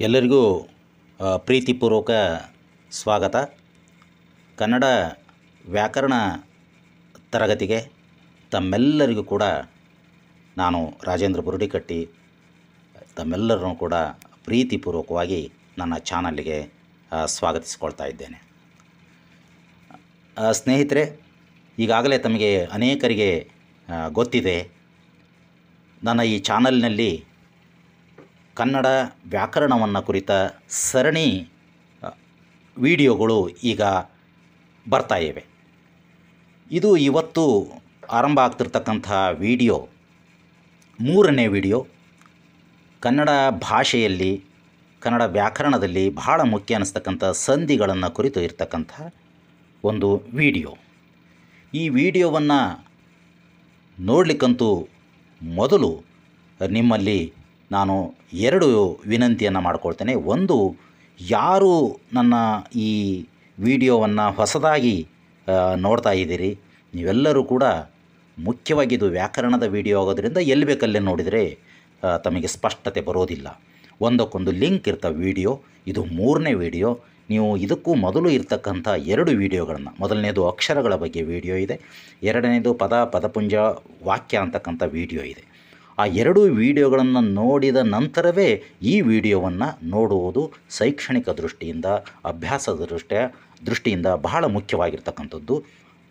ಎಲ್ಲರಿಗೂ ಪ್ರೀತಿಪೂರ್ವಕ ಸ್ವಾಗತ. ಕನ್ನಡ ವ್ಯಾಕರಣ ತರಗತಿಗೆ ತಮ್ಮೆಲ್ಲರಿಗೂ ಕೂಡ ನಾನು ರಾಜೇಂದ್ರ ಬುರುಡಿಕಟ್ಟಿ ತಮ್ಮೆಲ್ಲರನ್ನು ಕೂಡ ಪ್ರೀತಿಪೂರ್ವಕವಾಗಿ ನನ್ನ ಚಾನಲ್ಗೆ ಸ್ವಾಗತಿಸಿಕೊಳ್ತಾ ಇದ್ದೇನೆ. ಸ್ನೇಹಿತರೆ, ಈಗಾಗಲೇ ತಮಗೆ ಅನೇಕರಿಗೆ ಗೊತ್ತಿದೆ, ನನ್ನ ಈ ಚಾನಲ್ನಲ್ಲಿ ಕನ್ನಡ ವ್ಯಾಕರಣವನ್ನು ಕುರಿತ ಸರಣಿ ವಿಡಿಯೋಗಳು ಈಗ ಬರ್ತಾ ಇವೆ. ಇದು ಇವತ್ತು ಆರಂಭ ಆಗ್ತಿರ್ತಕ್ಕಂಥ ವಿಡಿಯೋ 3ನೇ ವಿಡಿಯೋ. ಕನ್ನಡ ಭಾಷೆಯಲ್ಲಿ ಕನ್ನಡ ವ್ಯಾಕರಣದಲ್ಲಿ ಬಹಳ ಮುಖ್ಯ ಅನ್ನಿಸ್ತಕ್ಕಂಥ ಸಂಧಿಗಳನ್ನು ಕುರಿತು ಇರ್ತಕ್ಕಂಥ ಒಂದು ವಿಡಿಯೋ. ಈ ವಿಡಿಯೋವನ್ನು ನೋಡಲಿಕ್ಕಂತೂ ಮೊದಲು ನಿಮ್ಮಲ್ಲಿ ನಾನು 2 ವಿನಂತಿಯನ್ನು ಮಾಡಿಕೊಳ್ತೇನೆ. ಒಂದು, ಯಾರು ನನ್ನ ಈ ವಿಡಿಯೋವನ್ನು ಹೊಸದಾಗಿ ನೋಡ್ತಾ ಇದ್ದೀರಿ, ನೀವೆಲ್ಲರೂ ಕೂಡ ಮುಖ್ಯವಾಗಿ ಇದು ವ್ಯಾಕರಣದ ವಿಡಿಯೋ ಆಗೋದ್ರಿಂದ ಎಲ್ಲಿ ಬೇಕಲ್ಲೇ ನೋಡಿದರೆ ತಮಗೆ ಸ್ಪಷ್ಟತೆ ಬರೋದಿಲ್ಲ. ಒಂದಕ್ಕೊಂದು ಲಿಂಕ್ ಇರ್ತವೆ ವಿಡಿಯೋ. ಇದು 3ನೇ ವಿಡಿಯೋ. ನೀವು ಇದಕ್ಕೂ ಮೊದಲು ಇರ್ತಕ್ಕಂಥ 2 ವಿಡಿಯೋಗಳನ್ನು, ಮೊದಲನೇದು ಅಕ್ಷರಗಳ ಬಗ್ಗೆ ವಿಡಿಯೋ ಇದೆ, ಎರಡನೇದು ಪದಪುಂಜ ವಾಕ್ಯ ಅಂತಕ್ಕಂಥ ವಿಡಿಯೋ ಇದೆ. ಆ 2 ವಿಡಿಯೋಗಳನ್ನು ನೋಡಿದ ನಂತರವೇ ಈ ವಿಡಿಯೋವನ್ನು ನೋಡುವುದು ಶೈಕ್ಷಣಿಕ ದೃಷ್ಟಿಯಿಂದ, ಅಭ್ಯಾಸದ ದೃಷ್ಟಿಯಿಂದ ಬಹಳ ಮುಖ್ಯವಾಗಿರ್ತಕ್ಕಂಥದ್ದು.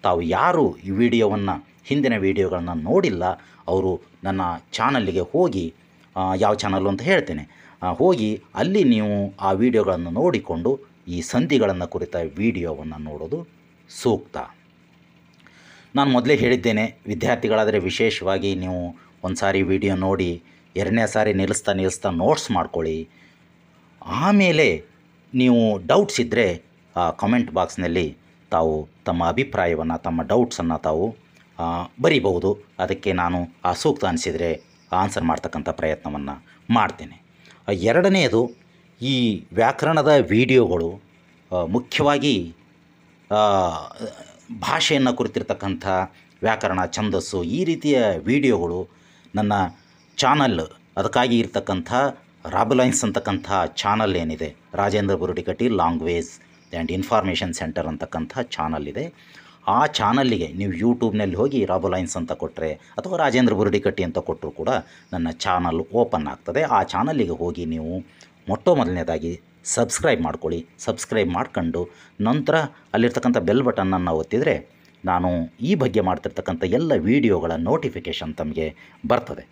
ತಾವು ಯಾರು ಈ ವಿಡಿಯೋವನ್ನು, ಹಿಂದಿನ ವಿಡಿಯೋಗಳನ್ನು ನೋಡಿಲ್ಲ, ಅವರು ನನ್ನ ಚಾನಲ್ಲಿಗೆ ಹೋಗಿ, ಯಾವ ಚಾನಲ್ಲು ಅಂತ ಹೇಳ್ತೇನೆ, ಹೋಗಿ ಅಲ್ಲಿ ನೀವು ಆ ವಿಡಿಯೋಗಳನ್ನು ನೋಡಿಕೊಂಡು ಈ ಸಂಧಿಗಳನ್ನು ಕುರಿತ ವಿಡಿಯೋವನ್ನು ನೋಡೋದು ಸೂಕ್ತ. ನಾನು ಮೊದಲೇ ಹೇಳಿದ್ದೇನೆ, ವಿದ್ಯಾರ್ಥಿಗಳಾದರೆ ವಿಶೇಷವಾಗಿ ನೀವು ಒಂದು ಸಾರಿ ವಿಡಿಯೋ ನೋಡಿ 2ನೇ ಸಾರಿ ನಿಲ್ಲಿಸ್ತಾ ನೋಟ್ಸ್ ಮಾಡ್ಕೊಳ್ಳಿ. ಆಮೇಲೆ ನೀವು ಡೌಟ್ಸ್ ಇದ್ದರೆ ಕಮೆಂಟ್ ಬಾಕ್ಸ್ನಲ್ಲಿ ತಾವು ತಮ್ಮ ಅಭಿಪ್ರಾಯವನ್ನು, ತಮ್ಮ ಡೌಟ್ಸನ್ನು ತಾವು ಬರೀಬಹುದು. ಅದಕ್ಕೆ ನಾನು ಸೂಕ್ತ ಅನಿಸಿದರೆ ಆನ್ಸರ್ ಮಾಡ್ತಕ್ಕಂಥ ಪ್ರಯತ್ನವನ್ನು ಮಾಡ್ತೇನೆ. ಎರಡನೆಯದು, ಈ ವ್ಯಾಕರಣದ ವಿಡಿಯೋಗಳು ಮುಖ್ಯವಾಗಿ ಭಾಷೆಯನ್ನು ಕುರಿತಿರ್ತಕ್ಕಂಥ ವ್ಯಾಕರಣ, ಛಂದಸ್ಸು, ಈ ರೀತಿಯ ವಿಡಿಯೋಗಳು ನನ್ನ ಚಾನಲ್, ಅದಕ್ಕಾಗಿ ಇರ್ತಕ್ಕಂಥ ರಾಬಲೈನ್ಸ್ ಅಂತಕ್ಕಂಥ ಚಾನಲ್ ಏನಿದೆ, Rajendra Burudikatti language and information centre ಅಂತಕ್ಕಂಥ ಚಾನಲ್ ಇದೆ. ಆ ಚಾನಲ್ಲಿಗೆ ನೀವು ಯೂಟ್ಯೂಬ್ನಲ್ಲಿ ಹೋಗಿ ರಾಬಲೈನ್ಸ್ ಅಂತ ಕೊಟ್ಟರೆ ಅಥವಾ ರಾಜೇಂದ್ರ ಬುರುಡಿಕಟ್ಟಿ ಅಂತ ಕೊಟ್ಟರು ಕೂಡ ನನ್ನ ಚಾನಲ್ ಓಪನ್ ಆಗ್ತದೆ. ಆ ಚಾನಲ್ಲಿಗೆ ಹೋಗಿ ನೀವು ಮೊದಲನೇದಾಗಿ ಸಬ್ಸ್ಕ್ರೈಬ್ ಮಾಡ್ಕೊಳ್ಳಿ. ಸಬ್ಸ್ಕ್ರೈಬ್ ಮಾಡ್ಕೊಂಡು ನಂತರ ಅಲ್ಲಿರ್ತಕ್ಕಂಥ ಬೆಲ್ ಬಟನನ್ನು ಒತ್ತಿದರೆ ನಾನು ಈ ಬಗ್ಗೆ ಮಾಡ್ತಿರ್ತಕ್ಕಂಥ ಎಲ್ಲ ವಿಡಿಯೋಗಳ ನೋಟಿಫಿಕೇಷನ್ ತಮಗೆ ಬರ್ತದೆ.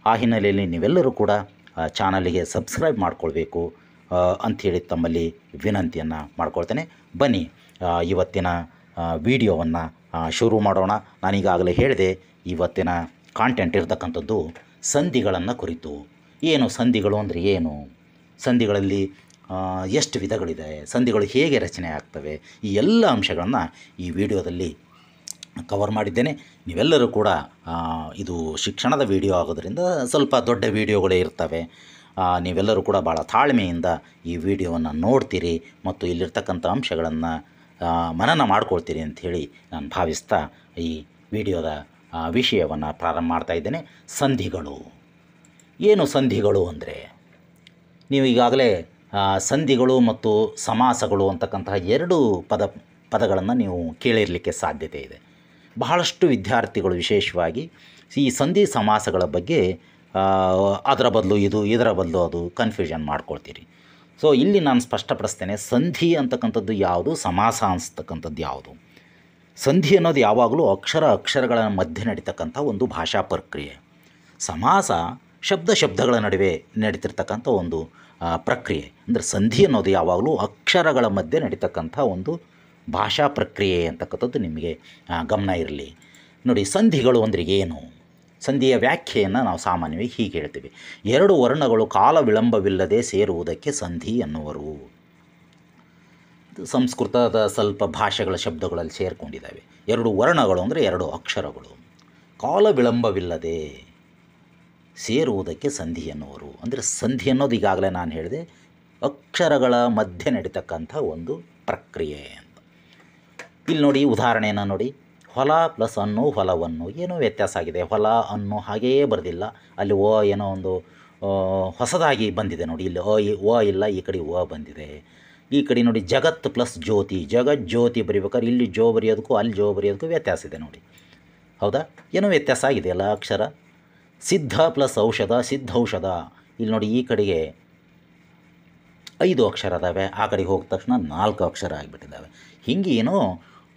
ಆ ಹಿನ್ನೆಲೆಯಲ್ಲಿ ನೀವೆಲ್ಲರೂ ಕೂಡ ಚಾನಲಿಗೆ ಸಬ್ಸ್ಕ್ರೈಬ್ ಮಾಡ್ಕೊಳ್ಬೇಕು ಅಂಥೇಳಿ ತಮ್ಮಲ್ಲಿ ವಿನಂತಿಯನ್ನು ಮಾಡ್ಕೊಳ್ತೇನೆ. ಬನ್ನಿ ಇವತ್ತಿನ ವಿಡಿಯೋವನ್ನು ಶುರು ಮಾಡೋಣ. ನಾನೀಗಾಗಲೇ ಹೇಳಿದೆ, ಇವತ್ತಿನ ಕಾಂಟೆಂಟ್ ಇರತಕ್ಕಂಥದ್ದು ಸಂಧಿಗಳನ್ನು ಕುರಿತು. ಏನು ಸಂಧಿಗಳು ಅಂದರೆ ಏನು, ಸಂಧಿಗಳಲ್ಲಿ ಎಷ್ಟು ವಿಧಗಳಿದೆ, ಸಂಧಿಗಳು ಹೇಗೆ ರಚನೆ ಆಗ್ತವೆ, ಈ ಎಲ್ಲ ಅಂಶಗಳನ್ನು ಈ ವಿಡಿಯೋದಲ್ಲಿ ಕವರ್ ಮಾಡಿದ್ದೇನೆ. ನೀವೆಲ್ಲರೂ ಕೂಡ, ಇದು ಶಿಕ್ಷಣದ ವಿಡಿಯೋ ಆಗೋದ್ರಿಂದ ಸ್ವಲ್ಪ ದೊಡ್ಡ ವಿಡಿಯೋಗಳೇ ಇರ್ತವೆ. ನೀವೆಲ್ಲರೂ ಕೂಡ ಭಾಳ ತಾಳ್ಮೆಯಿಂದ ಈ ವಿಡಿಯೋವನ್ನು ನೋಡ್ತೀರಿ ಮತ್ತು ಇಲ್ಲಿರ್ತಕ್ಕಂಥ ಅಂಶಗಳನ್ನು ಮನನ ಮಾಡ್ಕೊಳ್ತೀರಿ ಅಂಥೇಳಿ ನಾನು ಭಾವಿಸ್ತಾ ಈ ವಿಡಿಯೋದ ವಿಷಯವನ್ನು ಪ್ರಾರಂಭ ಮಾಡ್ತಾ ಇದ್ದೇನೆ. ಸಂಧಿಗಳು. ಏನು ಸಂಧಿಗಳು ಅಂದರೆ, ನೀವು ಈಗಾಗಲೇ ಸಂಧಿಗಳು ಮತ್ತು ಸಮಾಸಗಳು ಅಂತಕ್ಕಂತಹ 2 ಪದಗಳನ್ನು ನೀವು ಕೇಳಿರಲಿಕ್ಕೆ ಸಾಧ್ಯತೆ ಇದೆ. ಬಹಳಷ್ಟು ವಿದ್ಯಾರ್ಥಿಗಳು ವಿಶೇಷವಾಗಿ ಈ ಸಂಧಿ ಸಮಾಸಗಳ ಬಗ್ಗೆ ಅದರ ಬದಲು ಇದು, ಇದರ ಬದಲು ಅದು ಕನ್ಫ್ಯೂಷನ್ ಮಾಡ್ಕೊಳ್ತೀರಿ. ಸೊ ಇಲ್ಲಿ ನಾನು ಸ್ಪಷ್ಟಪಡಿಸ್ತೇನೆ, ಸಂಧಿ ಅಂತಕ್ಕಂಥದ್ದು ಯಾವುದು, ಸಮಾಸ ಅನಿಸ್ತಕ್ಕಂಥದ್ದು ಯಾವುದು. ಸಂಧಿ ಅನ್ನೋದು ಯಾವಾಗಲೂ ಅಕ್ಷರಗಳ ಮಧ್ಯೆ ನಡೀತಕ್ಕಂಥ ಒಂದು ಭಾಷಾ ಪ್ರಕ್ರಿಯೆ. ಸಮಾಸ ಶಬ್ದಗಳ ನಡುವೆ ನಡೀತಿರ್ತಕ್ಕಂಥ ಒಂದು ಪ್ರಕ್ರಿಯೆ. ಅಂದರೆ ಸಂಧಿ ಅನ್ನೋದು ಯಾವಾಗಲೂ ಅಕ್ಷರಗಳ ಮಧ್ಯೆ ನಡೀತಕ್ಕಂಥ ಒಂದು ಭಾಷಾ ಪ್ರಕ್ರಿಯೆ ಅಂತಕ್ಕಂಥದ್ದು ನಿಮಗೆ ಗಮನ ಇರಲಿ. ನೋಡಿ, ಸಂಧಿಗಳು ಅಂದರೆ ಏನು? ಸಂಧಿಯ ವ್ಯಾಖ್ಯೆಯನ್ನು ನಾವು ಸಾಮಾನ್ಯವಾಗಿ ಹೀಗೆ ಹೇಳ್ತೀವಿ: 2 ವರ್ಣಗಳು ಕಾಲ ವಿಳಂಬವಿಲ್ಲದೆ ಸೇರುವುದಕ್ಕೆ ಸಂಧಿ ಎನ್ನುವರು. ಇದು ಸಂಸ್ಕೃತದ ಸ್ವಲ್ಪ ಭಾಷೆಗಳ ಶಬ್ದಗಳಲ್ಲಿ ಸೇರಿಕೊಂಡಿದ್ದಾವೆ. 2 ವರ್ಣಗಳು ಅಂದರೆ 2 ಅಕ್ಷರಗಳು, ಕಾಲ ವಿಳಂಬವಿಲ್ಲದೆ ಸೇರುವುದಕ್ಕೆ ಸಂಧಿ ಎನ್ನುವರು. ಅಂದರೆ ಸಂಧಿ ಅನ್ನೋದು ಈಗಾಗಲೇ ನಾನು ಹೇಳಿದೆ, ಅಕ್ಷರಗಳ ಮಧ್ಯೆ ನಡೀತಕ್ಕಂಥ ಒಂದು ಪ್ರಕ್ರಿಯೆ ಅಂತ. ಇಲ್ಲಿ ನೋಡಿ, ಉದಾಹರಣೆಯನ್ನು ನೋಡಿ. ಹೊಲ ಪ್ಲಸ್ ಅನ್ನು, ಹೊಲವನ್ನು. ಏನೋ ವ್ಯತ್ಯಾಸ ಆಗಿದೆ. ಹೊಲ ಅನ್ನು ಹಾಗೆಯೇ ಬರೆದಿಲ್ಲ, ಅಲ್ಲಿ ಏನೋ ಒಂದು ಹೊಸದಾಗಿ ಬಂದಿದೆ ನೋಡಿ. ಇಲ್ಲಿ ಇಲ್ಲ, ಈ ಕಡೆ ಬಂದಿದೆ. ಈ ಕಡೆ ನೋಡಿ ಜಗತ್ ಪ್ಲಸ್ ಜ್ಯೋತಿ, ಜಗಜ್ಯೋತಿ ಬರೀಬೇಕಾದ್ರೆ ಇಲ್ಲಿ ಜೋ ಬರೆಯೋದಕ್ಕೂ ಅಲ್ಲಿ ಜೋ ಬರೆಯೋದಕ್ಕೂ ವ್ಯತ್ಯಾಸ ಇದೆ ನೋಡಿ. ಹೌದಾ? ಏನೋ ವ್ಯತ್ಯಾಸ ಆಗಿದೆಯಲ್ಲ ಅಕ್ಷರ. ಸಿದ್ಧ ಪ್ಲಸ್ ಔಷಧ, ಸಿದ್ಧೌಷಧ. ಇಲ್ಲಿ ನೋಡಿ ಈ ಕಡೆಗೆ 5 ಅಕ್ಷರ ಅದಾವೆ, ಆ ಕಡೆಗೆ ಹೋದ ತಕ್ಷಣ 4 ಅಕ್ಷರ ಆಗಿಬಿಟ್ಟಿದ್ದಾವೆ. ಹಿಂಗೇನೋ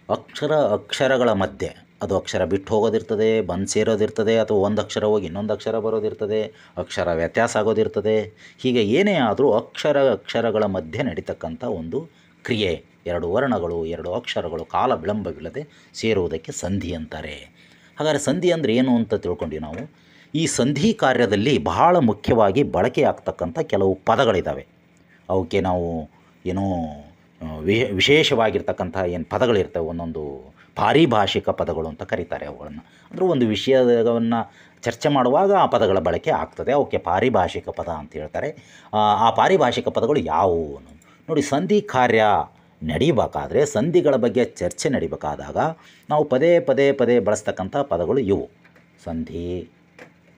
ಅಕ್ಷರಗಳ ಮಧ್ಯೆ ಅದು ಅಕ್ಷರ ಬಿಟ್ಟು ಹೋಗೋದಿರ್ತದೆ, ಬಂದು ಸೇರೋದಿರ್ತದೆ, ಅಥವಾ ಒಂದು ಅಕ್ಷರ ಹೋಗಿ ಇನ್ನೊಂದು ಅಕ್ಷರ ಬರೋದಿರ್ತದೆ, ಅಕ್ಷರ ವ್ಯತ್ಯಾಸ ಆಗೋದಿರ್ತದೆ. ಹೀಗೆ ಏನೇ ಆದರೂ ಅಕ್ಷರಗಳ ಮಧ್ಯೆ ನಡೀತಕ್ಕಂಥ ಒಂದು ಕ್ರಿಯೆ, 2 ವರ್ಣಗಳು 2 ಅಕ್ಷರಗಳು ಕಾಲ ವಿಳಂಬವಿಲ್ಲದೆ ಸೇರುವುದಕ್ಕೆ ಸಂಧಿ ಅಂತಾರೆ. ಹಾಗಾದರೆ ಸಂಧಿ ಅಂದರೆ ಏನು ಅಂತ ತಿಳ್ಕೊಂಡ್ವಿ ನಾವು. ಈ ಸಂಧಿ ಕಾರ್ಯದಲ್ಲಿ ಬಹಳ ಮುಖ್ಯವಾಗಿ ಬಳಕೆಯಾಗ್ತಕ್ಕಂಥ ಕೆಲವು ಪದಗಳಿದ್ದಾವೆ. ಅವಕ್ಕೆ ನಾವು ಏನೋ ವಿಶೇಷವಾಗಿರ್ತಕ್ಕಂಥ ಏನು ಪದಗಳಿರ್ತವೆ, ಒಂದೊಂದು ಪಾರಿಭಾಷಿಕ ಪದಗಳು ಅಂತ ಕರೀತಾರೆ ಅವುಗಳನ್ನು. ಅಂದರೆ ಒಂದು ವಿಷಯವನ್ನು ಚರ್ಚೆ ಮಾಡುವಾಗ ಆ ಪದಗಳ ಬಳಕೆ ಆಗ್ತದೆ, ಅವಕ್ಕೆ ಪಾರಿಭಾಷಿಕ ಪದ ಅಂತ ಹೇಳ್ತಾರೆ. ಆ ಪಾರಿಭಾಷಿಕ ಪದಗಳು ಯಾವುವು ನೋಡಿ. ಸಂಧಿ ಕಾರ್ಯ ನಡಿಬೇಕಾದ್ರೆ, ಸಂಧಿಗಳ ಬಗ್ಗೆ ಚರ್ಚೆ ನಡಿಬೇಕಾದಾಗ ನಾವು ಪದೇ ಬಳಸ್ತಕ್ಕಂಥ ಪದಗಳು ಇವು: ಸಂಧಿ,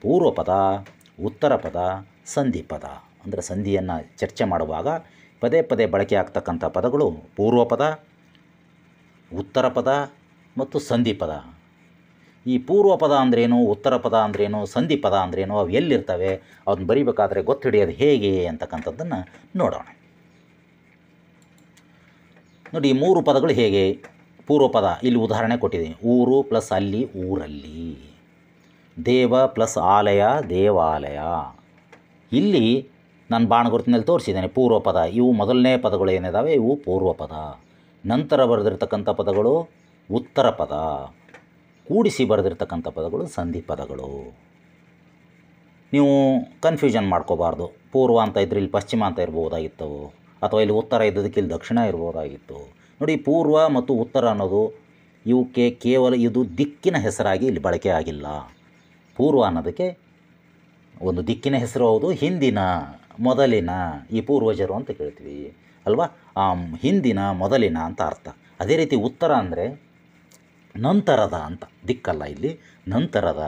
ಪೂರ್ವ ಪದ, ಉತ್ತರ ಪದ, ಸಂಧಿ ಪದ. ಅಂದರೆ ಸಂಧಿಯನ್ನು ಚರ್ಚೆ ಮಾಡುವಾಗ ಪದೇ ಬಳಕೆ ಆಗ್ತಕ್ಕಂಥ ಪದಗಳು ಪೂರ್ವ ಪದ, ಉತ್ತರ ಪದ ಮತ್ತು ಸಂಧಿ ಪದ. ಈ ಪೂರ್ವ ಪದ ಅಂದ್ರೇನು, ಉತ್ತರ ಪದ ಅಂದ್ರೇನು, ಸಂಧಿ ಪದ ಅಂದ್ರೇನು, ಅವು ಎಲ್ಲಿರ್ತವೆ, ಅದನ್ನು ಬರೀಬೇಕಾದ್ರೆ ಗೊತ್ತಿಡಿಯೋದು ಹೇಗೆ ಅಂತಕ್ಕಂಥದ್ದನ್ನು ನೋಡೋಣ. ನೋಡಿ, ಈ 3 ಪದಗಳು ಹೇಗೆ. ಪೂರ್ವ ಪದ ಇಲ್ಲಿ ಉದಾಹರಣೆ ಕೊಟ್ಟಿದ್ದೀನಿ: ಊರು ಪ್ಲಸ್ ಅಲ್ಲಿ, ಊರಲ್ಲಿ. ದೇವ ಪ್ಲಸ್ ಆಲಯ, ದೇವಾಲಯ. ಇಲ್ಲಿ ನಾನು ಬಾಣಗುರುತಿನಲ್ಲಿ ತೋರಿಸಿದ್ದೇನೆ ಪೂರ್ವ ಪದ. ಇವು ಮೊದಲನೇ ಪದಗಳು ಏನಿದ್ದಾವೆ ಇವು ಪೂರ್ವ ಪದ. ನಂತರ ಬರೆದಿರ್ತಕ್ಕಂಥ ಪದಗಳು ಉತ್ತರ ಪದ. ಕೂಡಿಸಿ ಬರೆದಿರ್ತಕ್ಕಂಥ ಪದಗಳು ಸಂಧಿ ಪದಗಳು. ನೀವು ಕನ್ಫ್ಯೂಷನ್ ಮಾಡ್ಕೋಬಾರ್ದು. ಪೂರ್ವ ಅಂತ ಇದ್ರೆ ಇಲ್ಲಿ ಪಶ್ಚಿಮ ಅಂತ ಇರ್ಬೋದಾಗಿತ್ತು, ಅಥವಾ ಇಲ್ಲಿ ಉತ್ತರ ಇದ್ದದಕ್ಕೆ ಇಲ್ಲಿ ದಕ್ಷಿಣ ಇರ್ಬೋದಾಗಿತ್ತು. ನೋಡಿ, ಪೂರ್ವ ಮತ್ತು ಉತ್ತರ ಅನ್ನೋದು ಇವಕ್ಕೆ ಕೇವಲ ಇದು ದಿಕ್ಕಿನ ಹೆಸರಾಗಿ ಇಲ್ಲಿ ಬಳಕೆ ಆಗಿಲ್ಲ. ಪೂರ್ವ ಅನ್ನೋದಕ್ಕೆ ಒಂದು ದಿಕ್ಕಿನ ಹೆಸರು ಹೌದು, ಹಿಂದಿನ, ಮೊದಲಿನ, ಈ ಪೂರ್ವಜರು ಅಂತ ಕೇಳ್ತೀವಿ ಅಲ್ವಾ, ಹಿಂದಿನ, ಮೊದಲಿನ ಅಂತ ಅರ್ಥ. ಅದೇ ರೀತಿ ಉತ್ತರ ಅಂದರೆ ನಂತರದ ಅಂತ, ದಿಕ್ಕಲ್ಲ, ಇಲ್ಲಿ ನಂತರದ.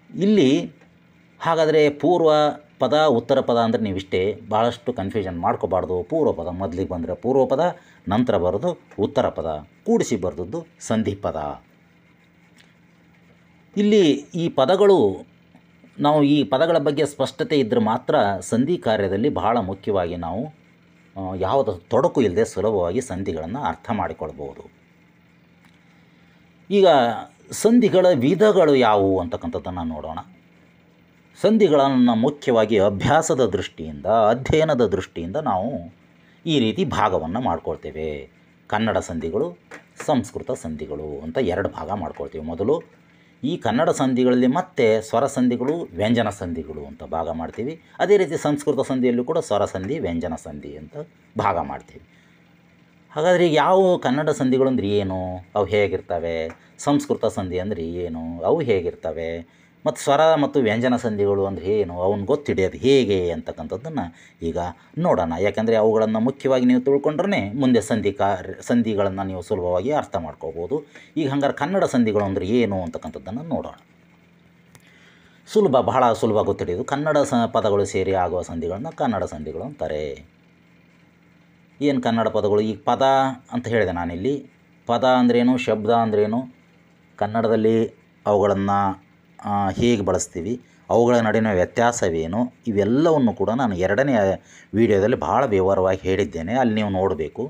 ಇಲ್ಲಿ ಹಾಗಾದರೆ ಪೂರ್ವ ಪದ ಉತ್ತರ ಪದ ಅಂದರೆ ನೀವಿಷ್ಟೇ, ಭಾಳಷ್ಟು ಕನ್ಫ್ಯೂಷನ್ ಮಾಡ್ಕೋಬಾರ್ದು. ಪೂರ್ವ ಪದ ಮೊದಲಿಗೆ ಬಂದರೆ ಪೂರ್ವ ಪದ, ನಂತರ ಬರೋದು ಉತ್ತರ ಪದ, ಕೂಡಿಸಿ ಬರೆದದ್ದು ಸಂಧಿ ಪದ. ಇಲ್ಲಿ ಈ ಪದಗಳು, ನಾವು ಈ ಪದಗಳ ಬಗ್ಗೆ ಸ್ಪಷ್ಟತೆ ಇದ್ದರೆ ಮಾತ್ರ ಸಂಧಿ ಕಾರ್ಯದಲ್ಲಿ ಬಹಳ ಮುಖ್ಯವಾಗಿ ನಾವು ಯಾವುದೇ ತೊಡಕು ಇಲ್ಲದೆ ಸುಲಭವಾಗಿ ಸಂಧಿಗಳನ್ನು ಅರ್ಥ ಮಾಡಿಕೊಳ್ಬೋದು. ಈಗ ಸಂಧಿಗಳ ವಿಧಗಳು ಯಾವುವು ಅಂತಕ್ಕಂಥದ್ದನ್ನು ನೋಡೋಣ. ಸಂಧಿಗಳನ್ನು ಮುಖ್ಯವಾಗಿ ಅಭ್ಯಾಸದ ದೃಷ್ಟಿಯಿಂದ, ಅಧ್ಯಯನದ ದೃಷ್ಟಿಯಿಂದ ನಾವು ಈ ರೀತಿ ಭಾಗವನ್ನು ಮಾಡ್ಕೊಳ್ತೇವೆ. ಕನ್ನಡ ಸಂಧಿಗಳು, ಸಂಸ್ಕೃತ ಸಂಧಿಗಳು ಅಂತ 2 ಭಾಗ ಮಾಡ್ಕೊಳ್ತೀವಿ. ಮೊದಲು ಈ ಕನ್ನಡ ಸಂಧಿಗಳಲ್ಲಿ ಮತ್ತೆ ಸ್ವರ ಸಂಧಿಗಳು, ವ್ಯಂಜನ ಸಂಧಿಗಳು ಅಂತ ಭಾಗ ಮಾಡ್ತೀವಿ. ಅದೇ ರೀತಿ ಸಂಸ್ಕೃತ ಸಂಧಿಯಲ್ಲೂ ಕೂಡ ಸ್ವರ ಸಂಧಿ, ವ್ಯಂಜನ ಸಂಧಿ ಅಂತ ಭಾಗ ಮಾಡ್ತೀವಿ. ಹಾಗಾದರೆ ಈಗ ಯಾವ ಕನ್ನಡ ಸಂಧಿಗಳು ಅಂದರೆ ಏನು, ಅವು ಹೇಗಿರ್ತವೆ, ಸಂಸ್ಕೃತ ಸಂಧಿ ಅಂದರೆ ಏನು, ಅವು ಹೇಗಿರ್ತವೆ, ಮತ್ತು ಸ್ವರ ಮತ್ತು ವ್ಯಂಜನ ಸಂಧಿಗಳು ಅಂದರೆ ಏನು, ಅವನ್ನ ಗೊತ್ತಿಡಿಯೋದು ಹೇಗೆ ಅಂತಕ್ಕಂಥದ್ದನ್ನು ಈಗ ನೋಡೋಣ. ಯಾಕೆಂದರೆ ಅವುಗಳನ್ನು ಮುಖ್ಯವಾಗಿ ನೀವು ತಿಳ್ಕೊಂಡ್ರೆ ಮುಂದೆ ಸಂಧಿಗಳನ್ನು ನೀವು ಸುಲಭವಾಗಿ ಅರ್ಥ ಮಾಡ್ಕೋಬೋದು. ಈಗ ಹಂಗಾರೆ ಕನ್ನಡ ಸಂಧಿಗಳು ಅಂದರೆ ಏನು ಅಂತಕ್ಕಂಥದ್ದನ್ನು ನೋಡೋಣ. ಬಹಳ ಸುಲಭ ಗೊತ್ತಿಡಿಯೋದು. ಕನ್ನಡ ಪದಗಳು ಸೇರಿ ಆಗುವ ಸಂಧಿಗಳನ್ನು ಕನ್ನಡ ಸಂಧಿಗಳು ಅಂತಾರೆ. ಏನು ಕನ್ನಡ ಪದಗಳು? ಈಗ ಪದ ಅಂತ ಹೇಳಿದೆ ನಾನಿಲ್ಲಿ. ಪದ ಅಂದ್ರೇನು, ಶಬ್ದ ಅಂದ್ರೇನು, ಕನ್ನಡದಲ್ಲಿ ಅವುಗಳನ್ನು ಹೇಗೆ ಬಳಸ್ತೀವಿ, ಅವುಗಳ ನಡುವಿನ ವ್ಯತ್ಯಾಸವೇನು, ಇವೆಲ್ಲವನ್ನು ಕೂಡ ನಾನು 2ನೇ ವಿಡಿಯೋದಲ್ಲಿ ಭಾಳ ವಿವರವಾಗಿ ಹೇಳಿದ್ದೇನೆ, ಅಲ್ಲಿ ನೀವು ನೋಡಬೇಕು.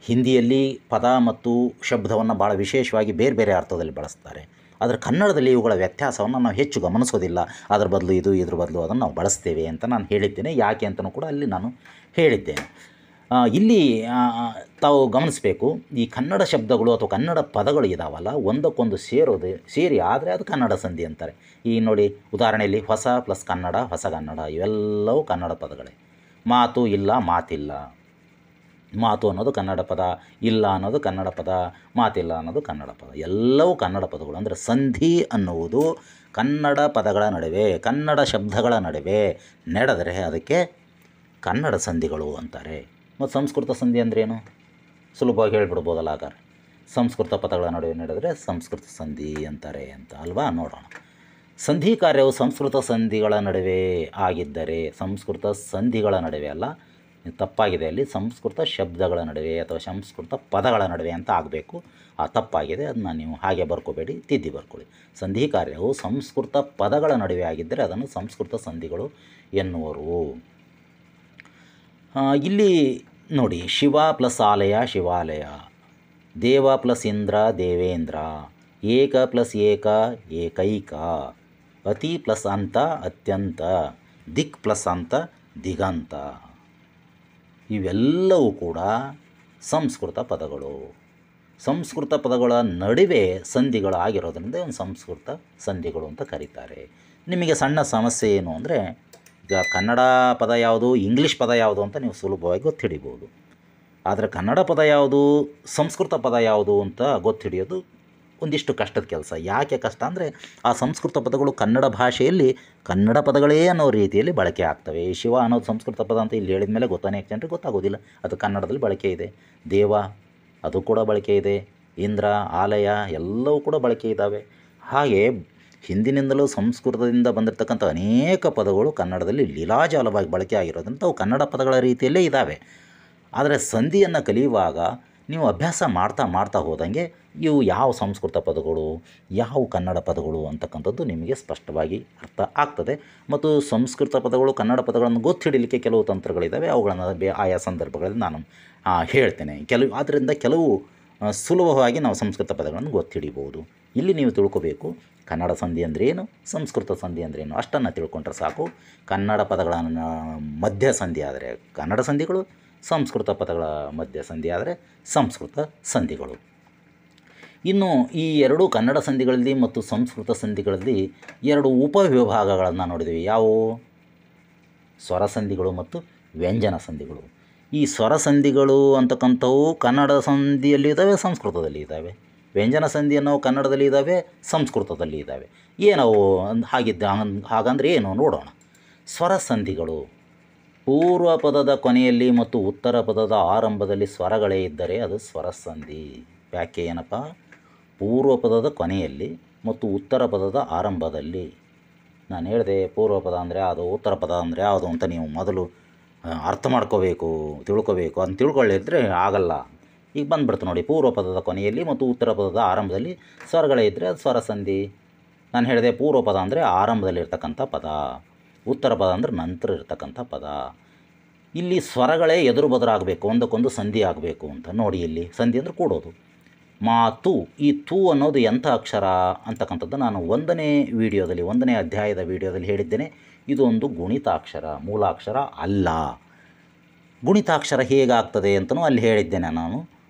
ಹಿಂದಿಯಲ್ಲಿ ಪದ ಮತ್ತು ಶಬ್ದವನ್ನು ಭಾಳ ವಿಶೇಷವಾಗಿ ಬೇರೆ ಬೇರೆ ಅರ್ಥದಲ್ಲಿ ಬಳಸ್ತಾರೆ. ಆದರೆ ಕನ್ನಡದಲ್ಲಿ ಇವುಗಳ ವ್ಯತ್ಯಾಸವನ್ನು ನಾವು ಹೆಚ್ಚು ಗಮನಿಸೋದಿಲ್ಲ. ಅದರ ಬದಲು ಇದು, ಇದ್ರ ಬದಲು ಅದನ್ನು ನಾವು ಬಳಸ್ತೇವೆ ಅಂತ ನಾನು ಹೇಳಿದ್ದೇನೆ. ಯಾಕೆ ಅಂತಲೂ ಕೂಡ ಅಲ್ಲಿ ನಾನು ಹೇಳಿದ್ದೇನೆ. ಇಲ್ಲಿ ತಾವು ಗಮನಿಸಬೇಕು, ಈ ಕನ್ನಡ ಶಬ್ದಗಳು ಅಥವಾ ಕನ್ನಡ ಪದಗಳು ಇದಾವಲ್ಲ, ಒಂದಕ್ಕೊಂದು ಸೇರಿ ಆದರೆ ಅದು ಕನ್ನಡ ಸಂಧಿ ಅಂತಾರೆ. ಈ ನೋಡಿ ಉದಾಹರಣೆಯಲ್ಲಿ ಹೊಸ ಪ್ಲಸ್ ಕನ್ನಡ, ಹೊಸಗನ್ನಡ, ಇವೆಲ್ಲವೂ ಕನ್ನಡ ಪದಗಳೇ. ಮಾತು ಇಲ್ಲ, ಮಾತಿಲ್ಲ. ಮಾತು ಅನ್ನೋದು ಕನ್ನಡ ಪದ, ಇಲ್ಲ ಅನ್ನೋದು ಕನ್ನಡ ಪದ, ಮಾತಿಲ್ಲ ಅನ್ನೋದು ಕನ್ನಡ ಪದ, ಎಲ್ಲವೂ ಕನ್ನಡ ಪದಗಳು. ಅಂದರೆ ಸಂಧಿ ಅನ್ನುವುದು ಕನ್ನಡ ಪದಗಳ ನಡುವೆ, ಕನ್ನಡ ಶಬ್ದಗಳ ನಡುವೆ ನಡೆದರೆ ಅದಕ್ಕೆ ಕನ್ನಡ ಸಂಧಿಗಳು ಅಂತಾರೆ. ಮತ್ತು ಸಂಸ್ಕೃತ ಸಂಧಿ ಅಂದ್ರೇನು ಸುಲಭವಾಗಿ ಹೇಳ್ಬಿಡ್ಬೋದಲ್ಲ. ಸಂಸ್ಕೃತ ಪದಗಳ ನಡುವೆ ನಡೆದರೆ ಸಂಸ್ಕೃತ ಸಂಧಿ ಅಂತಾರೆ ಅಂತ ಅಲ್ವಾ. ನೋಡೋಣ. ಸಂಧಿ ಕಾರ್ಯವು ಸಂಸ್ಕೃತ ಸಂಧಿಗಳ ನಡುವೆ ಆಗಿದ್ದರೆ, ಸಂಸ್ಕೃತ ಸಂಧಿಗಳ ನಡುವೆ ಅಲ್ಲ, ತಪ್ಪಾಗಿದೆ, ಅಲ್ಲಿ ಸಂಸ್ಕೃತ ಶಬ್ದಗಳ ನಡುವೆ ಅಥವಾ ಸಂಸ್ಕೃತ ಪದಗಳ ನಡುವೆ ಅಂತ ಆಗಬೇಕು. ಆ ತಪ್ಪಾಗಿದೆ, ಅದನ್ನ ನೀವು ಹಾಗೆ ಬರ್ಕೋಬೇಡಿ, ತಿದ್ದಿ ಬರ್ಕೊಳ್ಳಿ. ಸಂಧಿ ಕಾರ್ಯವು ಸಂಸ್ಕೃತ ಪದಗಳ ನಡುವೆ ಆಗಿದ್ದರೆ ಅದನ್ನು ಸಂಸ್ಕೃತ ಸಂಧಿಗಳು ಎನ್ನುವರು. ಇಲ್ಲಿ ನೋಡಿ, ಶಿವ ಪ್ಲಸ್ ಆಲಯ ಶಿವಾಲಯ, ದೇವ ಪ್ಲಸ್ ಇಂದ್ರ ದೇವೇಂದ್ರ, ಏಕ ಪ್ಲಸ್ ಏಕ ಏಕೈಕ, ಅತಿ ಪ್ಲಸ್ ಅಂತ ಅತ್ಯಂತ, ದಿಕ್ ಪ್ಲಸ್ ಅಂತ ದಿಗಂತ. ಇವೆಲ್ಲವೂ ಕೂಡ ಸಂಸ್ಕೃತ ಪದಗಳು. ಸಂಸ್ಕೃತ ಪದಗಳ ನಡುವೆ ಸಂಧಿಗಳು ಆಗಿರೋದ್ರಿಂದ ಒಂದು ಸಂಸ್ಕೃತ ಸಂಧಿಗಳು ಅಂತ ಕರೀತಾರೆ. ನಿಮಗೆ ಸಣ್ಣ ಸಮಸ್ಯೆ ಏನು ಅಂದರೆ, ಈಗ ಕನ್ನಡ ಪದ ಯಾವುದು, ಇಂಗ್ಲೀಷ್ ಪದ ಯಾವುದು ಅಂತ ನೀವು ಸುಲಭವಾಗಿ ಗೊತ್ತಿಡಿಬೋದು. ಆದರೆ ಕನ್ನಡ ಪದ ಯಾವುದು, ಸಂಸ್ಕೃತ ಪದ ಯಾವುದು ಅಂತ ಗೊತ್ತಿಡಿಯೋದು ಒಂದಿಷ್ಟು ಕಷ್ಟದ ಕೆಲಸ. ಯಾಕೆ ಕಷ್ಟ ಅಂದರೆ, ಆ ಸಂಸ್ಕೃತ ಪದಗಳು ಕನ್ನಡ ಭಾಷೆಯಲ್ಲಿ ಕನ್ನಡ ಪದಗಳೇ ಅನ್ನೋ ರೀತಿಯಲ್ಲಿ ಬಳಕೆ ಆಗ್ತವೆ. ಶಿವ ಅನ್ನೋದು ಸಂಸ್ಕೃತ ಪದ ಅಂತ ಇಲ್ಲಿ ಹೇಳಿದ ಮೇಲೆ ಅನೇಕ ಜನರಿಗೆ ಗೊತ್ತಾಗೋದಿಲ್ಲ, ಅದು ಕನ್ನಡದಲ್ಲಿ ಬಳಕೆ ಇದೆ. ದೇವ ಅದು ಕೂಡ ಬಳಕೆ ಇದೆ, ಇಂದ್ರ, ಆಲಯ ಎಲ್ಲವೂ ಕೂಡ ಬಳಕೆ ಇದ್ದಾವೆ. ಹಾಗೆ ಹಿಂದಿನಿಂದಲೂ ಸಂಸ್ಕೃತದಿಂದ ಬಂದಿರತಕ್ಕಂಥ ಅನೇಕ ಪದಗಳು ಕನ್ನಡದಲ್ಲಿ ಲೀಲಾಜಾಲವಾಗಿ ಬಳಕೆ ಆಗಿರೋದ್ರಿಂದ ಅವು ಕನ್ನಡ ಪದಗಳ ರೀತಿಯಲ್ಲೇ ಇದ್ದಾವೆ. ಆದರೆ ಸಂಧಿಯನ್ನು ಕಲಿಯುವಾಗ ನೀವು ಅಭ್ಯಾಸ ಮಾಡ್ತಾ ಹೋದಂಗೆ ಇವು ಯಾವ ಸಂಸ್ಕೃತ ಪದಗಳು, ಯಾವ ಕನ್ನಡ ಪದಗಳು ಅಂತಕ್ಕಂಥದ್ದು ನಿಮಗೆ ಸ್ಪಷ್ಟವಾಗಿ ಅರ್ಥ ಆಗ್ತದೆ. ಮತ್ತು ಸಂಸ್ಕೃತ ಪದಗಳು ಕನ್ನಡ ಪದಗಳನ್ನು ಗೊತ್ತಿಡಲಿಕ್ಕೆ ಕೆಲವು ತಂತ್ರಗಳಿದ್ದಾವೆ, ಅವುಗಳನ್ನು ಆಯಾ ಸಂದರ್ಭಗಳಲ್ಲಿ ನಾನು ಹೇಳ್ತೇನೆ. ಆದ್ದರಿಂದ ಕೆಲವು ಸುಲಭವಾಗಿ ನಾವು ಸಂಸ್ಕೃತ ಪದಗಳನ್ನು ಗೊತ್ತಿಡಿಬೋದು. ಇಲ್ಲಿ ನೀವು ತಿಳ್ಕೋಬೇಕು, ಕನ್ನಡ ಸಂಧಿ ಅಂದ್ರೇನು, ಸಂಸ್ಕೃತ ಸಂಧಿ ಅಂದ್ರೇನು, ಅಷ್ಟನ್ನು ತಿಳ್ಕೊಂಡ್ರೆ ಸಾಕು. ಕನ್ನಡ ಪದಗಳ ಮಧ್ಯ ಸಂಧಿ ಆದರೆ ಕನ್ನಡ ಸಂಧಿಗಳು, ಸಂಸ್ಕೃತ ಪದಗಳ ಮಧ್ಯ ಸಂಧಿ ಆದರೆ ಸಂಸ್ಕೃತ ಸಂಧಿಗಳು. ಇನ್ನು ಈ ಎರಡೂ ಕನ್ನಡ ಸಂಧಿಗಳಲ್ಲಿ ಮತ್ತು ಸಂಸ್ಕೃತ ಸಂಧಿಗಳಲ್ಲಿ ಎರಡು ಉಪವಿಭಾಗಗಳನ್ನು ನೋಡಿದ್ವಿ. ಯಾವುವು? ಸ್ವರ ಸಂಧಿಗಳು ಮತ್ತು ವ್ಯಂಜನ ಸಂಧಿಗಳು. ಈ ಸ್ವರ ಸಂಧಿಗಳು ಅಂತಕ್ಕಂಥವು ಕನ್ನಡ ಸಂಧಿಯಲ್ಲಿ ಇದ್ದಾವೆ, ಸಂಸ್ಕೃತದಲ್ಲಿ ಇದ್ದಾವೆ. ವ್ಯಂಜನ ಸಂಧಿ ಅನ್ನೋ ಕನ್ನಡದಲ್ಲಿ ಇದ್ದಾವೆ, ಸಂಸ್ಕೃತದಲ್ಲಿ ಇದ್ದಾವೆ. ಏನವು ಹಾಗಂದ್ರೆ ಏನು ನೋಡೋಣ. ಸ್ವರ ಸಂಧಿಗಳು ಪೂರ್ವ ಪದದ ಕೊನೆಯಲ್ಲಿ ಮತ್ತು ಉತ್ತರ ಪದದ ಆರಂಭದಲ್ಲಿ ಸ್ವರಗಳೇ ಇದ್ದರೆ ಅದು ಸ್ವರ ಸಂಧಿ. ವ್ಯಾಖ್ಯೆ ಏನಪ್ಪ? ಪೂರ್ವ ಪದದ ಕೊನೆಯಲ್ಲಿ ಮತ್ತು ಉತ್ತರ ಪದದ ಆರಂಭದಲ್ಲಿ. ನಾನು ಹೇಳಿದೆ ಪೂರ್ವ ಪದ ಅಂದರೆ ಅದು, ಉತ್ತರ ಪದ ಅಂದರೆ ಯಾವುದು ಅಂತ ನೀವು ಮೊದಲು ಅರ್ಥ ಮಾಡ್ಕೋಬೇಕು, ತಿಳ್ಕೋಬೇಕು. ಅದನ್ನು ತಿಳ್ಕೊಳ್ಳಿದ್ರೆ ಆಗಲ್ಲ. ಈಗ ಬಂದುಬಿಡ್ತು ನೋಡಿ, ಪೂರ್ವ ಪದದ ಕೊನೆಯಲ್ಲಿ ಮತ್ತು ಉತ್ತರ ಪದದ ಆರಂಭದಲ್ಲಿ ಸ್ವರಗಳೇ ಇದ್ದರೆ ಅದು ಸ್ವರ ಸಂಧಿ. ನಾನು ಹೇಳಿದೆ ಪೂರ್ವ ಪದ ಅಂದರೆ ಆರಂಭದಲ್ಲಿರ್ತಕ್ಕಂಥ ಪದ, ಉತ್ತರ ಪದ ಅಂದರೆ ನಂತರ ಇರ್ತಕ್ಕಂಥ ಪದ. ಇಲ್ಲಿ ಸ್ವರಗಳೇ ಎದುರು ಬದರಾಗಬೇಕು, ಒಂದಕ್ಕೊಂದು ಸಂಧಿ ಆಗಬೇಕು ಅಂತ. ನೋಡಿ, ಇಲ್ಲಿ ಸಂಧಿ ಅಂದರೆ ಕೂಡೋದು. ಮಾತು, ಈ ತು ಅನ್ನೋದು ಎಂಥ ಅಕ್ಷರ ಅಂತಕ್ಕಂಥದ್ದು ನಾನು 1ನೇ ವಿಡಿಯೋದಲ್ಲಿ, 1ನೇ ಅಧ್ಯಾಯದ ವಿಡಿಯೋದಲ್ಲಿ ಹೇಳಿದ್ದೇನೆ. ಇದು ಒಂದು ಗುಣಿತಾಕ್ಷರ, ಮೂಲಾಕ್ಷರ ಅಲ್ಲ. ಗುಣಿತಾಕ್ಷರ ಹೇಗಾಗ್ತದೆ ಅಂತಲೂ ಅಲ್ಲಿ ಹೇಳಿದ್ದೇನೆ ನಾನು.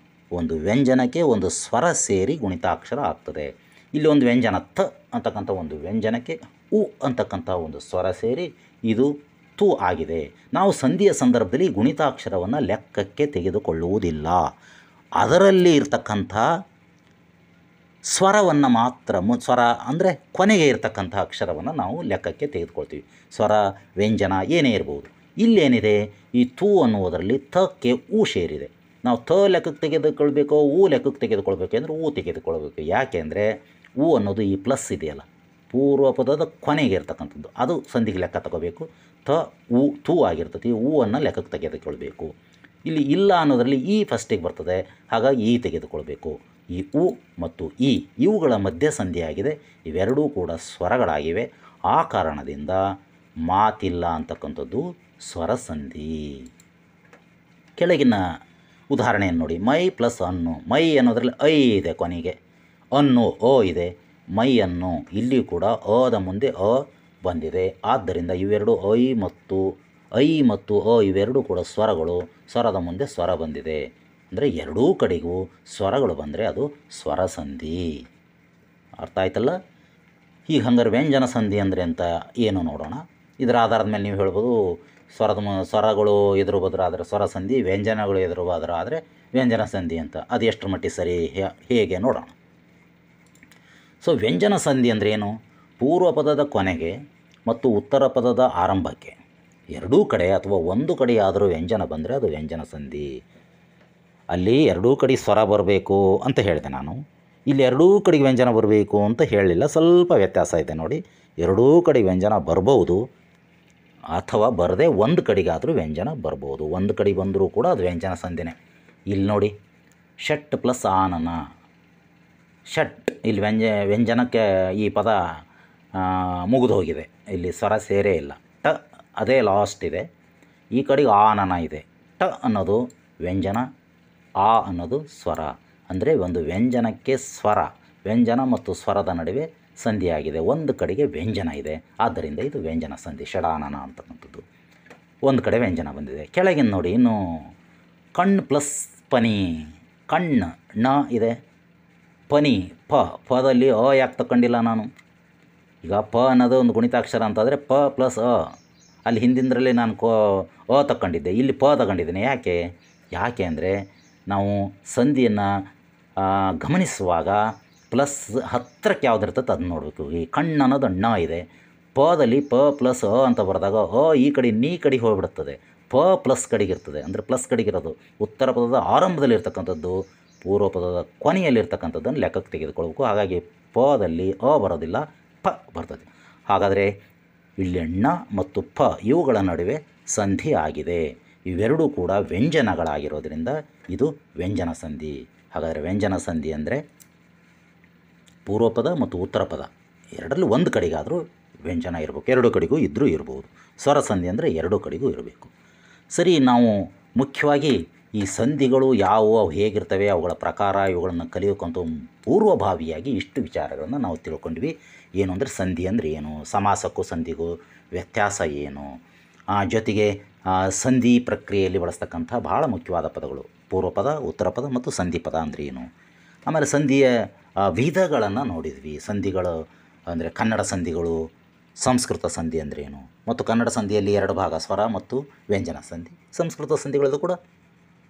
ಒಂದು ವ್ಯಂಜನಕ್ಕೆ ಒಂದು ಸ್ವರ ಸೇರಿ ಗುಣಿತಾಕ್ಷರ ಆಗ್ತದೆ. ಇಲ್ಲಿ ಒಂದು ವ್ಯಂಜನ ಥ ಅಂತಕ್ಕಂಥ ಒಂದು ವ್ಯಂಜನಕ್ಕೆ ಉ ಅಂತಕ್ಕಂಥ ಒಂದು ಸ್ವರ ಸೇರಿ ಇದು ತು ಆಗಿದೆ. ನಾವು ಸಂಧಿಯ ಸಂದರ್ಭದಲ್ಲಿ ಗುಣಿತಾಕ್ಷರವನ್ನು ಲೆಕ್ಕಕ್ಕೆ ತೆಗೆದುಕೊಳ್ಳುವುದಿಲ್ಲ. ಅದರಲ್ಲಿ ಇರ್ತಕ್ಕಂಥ ಸ್ವರವನ್ನು ಮಾತ್ರ, ಸ್ವರ ಅಂದರೆ ಕೊನೆಗೆ ಇರ್ತಕ್ಕಂಥ ಅಕ್ಷರವನ್ನು ನಾವು ಲೆಕ್ಕಕ್ಕೆ ತೆಗೆದುಕೊಳ್ತೀವಿ. ಸ್ವರ, ವ್ಯಂಜನ ಏನೇ ಇರ್ಬೋದು. ಇಲ್ಲೇನಿದೆ, ಈ ತು ಅನ್ನುವುದರಲ್ಲಿ ಥಕ್ಕೆ ಉ ಸೇರಿದೆ. ನಾವು ಥ ಲೆಕ್ಕಕ್ಕೆ ತೆಗೆದುಕೊಳ್ಬೇಕೋ ಉ ಲೆಕ್ಕಕ್ಕೆ ತೆಗೆದುಕೊಳ್ಬೇಕು ಅಂದರೆ ಉ ತೆಗೆದುಕೊಳ್ಬೇಕು. ಯಾಕೆ ಅಂದರೆ ಉ ಅನ್ನೋದು ಈ ಪ್ಲಸ್ ಇದೆಯಲ್ಲ, ಪೂರ್ವ ಪದದ ಕೊನೆಗೆ ಇರ್ತಕ್ಕಂಥದ್ದು, ಅದು ಸಂಧಿಗೆ ಲೆಕ್ಕ ತಗೋಬೇಕು. ಥ ಉ ತು ಆಗಿರ್ತದೆ, ಉ ಅನ್ನು ಲೆಕ್ಕಕ್ಕೆ ತೆಗೆದುಕೊಳ್ಬೇಕು. ಇಲ್ಲಿ ಇಲ್ಲ ಅನ್ನೋದರಲ್ಲಿ ಈ ಫಸ್ಟಿಗೆ ಬರ್ತದೆ, ಹಾಗಾಗಿ ಈ ತೆಗೆದುಕೊಳ್ಬೇಕು. ಈ ಉ ಮತ್ತು ಈ ಇವುಗಳ ಮಧ್ಯ ಸಂಧಿಯಾಗಿದೆ. ಇವೆರಡೂ ಕೂಡ ಸ್ವರಗಳಾಗಿವೆ. ಆ ಕಾರಣದಿಂದ ಮಾತಿಲ್ಲ ಅಂತಕ್ಕಂಥದ್ದು ಸ್ವರ ಸಂಧಿ. ಕೆಳಗಿನ ಉದಾಹರಣೆಯನ್ನು ನೋಡಿ. ಮೈ ಪ್ಲಸ್ ಅನ್ನು. ಮೈ ಅನ್ನೋದರಲ್ಲಿ ಐ ಇದೆ ಕೊನೆಗೆ, ಅನ್ನು ಅ ಇದೆ. ಮೈ ಅನ್ನು, ಇಲ್ಲಿ ಕೂಡ ಅದ ಮುಂದೆ ಅ ಬಂದಿದೆ. ಆದ್ದರಿಂದ ಇವೆರಡು ಐ ಮತ್ತು ಅ ಇವೆರಡೂ ಕೂಡ ಸ್ವರಗಳು. ಸ್ವರದ ಮುಂದೆ ಸ್ವರ ಬಂದಿದೆ ಅಂದರೆ ಎರಡೂ ಕಡೆಗೂ ಸ್ವರಗಳು ಬಂದರೆ ಅದು ಸ್ವರ ಸಂಧಿ. ಅರ್ಥ ಆಯ್ತಲ್ಲ? ಈಗ ಹಂಗಾರೆ ವ್ಯಂಜನ ಸಂಧಿ ಅಂದರೆ ಅಂತ ಏನು ನೋಡೋಣ. ಇದರ ಆಧಾರದ ಮೇಲೆ ನೀವು ಹೇಳ್ಬೋದು, ಸ್ವರಗಳು ಎದುರು ಬದರಾದರೆ ಸ್ವರ ಸಂಧಿ, ವ್ಯಂಜನಗಳು ಎದುರು ಬದರಾದರೆ ವ್ಯಂಜನ ಸಂಧಿ ಅಂತ. ಅದು ಎಷ್ಟರ ಮಟ್ಟಿಗೆ ಸರಿ, ಹೇಗೆ ನೋಡೋಣ. ಸೊ ವ್ಯಂಜನ ಸಂಧಿ ಅಂದರೆ ಏನು? ಪೂರ್ವ ಪದದ ಕೊನೆಗೆ ಮತ್ತು ಉತ್ತರ ಪದದ ಆರಂಭಕ್ಕೆ ಎರಡೂ ಕಡೆ ಅಥವಾ ಒಂದು ಕಡೆಯಾದರೂ ವ್ಯಂಜನ ಬಂದರೆ ಅದು ವ್ಯಂಜನ ಸಂಧಿ. ಅಲ್ಲಿ ಎರಡೂ ಕಡೆ ಸ್ವರ ಬರಬೇಕು ಅಂತ ಹೇಳಿದೆ ನಾನು. ಇಲ್ಲಿ ಎರಡೂ ಕಡೆಗೆ ವ್ಯಂಜನ ಬರಬೇಕು ಅಂತ ಹೇಳಲಿಲ್ಲ, ಸ್ವಲ್ಪ ವ್ಯತ್ಯಾಸ ಇದೆ ನೋಡಿ. ಎರಡೂ ಕಡೆ ವ್ಯಂಜನ ಬರ್ಬೋದು ಅಥವಾ ಬರದೆ ಒಂದು ಕಡೆಗಾದರೂ ವ್ಯಂಜನ ಬರ್ಬೋದು. ಒಂದು ಕಡೆ ಬಂದರೂ ಕೂಡ ಅದು ವ್ಯಂಜನ ಸಂಧಿನೇ. ಇಲ್ಲಿ ನೋಡಿ, ಷಟ್ ಪ್ಲಸ್ ಆನನ, ಷಟ್ ಇಲ್ಲಿ ವ್ಯಂಜನಕ್ಕೆ ಈ ಪದ ಮುಗಿದು ಹೋಗಿದೆ, ಇಲ್ಲಿ ಸ್ವರ ಸೇರೇ ಇಲ್ಲ. ಟ ಅದೇ ಲಾಸ್ಟ್ ಇದೆ, ಈ ಕಡೆಗೆ ಆನನ ಇದೆ. ಟ ಅನ್ನೋದು ವ್ಯಂಜನ, ಆ ಅನ್ನೋದು ಸ್ವರ. ಅಂದರೆ ಒಂದು ವ್ಯಂಜನಕ್ಕೆ ಸ್ವರ, ವ್ಯಂಜನ ಮತ್ತು ಸ್ವರದ ನಡುವೆ ಸಂಧಿಯಾಗಿದೆ, ಒಂದು ಕಡೆಗೆ ವ್ಯಂಜನ ಇದೆ, ಆದ್ದರಿಂದ ಇದು ವ್ಯಂಜನ ಸಂಧಿ ಷಡಾನನ ಅಂತಕ್ಕಂಥದ್ದು. ಒಂದು ಕಡೆ ವ್ಯಂಜನ ಬಂದಿದೆ. ಕೆಳಗಿನ ನೋಡಿ, ಇನ್ನು ಕಣ್ಣು ಪ್ಲಸ್ ಪನಿ, ಕಣ್ಣು ಣ ಇದೆ, ಪನಿ ಪದಲ್ಲಿ ಯಾಕೆ ತಗೊಂಡಿಲ್ಲ ನಾನು? ಈಗ ಪ ಅನ್ನೋದು ಒಂದು ಗುಣಿತಾಕ್ಷರ ಅಂತಂದರೆ ಪ ಪ್ಲಸ್ ಅಲ್ಲಿ ಹಿಂದಿಂದರಲ್ಲಿ ನಾನು ತಗೊಂಡಿದ್ದೆ, ಇಲ್ಲಿ ಪ ತಗೊಂಡಿದ್ದೀನಿ. ಯಾಕೆ ಅಂದರೆ ನಾವು ಸಂಧಿಯನ್ನು ಗಮನಿಸುವಾಗ ಪ್ಲಸ್ ಹತ್ತಿರಕ್ಕೆ ಯಾವ್ದು ಇರ್ತದೆ ಅದನ್ನ ನೋಡಬೇಕು. ಈ ಕಣ್ಣು ಅನ್ನೋದು ಣ ಇದೆ, ಪದಲ್ಲಿ ಪ ಪ್ಲಸ್ ಅಂತ ಬರೆದಾಗ ಈ ಕಡೆ ನೀ ಕಡೆಗೆ ಹೋಗಿಬಿಡುತ್ತದೆ, ಪ ಪ್ಲಸ್ ಕಡೆಗೆ ಇರ್ತದೆ. ಅಂದರೆ ಪ್ಲಸ್ ಕಡೆಗಿರೋದು ಉತ್ತರ ಪದದ ಆರಂಭದಲ್ಲಿರ್ತಕ್ಕಂಥದ್ದು ಪೂರ್ವ ಪದದ ಕೊನೆಯಲ್ಲಿರ್ತಕ್ಕಂಥದ್ದನ್ನು ಲೆಕ್ಕಕ್ಕೆ ತೆಗೆದುಕೊಳ್ಬೇಕು. ಹಾಗಾಗಿ ಪದಲ್ಲಿ ಬರೋದಿಲ್ಲ, ಪ ಬರ್ತದೆ. ಹಾಗಾದರೆ ಇಲ್ಲಿ ಣ ಮತ್ತು ಪ ಇವುಗಳ ನಡುವೆ ಸಂಧಿ ಆಗಿದೆ. ಇವೆರಡೂ ಕೂಡ ವ್ಯಂಜನಗಳಾಗಿರೋದ್ರಿಂದ ಇದು ವ್ಯಂಜನ ಸಂಧಿ. ಹಾಗಾದರೆ ವ್ಯಂಜನ ಸಂಧಿ ಅಂದರೆ ಪೂರ್ವ ಪದ ಮತ್ತು ಉತ್ತರ ಪದ ಎರಡರಲ್ಲಿ ಒಂದು ಕಡೆಗಾದರೂ ವ್ಯಂಜನ ಇರಬೇಕು, ಎರಡು ಕಡೆಗೂ ಇದ್ದರೂ ಇರ್ಬೋದು. ಸ್ವರ ಸಂಧಿ ಅಂದರೆ ಎರಡೂ ಕಡೆಗೂ ಇರಬೇಕು. ಸರಿ, ನಾವು ಮುಖ್ಯವಾಗಿ ಈ ಸಂಧಿಗಳು ಯಾವುವು, ಅವು ಹೇಗಿರ್ತವೆ, ಅವುಗಳ ಪ್ರಕಾರ, ಇವುಗಳನ್ನು ಕಲಿಯೋಕ್ಕಂತೂ ಪೂರ್ವಭಾವಿಯಾಗಿ ಇಷ್ಟು ವಿಚಾರಗಳನ್ನು ನಾವು ತಿಳ್ಕೊಂಡ್ವಿ. ಏನು ಅಂದರೆ ಸಂಧಿ ಅಂದರೆ ಏನು, ಸಮಾಸಕ್ಕೂ ಸಂಧಿಗೂ ವ್ಯತ್ಯಾಸ ಏನು, ಜೊತೆಗೆ ಸಂಧಿ ಪ್ರಕ್ರಿಯೆಯಲ್ಲಿ ಬಳಸ್ತಕ್ಕಂಥ ಭಾಳ ಮುಖ್ಯವಾದ ಪದಗಳು ಪೂರ್ವ ಪದ, ಉತ್ತರ ಪದ ಮತ್ತು ಸಂಧಿ ಪದ ಅಂದರೆ ಏನು. ಆಮೇಲೆ ಸಂಧಿಯ ವಿಧಗಳನ್ನು ನೋಡಿದ್ವಿ. ಸಂಧಿಗಳು ಅಂದರೆ ಕನ್ನಡ ಸಂಧಿಗಳು, ಸಂಸ್ಕೃತ ಸಂಧಿ ಅಂದರೆ ಏನು, ಮತ್ತು ಕನ್ನಡ ಸಂಧಿಯಲ್ಲಿ ಎರಡು ಭಾಗ ಸ್ವರ ಮತ್ತು ವ್ಯಂಜನ ಸಂಧಿ. ಸಂಸ್ಕೃತ ಸಂಧಿಗಳಲ್ಲೂ ಕೂಡ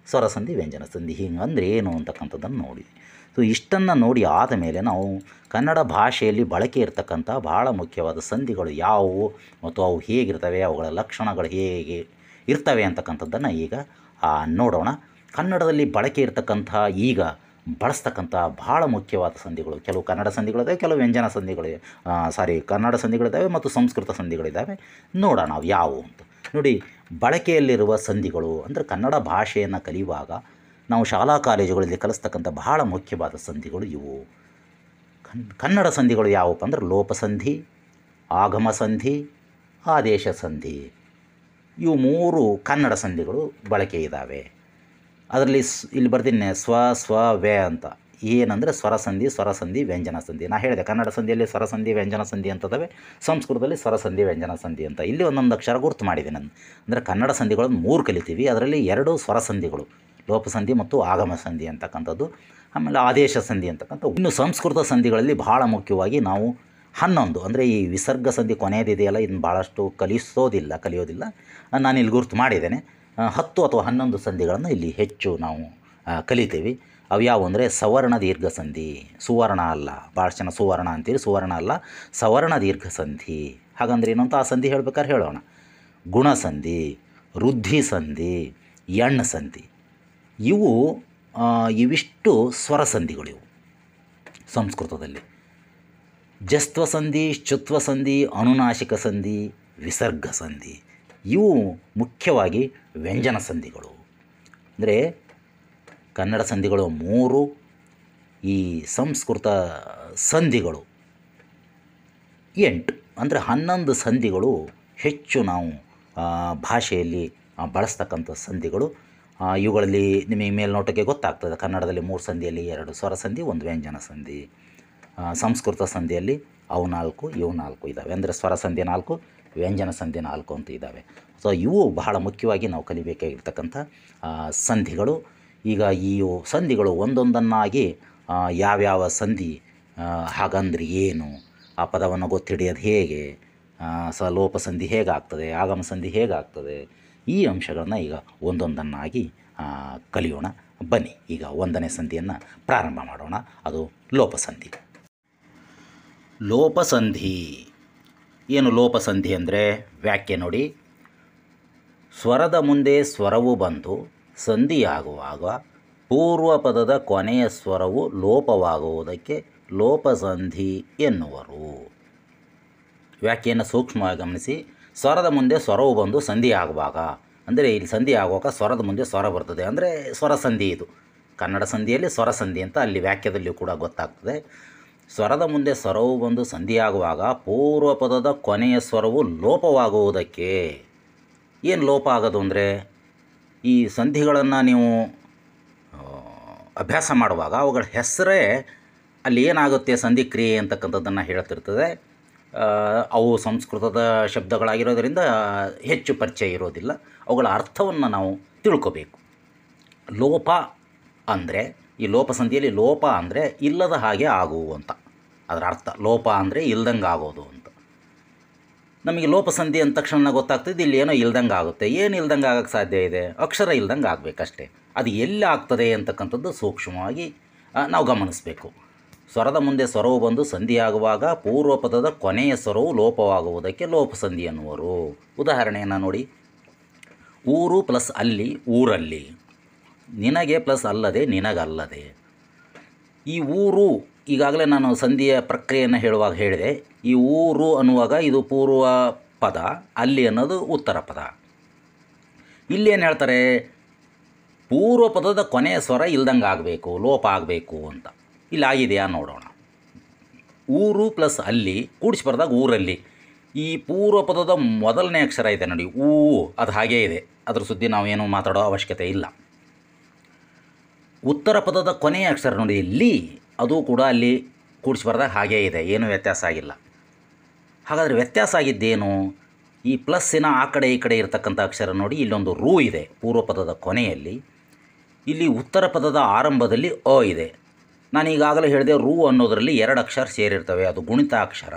ಸ್ವರ ಸಂಧಿ, ವ್ಯಂಜನ ಸಂಧಿ, ಹಿಂಗಂದರೆ ಏನು ಅಂತಕ್ಕಂಥದ್ದನ್ನು ನೋಡಿದ್ವಿ. ಸೊ ಇಷ್ಟನ್ನು ನೋಡಿ ಆದ ಮೇಲೆ ನಾವು ಕನ್ನಡ ಭಾಷೆಯಲ್ಲಿ ಬಳಕೆ ಇರತಕ್ಕಂಥ ಭಾಳ ಮುಖ್ಯವಾದ ಸಂಧಿಗಳು ಯಾವುವು ಮತ್ತು ಅವು ಹೇಗಿರ್ತವೆ, ಅವುಗಳ ಲಕ್ಷಣಗಳು ಹೇಗೆ ಇರ್ತವೆ ಅಂತಕ್ಕಂಥದ್ದನ್ನು ಈಗ ನೋಡೋಣ. ಕನ್ನಡದಲ್ಲಿ ಬಳಕೆ ಇರತಕ್ಕಂಥ ಈಗ ಬಳಸ್ತಕ್ಕಂಥ ಭಾಳ ಮುಖ್ಯವಾದ ಸಂಧಿಗಳು, ಕೆಲವು ಕನ್ನಡ ಸಂಧಿಗಳಿದ್ದಾವೆ, ಕೆಲವು ವ್ಯಂಜನ ಸಂಧಿಗಳಿವೆ, ಕನ್ನಡ ಸಂಧಿಗಳಿದ್ದಾವೆ ಮತ್ತು ಸಂಸ್ಕೃತ ಸಂಧಿಗಳಿದ್ದಾವೆ. ನೋಡೋಣ ಅವು ಯಾವುವು ಅಂತ. ನೋಡಿ, ಬಳಕೆಯಲ್ಲಿರುವ ಸಂಧಿಗಳು ಅಂದರೆ ಕನ್ನಡ ಭಾಷೆಯನ್ನು ಕಲಿಯುವಾಗ ನಾವು ಶಾಲಾ ಕಾಲೇಜುಗಳಲ್ಲಿ ಕಲಿಸ್ತಕ್ಕಂಥ ಬಹಳ ಮುಖ್ಯವಾದ ಸಂಧಿಗಳು ಇವು. ಕನ್ನಡ ಸಂಧಿಗಳು ಯಾವುವು ಅಂದರೆ ಲೋಪಸಂಧಿ, ಆಗಮ ಸಂಧಿ, ಆದೇಶ ಸಂಧಿ. ಇವು ಮೂರು ಕನ್ನಡ ಸಂಧಿಗಳು ಬಳಕೆ ಇದ್ದಾವೆ. ಅದರಲ್ಲಿ ಇಲ್ಲಿ ಬರ್ತೀನಿ ಸ್ವ ವ್ಯ ಅಂತ. ಏನಂದರೆ ಸ್ವರಸಂಧಿ, ಸ್ವರಸಂಧಿ, ವ್ಯಂಜನ ಸಂಧಿ. ನಾನು ಹೇಳಿದೆ ಕನ್ನಡ ಸಂಧಿಯಲ್ಲಿ ಸ್ವರಸಂಧಿ, ವ್ಯಂಜನ ಸಂಧಿ ಅಂತದವೆ, ಸಂಸ್ಕೃತದಲ್ಲಿ ಸ್ವರಸಂಧಿ, ವ್ಯಂಜನ ಸಂಧಿ ಅಂತ. ಇಲ್ಲಿ ಒಂದೊಂದು ಅಕ್ಷರ ಗುರುತು ಮಾಡಿದ್ದೀನಿ ನಾನು. ಅಂದರೆ ಕನ್ನಡ ಸಂಧಿಗಳನ್ನು ಮೂರು ಕಲಿತೀವಿ, ಅದರಲ್ಲಿ ಎರಡು ಸ್ವರಸಂಧಿಗಳು, ಲೋಪಸಂಧಿ ಮತ್ತು ಆಗಮ ಸಂಧಿ ಅಂತಕ್ಕಂಥದ್ದು, ಆಮೇಲೆ ಆದೇಶ ಸಂಧಿ ಅಂತಕ್ಕಂಥ. ಇನ್ನು ಸಂಸ್ಕೃತ ಸಂಧಿಗಳಲ್ಲಿ ಭಾಳ ಮುಖ್ಯವಾಗಿ ನಾವು 11 ಅಂದರೆ ಈ ವಿಸರ್ಗ ಸಂಧಿ ಕೊನೆಯದಿದೆಯಲ್ಲ, ಇದನ್ನು ಭಾಳಷ್ಟು ಕಲಿಯೋದಿಲ್ಲ. ನಾನು ಇಲ್ಲಿ ಗುರುತು ಮಾಡಿದ್ದೇನೆ. 10 ಅಥವಾ 11 ಸಂಧಿಗಳನ್ನು ಇಲ್ಲಿ ಹೆಚ್ಚು ನಾವು ಕಲಿತೀವಿ. ಅವು ಯಾವುವು ಅಂದರೆ ಸವರ್ಣ ದೀರ್ಘ ಸಂಧಿ, ಸುವರ್ಣ ಅಲ್ಲ, ಭಾಳ ಜನ ಸುವರ್ಣ ಅಂತೀರಿ, ಸುವರ್ಣ ಅಲ್ಲ, ಸವರ್ಣ ದೀರ್ಘ ಸಂಧಿ. ಹಾಗಂದ್ರೆ ಏನು ಅಂತ ಆ ಸಂಧಿ ಹೇಳ್ಬೇಕಾದ್ರೆ ಹೇಳೋಣ. ಗುಣಸಂಧಿ, ವೃದ್ಧಿ ಸಂಧಿ, ಎಣ್ಣ ಸಂಧಿ. ಇವಿಷ್ಟು ಸ್ವರ ಸಂಧಿಗಳು. ಇವು ಸಂಸ್ಕೃತದಲ್ಲಿ ಜಸ್ತ್ವ ಸಂಧಿ, ಶ್ಚುತ್ವ ಸಂಧಿ, ಅನುನಾಸಿಕ ಸಂಧಿ, ವಿಸರ್ಗ ಸಂಧಿ. ಇವು ಮುಖ್ಯವಾಗಿ ವ್ಯಂಜನ ಸಂಧಿಗಳು. ಅಂದರೆ ಕನ್ನಡ ಸಂಧಿಗಳು 3, ಈ ಸಂಸ್ಕೃತ ಸಂಧಿಗಳು 8, ಅಂದರೆ 11 ಸಂಧಿಗಳು ಹೆಚ್ಚು ನಾವು ಭಾಷೆಯಲ್ಲಿ ಬಳಸ್ತಕ್ಕಂಥ ಸಂಧಿಗಳು. ಇವುಗಳಲ್ಲಿ ನಿಮಗೆ ಮೇಲ್ನೋಟಕ್ಕೆ ಗೊತ್ತಾಗ್ತದೆ, ಕನ್ನಡದಲ್ಲಿ 3 ಸಂಧಿಯಲ್ಲಿ 2 ಸ್ವರ ಸಂಧಿ, 1 ವ್ಯಂಜನ ಸಂಧಿ. ಸಂಸ್ಕೃತ ಸಂಧಿಯಲ್ಲಿ ಅವು 4, ಇವು 4 ಇದ್ದಾವೆ. ಅಂದರೆ ಸ್ವರ ಸಂಧಿ 4, ವ್ಯಂಜನ ಸಂಧಿ 4 ಅಂತ ಇದ್ದಾವೆ. ಸೊ ಇವು ಬಹಳ ಮುಖ್ಯವಾಗಿ ನಾವು ಕಲಿಬೇಕಾಗಿರ್ತಕ್ಕಂಥ ಸಂಧಿಗಳು. ಈಗ ಈ ಸಂಧಿಗಳು ಒಂದೊಂದನ್ನಾಗಿ ಯಾವ್ಯಾವ ಸಂಧಿ ಹಾಗಂದ್ರೆ ಏನು, ಆ ಪದವನ್ನು ಗೊತ್ತಿಡಿಯೋದು ಹೇಗೆ, ಲೋಪಸಂಧಿ ಹೇಗಾಗ್ತದೆ, ಆಗಮ ಸಂಧಿ ಹೇಗಾಗ್ತದೆ, ಈ ಅಂಶಗಳನ್ನು ಈಗ ಒಂದೊಂದನ್ನಾಗಿ ಕಲಿಯೋಣ. ಬನ್ನಿ ಈಗ 1ನೇ ಸಂಧಿಯನ್ನು ಪ್ರಾರಂಭ ಮಾಡೋಣ. ಅದು ಲೋಪಸಂಧಿ. ಲೋಪಸಂಧಿ ಏನು? ಲೋಪಸಂಧಿ ಅಂದರೆ ವ್ಯಾಖ್ಯೆ ನೋಡಿ. ಸ್ವರದ ಮುಂದೆ ಸ್ವರವು ಬಂದು ಸಂಧಿಯಾಗುವಾಗ ಪೂರ್ವ ಪದದ ಕೊನೆಯ ಸ್ವರವು ಲೋಪವಾಗುವುದಕ್ಕೆ ಲೋಪಸಂಧಿ ಎನ್ನುವರು. ವ್ಯಾಖ್ಯೆಯನ್ನು ಸೂಕ್ಷ್ಮವಾಗಿ ಗಮನಿಸಿ. ಸ್ವರದ ಮುಂದೆ ಸ್ವರವು ಬಂದು ಸಂಧಿ ಆಗುವಾಗ, ಅಂದರೆ ಇಲ್ಲಿ ಸಂಧಿ ಆಗುವಾಗ ಸ್ವರದ ಮುಂದೆ ಸ್ವರ ಬರ್ತದೆ, ಅಂದರೆ ಸ್ವರಸಂಧಿ. ಇದು ಕನ್ನಡ ಸಂಧಿಯಲ್ಲಿ ಸ್ವರಸಂಧಿ ಅಂತ ಅಲ್ಲಿ ವಾಕ್ಯದಲ್ಲಿಯೂ ಕೂಡ ಗೊತ್ತಾಗ್ತದೆ. ಸ್ವರದ ಮುಂದೆ ಸ್ವರವು ಬಂದು ಸಂಧಿಯಾಗುವಾಗ ಪೂರ್ವ ಪದದ ಕೊನೆಯ ಸ್ವರವು ಲೋಪವಾಗುವುದಕ್ಕೆ. ಏನು ಲೋಪ ಆಗೋದು ಅಂದರೆ, ಈ ಸಂಧಿಗಳನ್ನು ನೀವು ಅಭ್ಯಾಸ ಮಾಡುವಾಗ ಅವುಗಳ ಹೆಸರೇ ಅಲ್ಲಿ ಏನಾಗುತ್ತೆ ಸಂಧಿ ಕ್ರಿಯೆ ಅಂತಕ್ಕಂಥದ್ದನ್ನು ಹೇಳ್ತಿರ್ತದೆ. ಅವು ಸಂಸ್ಕೃತದ ಶಬ್ದಗಳಾಗಿರೋದರಿಂದ ಹೆಚ್ಚು ಪರಿಚಯ ಇರೋದಿಲ್ಲ. ಅವುಗಳ ಅರ್ಥವನ್ನು ನಾವು ತಿಳ್ಕೋಬೇಕು. ಲೋಪ ಅಂದರೆ, ಈ ಲೋಪಸಂಧಿಯಲ್ಲಿ ಲೋಪ ಅಂದರೆ ಇಲ್ಲದ ಹಾಗೆ ಆಗುವಂಥ, ಅದರ ಅರ್ಥ ಲೋಪ ಅಂದರೆ ಇಲ್ದಂಗೆ ಆಗೋದು ಅಂತ. ನಮಗೆ ಲೋಪಸಂಧಿ ಅಂದ ತಕ್ಷಣ ಗೊತ್ತಾಗ್ತದೆ ಇಲ್ಲಿ ಏನೋ ಇಲ್ದಂಗೆ ಆಗುತ್ತೆ. ಏನು ಇಲ್ದಂಗೆ ಆಗೋಕ್ಕೆ ಸಾಧ್ಯ ಇದೆ? ಅಕ್ಷರ ಇಲ್ದಂಗೆ ಆಗಬೇಕಷ್ಟೇ. ಅದು ಎಲ್ಲಿ ಆಗ್ತದೆ ಅಂತಕ್ಕಂಥದ್ದು ಸೂಕ್ಷ್ಮವಾಗಿ ನಾವು ಗಮನಿಸಬೇಕು. ಸ್ವರದ ಮುಂದೆ ಸ್ವರವು ಬಂದು ಸಂಧಿಯಾಗುವಾಗ ಪೂರ್ವ ಪದದ ಕೊನೆಯ ಸ್ವರವು ಲೋಪವಾಗುವುದಕ್ಕೆ ಲೋಪಸಂಧಿ ಎನ್ನುವರು. ಉದಾಹರಣೆಯನ್ನು ನೋಡಿ. ಊರು ಪ್ಲಸ್ ಅಲ್ಲಿ ಊರಲ್ಲಿ, ನಿನಗೆ ಪ್ಲಸ್ ಅಲ್ಲದೆ ನಿನಗಲ್ಲದೆ. ಈ ಊರು ಈಗಾಗಲೇ ನಾನು ಸಂಧಿಯ ಪ್ರಕ್ರಿಯೆಯನ್ನು ಹೇಳುವಾಗ ಹೇಳಿದೆ. ಈ ಊರು ಅನ್ನುವಾಗ ಇದು ಪೂರ್ವ ಪದ, ಅಲ್ಲಿ ಅನ್ನೋದು ಉತ್ತರ ಪದ. ಇಲ್ಲಿ ಏನು ಹೇಳ್ತಾರೆ? ಪೂರ್ವ ಪದದ ಕೊನೆಯ ಸ್ವರ ಇಲ್ದಂಗೆ ಆಗಬೇಕು, ಲೋಪ ಆಗಬೇಕು ಅಂತ. ಇಲ್ಲಿ ಆಗಿದೆಯಾ ನೋಡೋಣ. ಊರು ಪ್ಲಸ್ ಅಲ್ಲಿ ಕೂಡಿಸಿ ಬರೆದಾಗ ಊರಲ್ಲಿ. ಈ ಪೂರ್ವ ಪದದ ಮೊದಲನೇ ಅಕ್ಷರ ಇದೆ ನೋಡಿ, ಊ, ಅದು ಹಾಗೇ ಇದೆ. ಅದ್ರ ಸುದ್ದಿ ನಾವೇನು ಮಾತಾಡೋ ಅವಶ್ಯಕತೆ ಇಲ್ಲ. ಉತ್ತರ ಪದದ ಕೊನೆಯ ಅಕ್ಷರ ನೋಡಿ ಲಿ, ಅದು ಕೂಡ ಅಲ್ಲಿ ಕೂಡಿಸಿ ಬರೆದಾಗ ಹಾಗೇ ಇದೆ, ಏನೂ ವ್ಯತ್ಯಾಸ ಆಗಿಲ್ಲ. ಹಾಗಾದರೆ ವ್ಯತ್ಯಾಸ ಆಗಿದ್ದೇನು? ಈ ಪ್ಲಸ್ಸಿನ ಆ ಕಡೆ ಈ ಕಡೆ ಇರತಕ್ಕಂಥ ಅಕ್ಷರ ನೋಡಿ, ಇಲ್ಲೊಂದು ರೂ ಇದೆ ಪೂರ್ವ ಪದದ ಕೊನೆಯಲ್ಲಿ. ಇಲ್ಲಿ ಉತ್ತರ ಪದದ ಆರಂಭದಲ್ಲಿ ಅ ಇದೆ. ನಾನು ಈಗಾಗಲೇ ಹೇಳಿದೆ ರೂ ಅನ್ನೋದರಲ್ಲಿ ಎರಡು ಅಕ್ಷರ ಸೇರಿರ್ತವೆ, ಅದು ಗುಣಿತಾಕ್ಷರ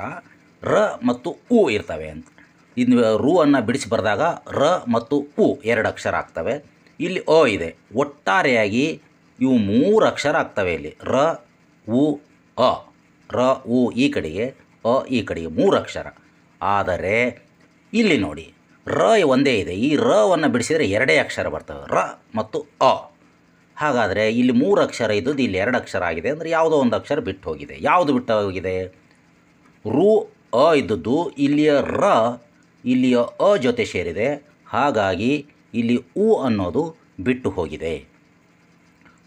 ರ ಮತ್ತು ಉ ಇರ್ತವೆ ಅಂತ. ಇನ್ನು ರೂ ಅನ್ನು ಬಿಡಿಸಿ ಬರೆದಾಗ ರ ಮತ್ತು ಉ ಎರಡು ಅಕ್ಷರ ಆಗ್ತವೆ. ಇಲ್ಲಿ ಅ ಇದೆ. ಒಟ್ಟಾರೆಯಾಗಿ ಇವು ಮೂರು ಅಕ್ಷರ ಆಗ್ತವೆ. ಇಲ್ಲಿ ರ ಉ ಅ, ರ ಉ ಈ ಕಡೆಗೆ, ಅ ಈ ಕಡೆಗೆ, ಮೂರು ಅಕ್ಷರ. ಆದರೆ ಇಲ್ಲಿ ನೋಡಿ ರ ಒಂದೇ ಇದೆ. ಈ ರವನ್ನು ಬಿಡಿಸಿದರೆ ಎರಡೇ ಅಕ್ಷರ ಬರ್ತವೆ, ರ ಮತ್ತು ಅ. ಹಾಗಾದರೆ ಇಲ್ಲಿ ಮೂರು ಅಕ್ಷರ ಇದ್ದದ್ದು ಇಲ್ಲಿ ಎರಡು ಅಕ್ಷರ ಆಗಿದೆ, ಅಂದರೆ ಯಾವುದೋ ಒಂದು ಅಕ್ಷರ ಬಿಟ್ಟು ಹೋಗಿದೆ. ಯಾವುದು ಬಿಟ್ಟು ಹೋಗಿದೆ? ರು ಅ ಇದ್ದದ್ದು ಇಲ್ಲಿಯ ರ ಇಲ್ಲಿಯ ಅ ಜೊತೆ ಸೇರಿದೆ. ಹಾಗಾಗಿ ಇಲ್ಲಿ ಉ ಅನ್ನೋದು ಬಿಟ್ಟು ಹೋಗಿದೆ.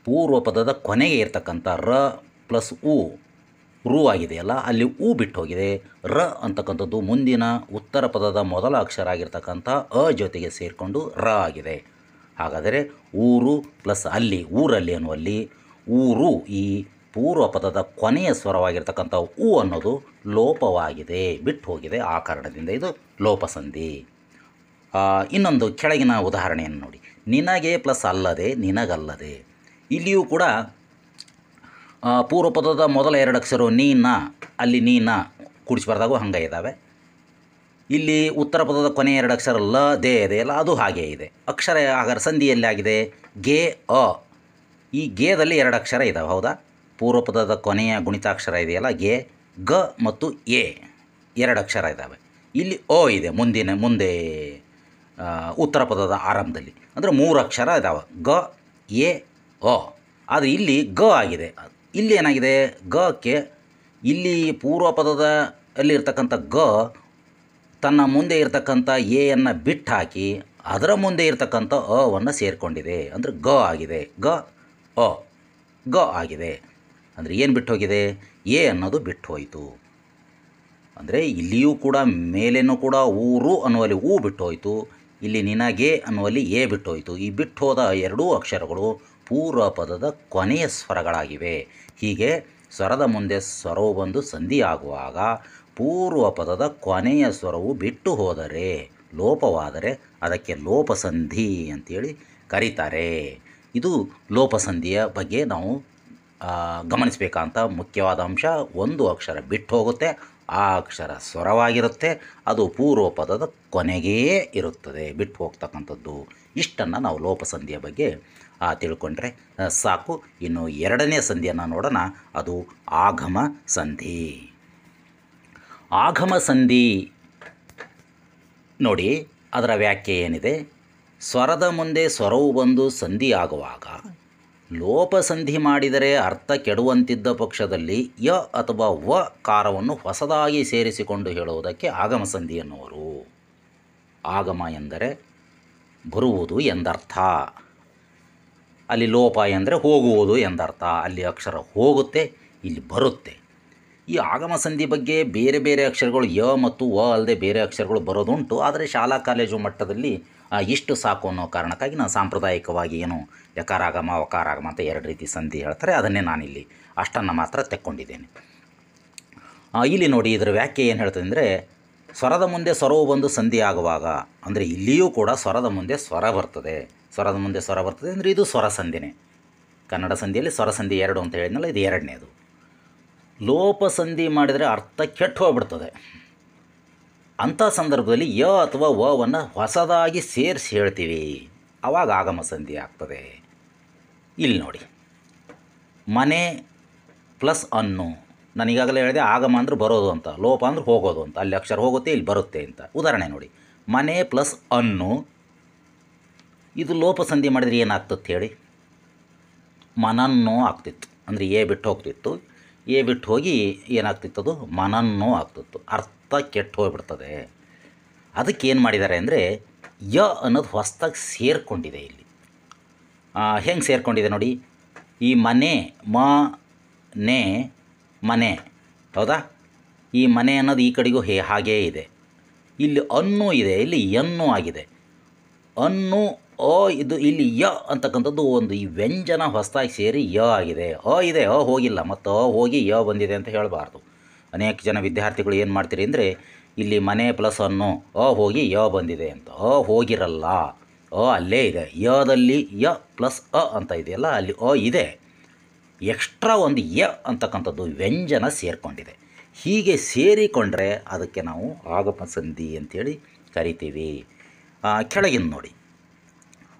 ಪೂರ್ವ ಪದದ ಕೊನೆಗೆ ಇರ್ತಕ್ಕಂಥ ರ ಪ್ಲಸ್ ಉ ರು ಆಗಿದೆಯಲ್ಲ, ಅಲ್ಲಿ ಉ ಬಿಟ್ಟು ಹೋಗಿದೆ. ರ ಅಂತಕ್ಕಂಥದ್ದು ಮುಂದಿನ ಉತ್ತರ ಪದದ ಮೊದಲ ಅಕ್ಷರ ಆಗಿರ್ತಕ್ಕಂಥ ಅ ಜೊತೆಗೆ ಸೇರಿಕೊಂಡು ರ ಆಗಿದೆ. ಹಾಗಾದರೆ ಊರು ಪ್ಲಸ್ ಅಲ್ಲಿ ಊರಲ್ಲಿ ಅನ್ನುವಲ್ಲಿ ಊರು ಈ ಪೂರ್ವ ಪದದ ಕೊನೆಯ ಸ್ವರವಾಗಿರ್ತಕ್ಕಂಥ ಉ ಅನ್ನೋದು ಲೋಪವಾಗಿದೆ, ಬಿಟ್ಟು ಹೋಗಿದೆ. ಆ ಕಾರಣದಿಂದ ಇದು ಲೋಪಸಂಧಿ. ಇನ್ನೊಂದು ಕೆಳಗಿನ ಉದಾಹರಣೆಯನ್ನು ನೋಡಿ. ನಿನಗೆ ಪ್ಲಸ್ ಅಲ್ಲದೆ ನಿನಗಲ್ಲದೆ. ಇಲ್ಲಿಯೂ ಕೂಡ ಪೂರ್ವ ಪದದ ಮೊದಲ ಎರಡು ಅಕ್ಷರ ನೀನ, ಅಲ್ಲಿ ನೀನ ಕೂಡಿಸಿ ಬರೆದಾಗೂ ಹಂಗೆ ಇದ್ದಾವೆ. ಇಲ್ಲಿ ಉತ್ತರ ಪದದ ಕೊನೆಯ ಎರಡು ಅಕ್ಷರ ಲ ದೇ ಇದೆಯಲ್ಲ, ಅದು ಹಾಗೇ ಇದೆ. ಅಕ್ಷರ ಹಾಗಾದ್ರೆ ಸಂಧಿಯಲ್ಲಿ ಆಗಿದೆ ಗೆ ಅ. ಈ ಗೇದಲ್ಲಿ ಎರಡು ಅಕ್ಷರ ಇದ್ದಾವೆ, ಹೌದಾ? ಪೂರ್ವ ಪದದ ಕೊನೆಯ ಗುಣಿತಾಕ್ಷರ ಇದೆಯಲ್ಲ ಗೆ, ಗ ಮತ್ತು ಎ ಎರಡು ಅಕ್ಷರ ಇದ್ದಾವೆ. ಇಲ್ಲಿ ಅ ಇದೆ ಮುಂದೆ ಉತ್ತರ ಪದದ ಆರಂಭದಲ್ಲಿ, ಅಂದರೆ ಮೂರು ಅಕ್ಷರ ಇದ್ದಾವೆ, ಗ ಎ ಅ. ಆದರೆ ಇಲ್ಲಿ ಗ ಆಗಿದೆ. ಇಲ್ಲಿ ಏನಾಗಿದೆ? ಗಕ್ಕೆ ಇಲ್ಲಿ ಪೂರ್ವ ಪದದ ಅಲ್ಲಿ ಇರ್ತಕ್ಕಂಥ ಗ ತನ್ನ ಮುಂದೆ ಇರತಕ್ಕಂಥ ಎಯನ್ನು ಬಿಟ್ಟು ಹಾಕಿ ಅದರ ಮುಂದೆ ಇರತಕ್ಕಂಥ ಅವನ್ನು ಸೇರಿಕೊಂಡಿದೆ, ಅಂದರೆ ಗ ಆಗಿದೆ. ಗ ಅ, ಗ ಆಗಿದೆ. ಅಂದರೆ ಏನು ಬಿಟ್ಟು ಹೋಗಿದೆ? ಎ ಅನ್ನೋದು ಬಿಟ್ಟು ಹೋಯಿತು. ಅಂದರೆ ಇಲ್ಲಿಯೂ ಕೂಡ ಮೇಲೇನೂ ಕೂಡ ಊರು ಅನ್ನುವಲ್ಲಿ ಹೂ ಬಿಟ್ಟು ಹೋಯಿತು. ಇಲ್ಲಿ ನಿನಗೆ ಅನ್ನುವಲ್ಲಿ ಎ ಬಿಟ್ಟು ಹೋಯಿತು. ಈ ಬಿಟ್ಟು ಹೋದ ಎರಡೂ ಅಕ್ಷರಗಳು ಪೂರ್ವ ಪದದ ಕೊನೆಯ ಸ್ವರಗಳಾಗಿವೆ. ಹೀಗೆ ಸ್ವರದ ಮುಂದೆ ಸ್ವರವು ಬಂದು ಸಂಧಿಯಾಗುವಾಗ ಪೂರ್ವ ಪದದ ಕೊನೆಯ ಸ್ವರವು ಬಿಟ್ಟು ಹೋದರೆ, ಲೋಪವಾದರೆ ಅದಕ್ಕೆ ಲೋಪಸಂಧಿ ಅಂತೇಳಿ ಕರೀತಾರೆ. ಇದು ಲೋಪಸಂಧಿಯ ಬಗ್ಗೆ ನಾವು ಗಮನಿಸಬೇಕಂತ ಮುಖ್ಯವಾದ ಅಂಶ. ಒಂದು ಅಕ್ಷರ ಬಿಟ್ಟು ಹೋಗುತ್ತೆ, ಆ ಅಕ್ಷರ ಸ್ವರವಾಗಿರುತ್ತೆ, ಅದು ಪೂರ್ವ ಪದದ ಕೊನೆಗೇ ಇರುತ್ತದೆ, ಬಿಟ್ಟು ಹೋಗ್ತಕ್ಕಂಥದ್ದು. ಇಷ್ಟನ್ನು ನಾವು ಲೋಪಸಂಧಿಯ ಬಗ್ಗೆ ತಿಳ್ಕೊಂಡ್ರೆ ಸಾಕು. ಇನ್ನು ಎರಡನೇ ಸಂಧಿಯನ್ನು ನೋಡೋಣ, ಅದು ಆಗಮ ಸಂಧಿ. ಆಗಮ ಸಂಧಿ ನೋಡಿ, ಅದರ ವ್ಯಾಖ್ಯೆ ಏನಿದೆ? ಸ್ವರದ ಮುಂದೆ ಸ್ವರವು ಬಂದು ಸಂಧಿಯಾಗುವಾಗ ಲೋಪಸಂಧಿ ಮಾಡಿದರೆ ಅರ್ಥ ಕೆಡುವಂತಿದ್ದ ಪಕ್ಷದಲ್ಲಿ ಯ ಅಥವಾ ವ ಕಾರವನ್ನು ಹೊಸದಾಗಿ ಸೇರಿಸಿಕೊಂಡು ಹೇಳುವುದಕ್ಕೆ ಆಗಮ ಸಂಧಿ ಎನ್ನುವರು. ಆಗಮ ಎಂದರೆ ಬರುವುದು ಎಂದರ್ಥ. ಅಲ್ಲಿ ಲೋಪ ಎಂದರೆ ಹೋಗುವುದು ಎಂದರ್ಥ. ಅಲ್ಲಿ ಅಕ್ಷರ ಹೋಗುತ್ತೆ, ಇಲ್ಲಿ ಬರುತ್ತೆ. ಈ ಆಗಮ ಸಂಧಿ ಬಗ್ಗೆ ಬೇರೆ ಬೇರೆ ಅಕ್ಷರಗಳು ಯ ಮತ್ತು ವ ಅಲ್ಲದೆ ಬೇರೆ ಅಕ್ಷರಗಳು ಬರೋದುಂಟು. ಆದರೆ ಶಾಲಾ ಕಾಲೇಜು ಮಟ್ಟದಲ್ಲಿ ಇಷ್ಟು ಸಾಕು ಅನ್ನೋ ಕಾರಣಕ್ಕಾಗಿ ನಾನು ಸಾಂಪ್ರದಾಯಿಕವಾಗಿ ಏನು ಯಕಾರಾಗಮ ವಕಾರಾಗಮ ಅಂತ ಎರಡು ರೀತಿ ಸಂಧಿ ಹೇಳ್ತಾರೆ, ಅದನ್ನೇ ನಾನಿಲ್ಲಿ ಅಷ್ಟನ್ನು ಮಾತ್ರ ತೆಕ್ಕೊಂಡಿದ್ದೇನೆ. ಇಲ್ಲಿ ನೋಡಿ, ಇದರ ವ್ಯಾಖ್ಯೆ ಏನು ಹೇಳ್ತದೆ ಅಂದರೆ, ಸ್ವರದ ಮುಂದೆ ಸ್ವರವು ಬಂದು ಸಂಧಿ ಆಗುವಾಗ, ಅಂದರೆ ಇಲ್ಲಿಯೂ ಕೂಡ ಸ್ವರದ ಮುಂದೆ ಸ್ವರ ಬರ್ತದೆ. ಸ್ವರದ ಮುಂದೆ ಸ್ವರ ಬರ್ತದೆ ಅಂದರೆ ಇದು ಸ್ವರ ಸಂಧಿನೇ. ಕನ್ನಡ ಸಂಧಿಯಲ್ಲಿ ಸ್ವರ ಸಂಧಿ ಎರಡು ಅಂತ ಹೇಳಿದ್ನಲ್ಲ, ಇದು ಎರಡನೇದು. ಲೋಪ ಸಂಧಿ ಮಾಡಿದರೆ ಅರ್ಥ ಕೆಟ್ಟು ಹೋಗ್ಬಿಡ್ತದೆ. ಅಂಥ ಸಂದರ್ಭದಲ್ಲಿ ಯ ಅಥವಾ ವವನ್ನು ಹೊಸದಾಗಿ ಸೇರಿಸಿ ಹೇಳ್ತೀವಿ, ಆವಾಗ ಆಗಮ ಸಂಧಿ ಆಗ್ತದೆ. ಇಲ್ಲಿ ನೋಡಿ, ಮನೆ ಪ್ಲಸ್ ಅನ್ನು. ನಾನು ಈಗಾಗಲೇ ಹೇಳಿದೆ ಆಗಮ ಅಂದ್ರೆ ಬರೋದು ಅಂತ, ಲೋಪ ಅಂದ್ರೆ ಹೋಗೋದು ಅಂತ. ಅಲ್ಲಿ ಅಕ್ಷರ ಹೋಗುತ್ತೆ, ಇಲ್ಲಿ ಬರುತ್ತೆ ಅಂತ. ಉದಾಹರಣೆ ನೋಡಿ, ಮನೆ ಪ್ಲಸ್ ಅನ್ನು, ಇದು ಲೋಪ ಸಂಧಿ ಮಾಡಿದರೆ ಏನಾಗ್ತದೆ ಹೇಳಿ? ಮನನ್ನೋ ಆಗ್ತಿತ್ತು. ಅಂದರೆ ಎ ಬಿಟ್ಟು ಹೋಗ್ತಿತ್ತು, ಎ ಬಿಟ್ಟು ಹೋಗಿ ಏನಾಗ್ತಿತ್ತದು? ಮನನ್ನೋ ಆಗ್ತಿತ್ತು. ಅರ್ಥ ಕೆಟ್ಟು ಹೋಗ್ಬಿಡ್ತದೆ. ಅದಕ್ಕೆ ಏನು ಮಾಡಿದ್ದಾರೆ ಅಂದರೆ, ಯ ಅನ್ನೋದು ಹೊಸ್ದಾಗಿ ಸೇರಿಕೊಂಡಿದೆ ಇಲ್ಲಿ. ಹೆಂಗೆ ಸೇರಿಕೊಂಡಿದೆ ನೋಡಿ, ಈ ಮನೆ ನೇ ಮನೆ, ಹೌದಾ? ಈ ಮನೆ ಅನ್ನೋದು ಈ ಕಡೆಗೂ ಹಾಗೇ ಇದೆ. ಇಲ್ಲಿ ಅನ್ನು ಇದೆ, ಇಲ್ಲಿ ಎನ್ನು ಆಗಿದೆ. ಅನ್ನು ಇದು ಇಲ್ಲಿ ಯ ಅಂತಕ್ಕಂಥದ್ದು ಒಂದು ಈ ವ್ಯಂಜನ ಹೊಸದಾಗಿ ಸೇರಿ ಯ ಆಗಿದೆ. ಇದೆ, ಹೋಗಿಲ್ಲ, ಮತ್ತು ಹೋಗಿ ಯ ಬಂದಿದೆ ಅಂತ ಹೇಳಬಾರ್ದು. ಅನೇಕ ಜನ ವಿದ್ಯಾರ್ಥಿಗಳು ಏನು ಮಾಡ್ತೀರಿ ಅಂದರೆ, ಇಲ್ಲಿ ಮನೆ ಪ್ಲಸ್ ಅನ್ನು ಹೋಗಿ ಯ ಬಂದಿದೆ ಅಂತ. ಹೋಗಿರಲ್ಲ, ಅಲ್ಲೇ ಇದೆ. ಯದಲ್ಲಿ ಯ ಪ್ಲಸ್ ಅಂತ ಇದೆಯಲ್ಲ, ಅಲ್ಲಿ ಇದೆ. ಎಕ್ಸ್ಟ್ರಾ ಒಂದು ಯ ಅಂತಕ್ಕಂಥದ್ದು ವ್ಯಂಜನ ಸೇರಿಕೊಂಡಿದೆ. ಹೀಗೆ ಸೇರಿಕೊಂಡ್ರೆ ಅದಕ್ಕೆ ನಾವು ಆಗಮ ಸಂಧಿ ಅಂತೇಳಿ ಕರಿತೀವಿ. ಕೆಳಗಿನ ನೋಡಿ,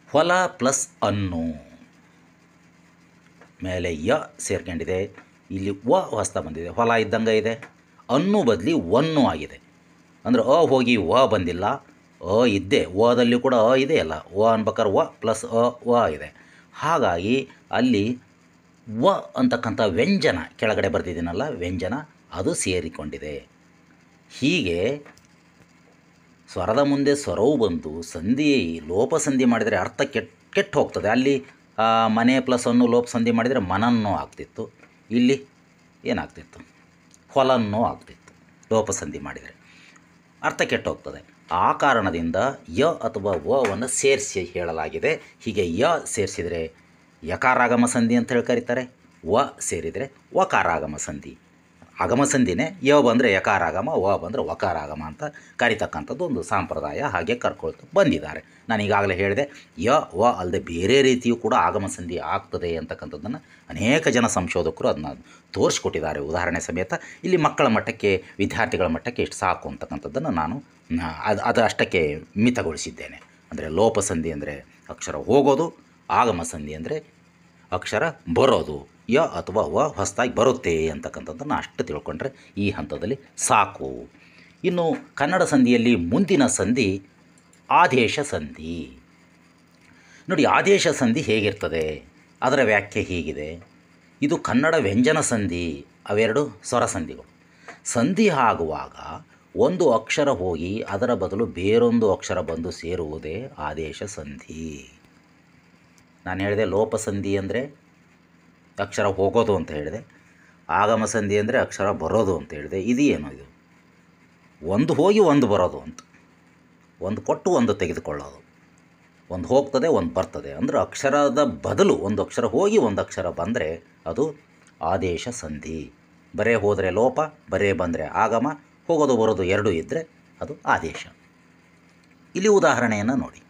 ಹೊಲ ಪ್ಲಸ್ ಅನ್ನು, ಮೇಲೆ ಯ ಸೇರ್ಕೊಂಡಿದೆ, ಇಲ್ಲಿ ವ ಹೊಸ್ತ ಬಂದಿದೆ. ಹೊಲ ಇದ್ದಂಗೆ ಇದೆ, ಅನ್ನು ಬದಲಿ ಒನ್ನು ಆಗಿದೆ. ಅಂದರೆ ಹೋಗಿ ವ ಬಂದಿಲ್ಲ, ಇದ್ದೆ. ವದಲ್ಲಿ ಕೂಡ ಇದೆಯಲ್ಲ, ಅನ್ಬೇಕಾದ್ರೆ ವ ಪ್ಲಸ್ ವ ಇದೆ. ಹಾಗಾಗಿ ಅಲ್ಲಿ ವ ಅಂತಕ್ಕಂಥ ವ್ಯಂಜನ ಕೆಳಗಡೆ ಬರ್ತಿದ್ದೀನಲ್ಲ, ವ್ಯಂಜನ ಅದು ಸೇರಿಕೊಂಡಿದೆ. ಹೀಗೆ ಸ್ವರದ ಮುಂದೆ ಸ್ವರವು ಬಂದು ಸಂಧಿ ಲೋಪ ಸಂಧಿ ಮಾಡಿದರೆ ಅರ್ಥ ಕೆಟ್ಟು ಹೋಗ್ತದೆ. ಅಲ್ಲಿ ಮನೆ ಪ್ಲಸ್ ಅನ್ನು ಲೋಪ ಸಂಧಿ ಮಾಡಿದರೆ ಮನನ್ನೋ ಆಗ್ತಿತ್ತು, ಇಲ್ಲಿ ಏನಾಗ್ತಿತ್ತು? ಹೊಲನ್ನೋ ಆಗ್ತಿತ್ತು. ಲೋಪ ಸಂಧಿ ಮಾಡಿದರೆ ಅರ್ಥ ಕೆಟ್ಟು ಹೋಗ್ತದೆ. ಆ ಕಾರಣದಿಂದ ಯ ಅಥವಾ ವವನ್ನು ಸೇರಿಸಿ ಹೇಳಲಾಗಿದೆ. ಹೀಗೆ ಯ ಸೇರಿಸಿದರೆ ಯಕಾರಾಗಮ ಸಂಧಿ ಅಂತ ಹೇಳಿ ಕರೀತಾರೆ, ವ ಸೇರಿದರೆ ವಕಾರಾಗಮ ಸಂಧಿ. ಆಗಮ ಸಂಧಿನೇ ಯ ಬಂದರೆ ಯಕಾರಾಗಮ, ವ ಬಂದರೆ ವಕಾರಾಗಮ ಅಂತ ಕರಿತಕ್ಕಂಥದ್ದು ಒಂದು ಸಂಪ್ರದಾಯ. ಹಾಗೆ ಕರ್ಕೊಳ್ತು ಬಂದಿದ್ದಾರೆ. ನಾನು ಈಗಾಗಲೇ ಹೇಳಿದೆ, ಯ ವ ಅಲ್ಲದೆ ಬೇರೆ ರೀತಿಯೂ ಕೂಡ ಆಗಮ ಸಂಧಿ ಆಗ್ತದೆ ಅಂತಕ್ಕಂಥದ್ದನ್ನು ಅನೇಕ ಜನ ಸಂಶೋಧಕರು ಅದನ್ನ ತೋರಿಸ್ಕೊಟ್ಟಿದ್ದಾರೆ, ಉದಾಹರಣೆ ಸಮೇತ. ಇಲ್ಲಿ ಮಕ್ಕಳ ಮಟ್ಟಕ್ಕೆ, ವಿದ್ಯಾರ್ಥಿಗಳ ಮಟ್ಟಕ್ಕೆ ಇಷ್ಟು ಸಾಕು ಅಂತಕ್ಕಂಥದ್ದನ್ನು ನಾನು ಅದು ಅಷ್ಟಕ್ಕೆ ಮಿತಗೊಳಿಸಿದ್ದೇನೆ. ಅಂದರೆ ಲೋಪ ಸಂಧಿ ಅಂದರೆ ಅಕ್ಷರ ಹೋಗೋದು, ಆಗಮ ಸಂಧಿ ಅಂದರೆ ಅಕ್ಷರ ಬರೋದು, ಯ ಅಥವಾ ವ ಹೊಸದಾಗಿ ಬರುತ್ತೆ ಅಂತಕ್ಕಂಥದ್ದನ್ನು ಅಷ್ಟು ತಿಳ್ಕೊಂಡ್ರೆ ಈ ಹಂತದಲ್ಲಿ ಸಾಕು. ಇನ್ನು ಕನ್ನಡ ಸಂಧಿಯಲ್ಲಿ ಮುಂದಿನ ಸಂಧಿ ಆದೇಶ ಸಂಧಿ. ನೋಡಿ, ಆದೇಶ ಸಂಧಿ ಹೇಗಿರ್ತದೆ? ಅದರ ವ್ಯಾಖ್ಯೆ ಹೀಗಿದೆ. ಇದು ಕನ್ನಡ ವ್ಯಂಜನ ಸಂಧಿ, ಅವೆರಡು ಸ್ವರ ಸಂಧಿಗಳು. ಸಂಧಿ ಆಗುವಾಗ ಒಂದು ಅಕ್ಷರ ಹೋಗಿ ಅದರ ಬದಲು ಬೇರೊಂದು ಅಕ್ಷರ ಬಂದು ಸೇರುವುದೇ ಆದೇಶ ಸಂಧಿ. ನಾನು ಹೇಳಿದೆ ಲೋಪ ಸಂಧಿ ಅಂದರೆ ಅಕ್ಷರ ಹೋಗೋದು ಅಂತ ಹೇಳಿದೆ, ಆಗಮ ಸಂಧಿ ಅಂದರೆ ಅಕ್ಷರ ಬರೋದು ಅಂತ ಹೇಳಿದೆ. ಇದು ಏನು? ಇದು ಒಂದು ಹೋಗಿ ಒಂದು ಬರೋದು ಅಂತ, ಒಂದು ಕೊಟ್ಟು ಒಂದು ತೆಗೆದುಕೊಳ್ಳೋದು. ಒಂದು ಹೋಗ್ತದೆ, ಒಂದು ಬರ್ತದೆ. ಅಂದರೆ ಅಕ್ಷರದ ಬದಲು ಒಂದು ಅಕ್ಷರ ಹೋಗಿ ಒಂದು ಅಕ್ಷರ ಬಂದರೆ ಅದು ಆದೇಶ ಸಂಧಿ. ಬರೇ ಹೋದರೆ ಲೋಪ, ಬರೇ ಬಂದರೆ ಆಗಮ, ಹೋಗೋದು ಬರೋದು ಎರಡೂ ಇದ್ದರೆ ಅದು ಆದೇಶ. ಇಲ್ಲಿ ಉದಾಹರಣೆಯನ್ನು ನೋಡಿ,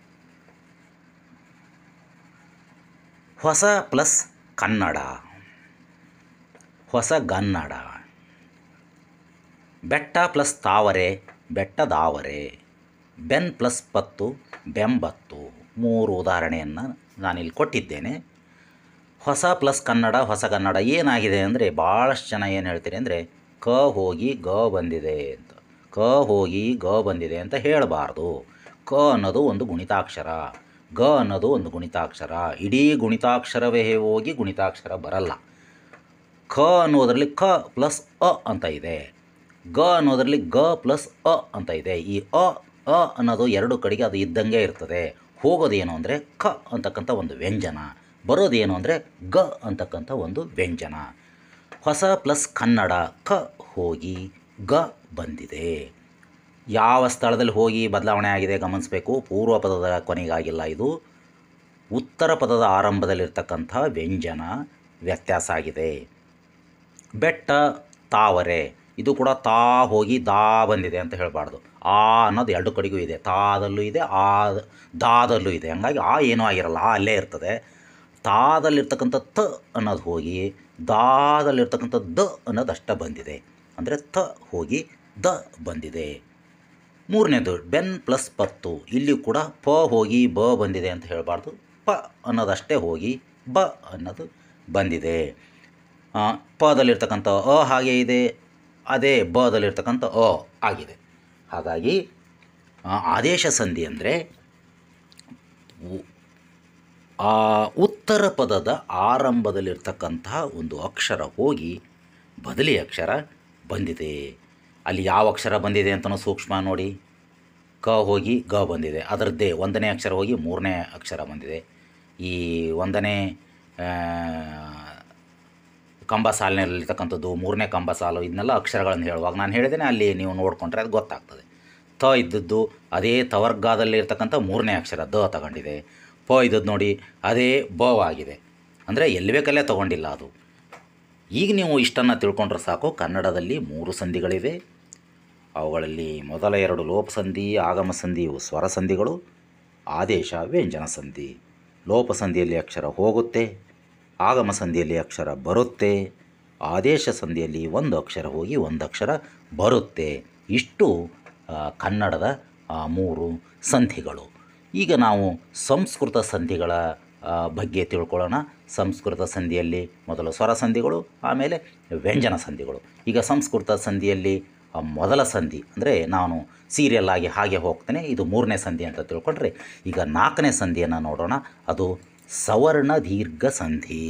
ಹೊಸ ಪ್ಲಸ್ ಕನ್ನಡ, ಹೊಸಗನ್ನಡ. ಬೆಟ್ಟ ಪ್ಲಸ್ ತಾವರೆ, ಬೆಟ್ಟದಾವರೆ. ಬೆನ್ ಪ್ಲಸ್ ಪತ್ತು, ಬೆಂಬತ್ತು. 3 ಉದಾಹರಣೆಯನ್ನು ನಾನಿಲ್ಲಿ ಕೊಟ್ಟಿದ್ದೇನೆ. ಹೊಸ ಪ್ಲಸ್ ಕನ್ನಡ, ಹೊಸಗನ್ನಡ. ಏನಾಗಿದೆ ಅಂದರೆ, ಭಾಳಷ್ಟು ಜನ ಏನು ಹೇಳ್ತೀರಿ ಅಂದರೆ, ಕ ಹೋಗಿ ಗ ಬಂದಿದೆ ಅಂತ. ಕ ಹೋಗಿ ಗ ಬಂದಿದೆ ಅಂತ ಹೇಳಬಾರ್ದು. ಕ ಅನ್ನೋದು ಒಂದು ಗುಣಿತಾಕ್ಷರ. ಗ ಅನ್ನೋದು ಒಂದು ಗುಣಿತಾಕ್ಷರ. ಇಡೀ ಗುಣಿತಾಕ್ಷರವೇ ಹೋಗಿ ಗುಣಿತಾಕ್ಷರ ಬರಲ್ಲ. ಖ ಅನ್ನೋದರಲ್ಲಿ ಖ ಪ್ಲಸ್ ಅ ಅಂತ ಇದೆ. ಗ ಅನ್ನೋದರಲ್ಲಿ ಗ ಪ್ಲಸ್ ಅ ಅಂತ ಇದೆ. ಈ ಅ ಅ ಅನ್ನೋದು ಎರಡು ಕಡೆಗೆ ಅದು ಇದ್ದಂಗೆ ಇರ್ತದೆ. ಹೋಗೋದೇನು ಅಂದರೆ ಖ ಅಂತಕ್ಕಂಥ ಒಂದು ವ್ಯಂಜನ, ಬರೋದೇನು ಅಂದರೆ ಗ ಅಂತಕ್ಕಂಥ ಒಂದು ವ್ಯಂಜನ. ಹೊಸ ಪ್ಲಸ್ ಕನ್ನಡ, ಕ ಹೋಗಿ ಗ ಬಂದಿದೆ. ಯಾವ ಸ್ಥಳದಲ್ಲಿ ಹೋಗಿ ಬದಲಾವಣೆ ಆಗಿದೆ ಗಮನಿಸಬೇಕು. ಪೂರ್ವ ಪದದ ಕೊನೆಗಾಗಿಲ್ಲ, ಇದು ಉತ್ತರ ಪದದ ಆರಂಭದಲ್ಲಿರ್ತಕ್ಕಂಥ ವ್ಯಂಜನ ವ್ಯತ್ಯಾಸ ಆಗಿದೆ. ಬೆಟ್ಟ, ತಾವರೆ, ಇದು ಕೂಡ ತಾ ಹೋಗಿ ದಾ ಬಂದಿದೆ ಅಂತ ಹೇಳಬಾರ್ದು. ಆ ಅನ್ನೋದು ಎರಡು ಕಡೆಗೂ ಇದೆ, ತಾದಲ್ಲೂ ಇದೆ, ದಾದಲ್ಲೂ ಇದೆ. ಹಂಗಾಗಿ ಆ ಏನೂ ಆಗಿರಲ್ಲ, ಆ ಅಲ್ಲೇ ಇರ್ತದೆ. ತಾದಲ್ಲಿರ್ತಕ್ಕಂಥ ತ ಅನ್ನೋದು ಹೋಗಿ ದಾದಲ್ಲಿರ್ತಕ್ಕಂಥ ದ ಅನ್ನೋದು ಅಷ್ಟೇ ಬಂದಿದೆ. ಅಂದರೆ ತ ಹೋಗಿ ದ ಬಂದಿದೆ. ಮೂರನೇದು ಬೆನ್ ಪ್ಲಸ್ ಪತ್ತು, ಇಲ್ಲಿ ಕೂಡ ಪ ಹೋಗಿ ಬ ಬಂದಿದೆ ಅಂತ ಹೇಳಬಾರ್ದು. ಪ ಅನ್ನೋದಷ್ಟೇ ಹೋಗಿ ಬ ಅನ್ನೋದು ಬಂದಿದೆ. ಪದಲ್ಲಿರ್ತಕ್ಕಂಥ ಅ ಹಾಗೆ ಇದೆ, ಅದೇ ಬದಲ್ಲಿರ್ತಕ್ಕಂಥ ಅ ಆಗಿದೆ. ಹಾಗಾಗಿ ಆದೇಶ ಸಂಧಿ ಅಂದರೆ ಉತ್ತರ ಪದದ ಆರಂಭದಲ್ಲಿರ್ತಕ್ಕಂತಹ ಒಂದು ಅಕ್ಷರ ಹೋಗಿ ಬದಲಿ ಅಕ್ಷರ ಬಂದಿದೆ. ಅಲ್ಲಿ ಯಾವ ಅಕ್ಷರ ಬಂದಿದೆ ಅಂತಲೂ ಸೂಕ್ಷ್ಮ ನೋಡಿ. ಕ ಹೋಗಿ ಗ ಬಂದಿದೆ, ಅದರದ್ದೇ ಒಂದನೇ ಅಕ್ಷರ ಹೋಗಿ ಮೂರನೇ ಅಕ್ಷರ ಬಂದಿದೆ. ಈ ಒಂದನೇ ಕಂಬ ಸಾಲಿನಲ್ಲಿರ್ತಕ್ಕಂಥದ್ದು, ಮೂರನೇ ಕಂಬ ಸಾಲು, ಇದನ್ನೆಲ್ಲ ಅಕ್ಷರಗಳನ್ನು ಹೇಳುವಾಗ ನಾನು ಹೇಳಿದ್ದೇನೆ, ಅಲ್ಲಿ ನೀವು ನೋಡಿಕೊಂಡ್ರೆ ಅದು ಗೊತ್ತಾಗ್ತದೆ. ತ ಇದ್ದದ್ದು ಅದೇ ತವರ್ಗದಲ್ಲಿ ಇರ್ತಕ್ಕಂಥ ಮೂರನೇ ಅಕ್ಷರ ದ ತಗೊಂಡಿದೆ. ಪ ಇದ್ದದ್ದು ನೋಡಿ ಅದೇ ಬ ಆಗಿದೆ. ಅಂದರೆ ಎಲ್ಲಿ ಬೇಕಲ್ಲೇ ತೊಗೊಂಡಿಲ್ಲ ಅದು. ಈಗ ನೀವು ಇಷ್ಟನ್ನು ತಿಳ್ಕೊಂಡ್ರೆ ಸಾಕು. ಕನ್ನಡದಲ್ಲಿ 3 ಸಂಧಿಗಳಿವೆ. ಅವುಗಳಲ್ಲಿ ಮೊದಲ 2 ಲೋಪ ಸಂಧಿ, ಆಗಮ ಸಂಧಿ ಇವು ಸ್ವರ ಸಂಧಿಗಳು. ಆದೇಶ ವ್ಯಂಜನ ಸಂಧಿ. ಲೋಪ ಸಂಧಿಯಲ್ಲಿ ಅಕ್ಷರ ಹೋಗುತ್ತೆ, ಆಗಮ ಸಂಧಿಯಲ್ಲಿ ಅಕ್ಷರ ಬರುತ್ತೆ, ಆದೇಶ ಸಂಧಿಯಲ್ಲಿ ಒಂದು ಅಕ್ಷರ ಹೋಗಿ ಒಂದು ಅಕ್ಷರ ಬರುತ್ತೆ. ಇಷ್ಟು ಕನ್ನಡದ 3 ಸಂಧಿಗಳು. ಈಗ ನಾವು ಸಂಸ್ಕೃತ ಸಂಧಿಗಳ ಬಗ್ಗೆ ತಿಳ್ಕೊಳ್ಳೋಣ. ಸಂಸ್ಕೃತ ಸಂಧಿಯಲ್ಲಿ ಮೊದಲು ಸ್ವರ ಸಂಧಿಗಳು, ಆಮೇಲೆ ವ್ಯಂಜನ ಸಂಧಿಗಳು. ಈಗ ಸಂಸ್ಕೃತ ಸಂಧಿಯಲ್ಲಿ ಮೊದಲ ಸಂಧಿ ಅಂದರೆ ನಾನು ಸೀರಿಯಲ್ ಆಗಿ ಹಾಗೆ ಹೋಗ್ತೇನೆ, ಇದು 3ನೇ ಸಂಧಿ ಅಂತ ತಿಳ್ಕೊಂಡ್ರೆ, ಈಗ 4ನೇ ಸಂಧಿಯನ್ನು ನೋಡೋಣ. ಅದು ಸವರ್ಣ ದೀರ್ಘ ಸಂಧಿ.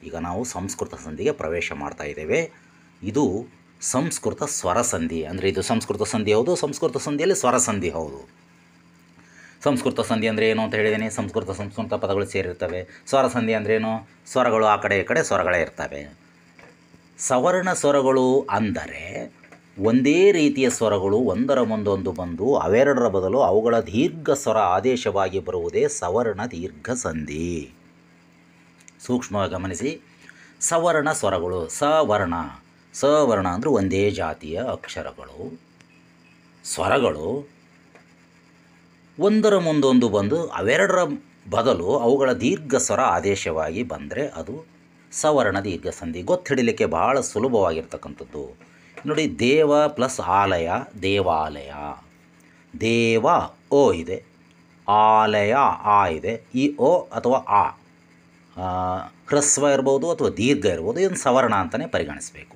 ಈಗ ನಾವು ಸಂಸ್ಕೃತ ಸಂಧಿಗೆ ಪ್ರವೇಶ ಮಾಡ್ತಾ ಇದ್ದೇವೆ. ಇದು ಸಂಸ್ಕೃತ ಸ್ವರ ಸಂಧಿ. ಅಂದರೆ ಇದು ಸಂಸ್ಕೃತ ಸಂಧಿ ಹೌದು, ಸಂಸ್ಕೃತ ಸಂಧಿಯಲ್ಲಿ ಸ್ವರ ಸಂಧಿ ಹೌದು. ಸಂಸ್ಕೃತ ಸಂಧಿ ಅಂದರೆ ಏನು ಅಂತ ಹೇಳಿದ್ದೀನಿ, ಸಂಸ್ಕೃತ ಪದಗಳು ಸೇರಿರ್ತವೆ. ಸ್ವರ ಸಂಧಿ ಅಂದ್ರೇನು, ಸ್ವರಗಳು ಆ ಕಡೆ ಈ ಕಡೆ ಸ್ವರಗಳೇ ಇರ್ತವೆ. ಸವರ್ಣ ಸ್ವರಗಳು ಅಂದರೆ ಒಂದೇ ರೀತಿಯ ಸ್ವರಗಳು ಒಂದರ ಮುಂದೊಂದು ಬಂದು ಅವೆರಡರ ಬದಲು ಅವುಗಳ ದೀರ್ಘ ಸ್ವರ ಆದೇಶವಾಗಿ ಬರುವುದೇ ಸವರ್ಣ ದೀರ್ಘ ಸಂಧಿ. ಸೂಕ್ಷ್ಮವಾಗಿ ಗಮನಿಸಿ. ಸವರ್ಣ ಸ್ವರಗಳು, ಸವರ್ಣ ಅಂದರೆ ಒಂದೇ ಜಾತಿಯ ಅಕ್ಷರಗಳು, ಸ್ವರಗಳು ಒಂದರ ಮುಂದೊಂದು ಬಂದು ಅವೆರಡರ ಬದಲು ಅವುಗಳ ದೀರ್ಘ ಸ್ವರ ಆದೇಶವಾಗಿ ಬಂದರೆ ಅದು ಸವರ್ಣ ದೀರ್ಘ ಸಂಧಿ. ಗೊತ್ತಿಡಲಿಕ್ಕೆ ಭಾಳ ಸುಲಭವಾಗಿರ್ತಕ್ಕಂಥದ್ದು ನೋಡಿ. ದೇವ ಪ್ಲಸ್ ಆಲಯ, ದೇವಾಲಯ. ದೇವ ಓ ಇದೆ, ಆಲಯ ಆ ಇದೆ. ಈ ಓ ಅಥವಾ ಆ ಹ್ರಸ್ವ ಇರ್ಬೋದು ಅಥವಾ ದೀರ್ಘ ಇರ್ಬೋದು, ಇದನ್ನು ಸವರ್ಣ ಅಂತಲೇ ಪರಿಗಣಿಸಬೇಕು.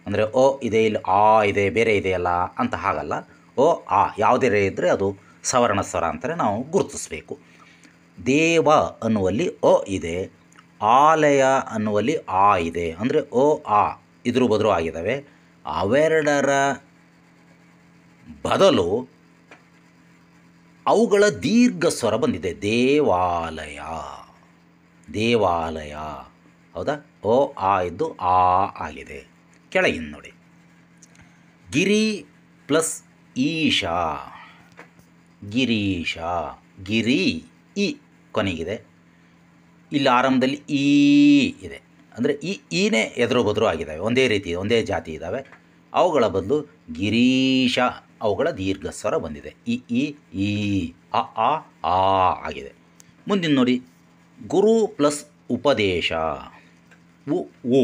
ಅಂದರೆ ಓ ಇದೆ, ಇಲ್ಲಿ ಆ ಇದೆ, ಬೇರೆ ಇದೆಯಲ್ಲ ಅಂತ ಹಾಗಲ್ಲ. ಓ ಆ ಯಾವುದೇ ಇದ್ದರೆ ಅದು ಸವರ್ಣ ಸ್ವರ ಅಂತಲೇ ನಾವು ಗುರುತಿಸಬೇಕು. ದೇವ ಅನ್ನುವಲ್ಲಿ ಅ ಇದೆ, ಆಲಯ ಅನ್ನುವಲ್ಲಿ ಆ ಇದೆ. ಅಂದರೆ ಓ ಆ ಇದ್ರ ಬದಲು ಆಗಿದ್ದಾವೆ. ಅವೆರಡರ ಬದಲು ಅವುಗಳ ದೀರ್ಘ ಸ್ವರ ಬಂದಿದೆ. ದೇವಾಲಯ, ದೇವಾಲಯ. ಹೌದಾ? ಓ ಆ ಇದ್ದು ಆ ಆಗಿದೆ. ಕೆಳಗಿನ ನೋಡಿ. ಗಿರಿ ಪ್ಲಸ್ ಈಶಾ, ಗಿರೀಶ. ಗಿರಿ ಇ ಕೊನೆಗಿದೆ. ಇಲ್ಲಿ ಆರಂಭದಲ್ಲಿ ಈ ಇದೆ. ಅಂದರೆ ಈನೇ ಎದುರು ಬದುರು ಆಗಿದ್ದಾವೆ, ಒಂದೇ ರೀತಿ ಒಂದೇ ಜಾತಿ ಇದ್ದಾವೆ. ಅವುಗಳ ಬದಲು ಗಿರೀಶ, ಅವುಗಳ ದೀರ್ಘ ಸ್ವರ ಬಂದಿದೆ. ಈ ಆ ಆಗಿದೆ. ಮುಂದಿನ ನೋಡಿ. ಗುರು ಪ್ಲಸ್ ಉಪದೇಶ, ಉ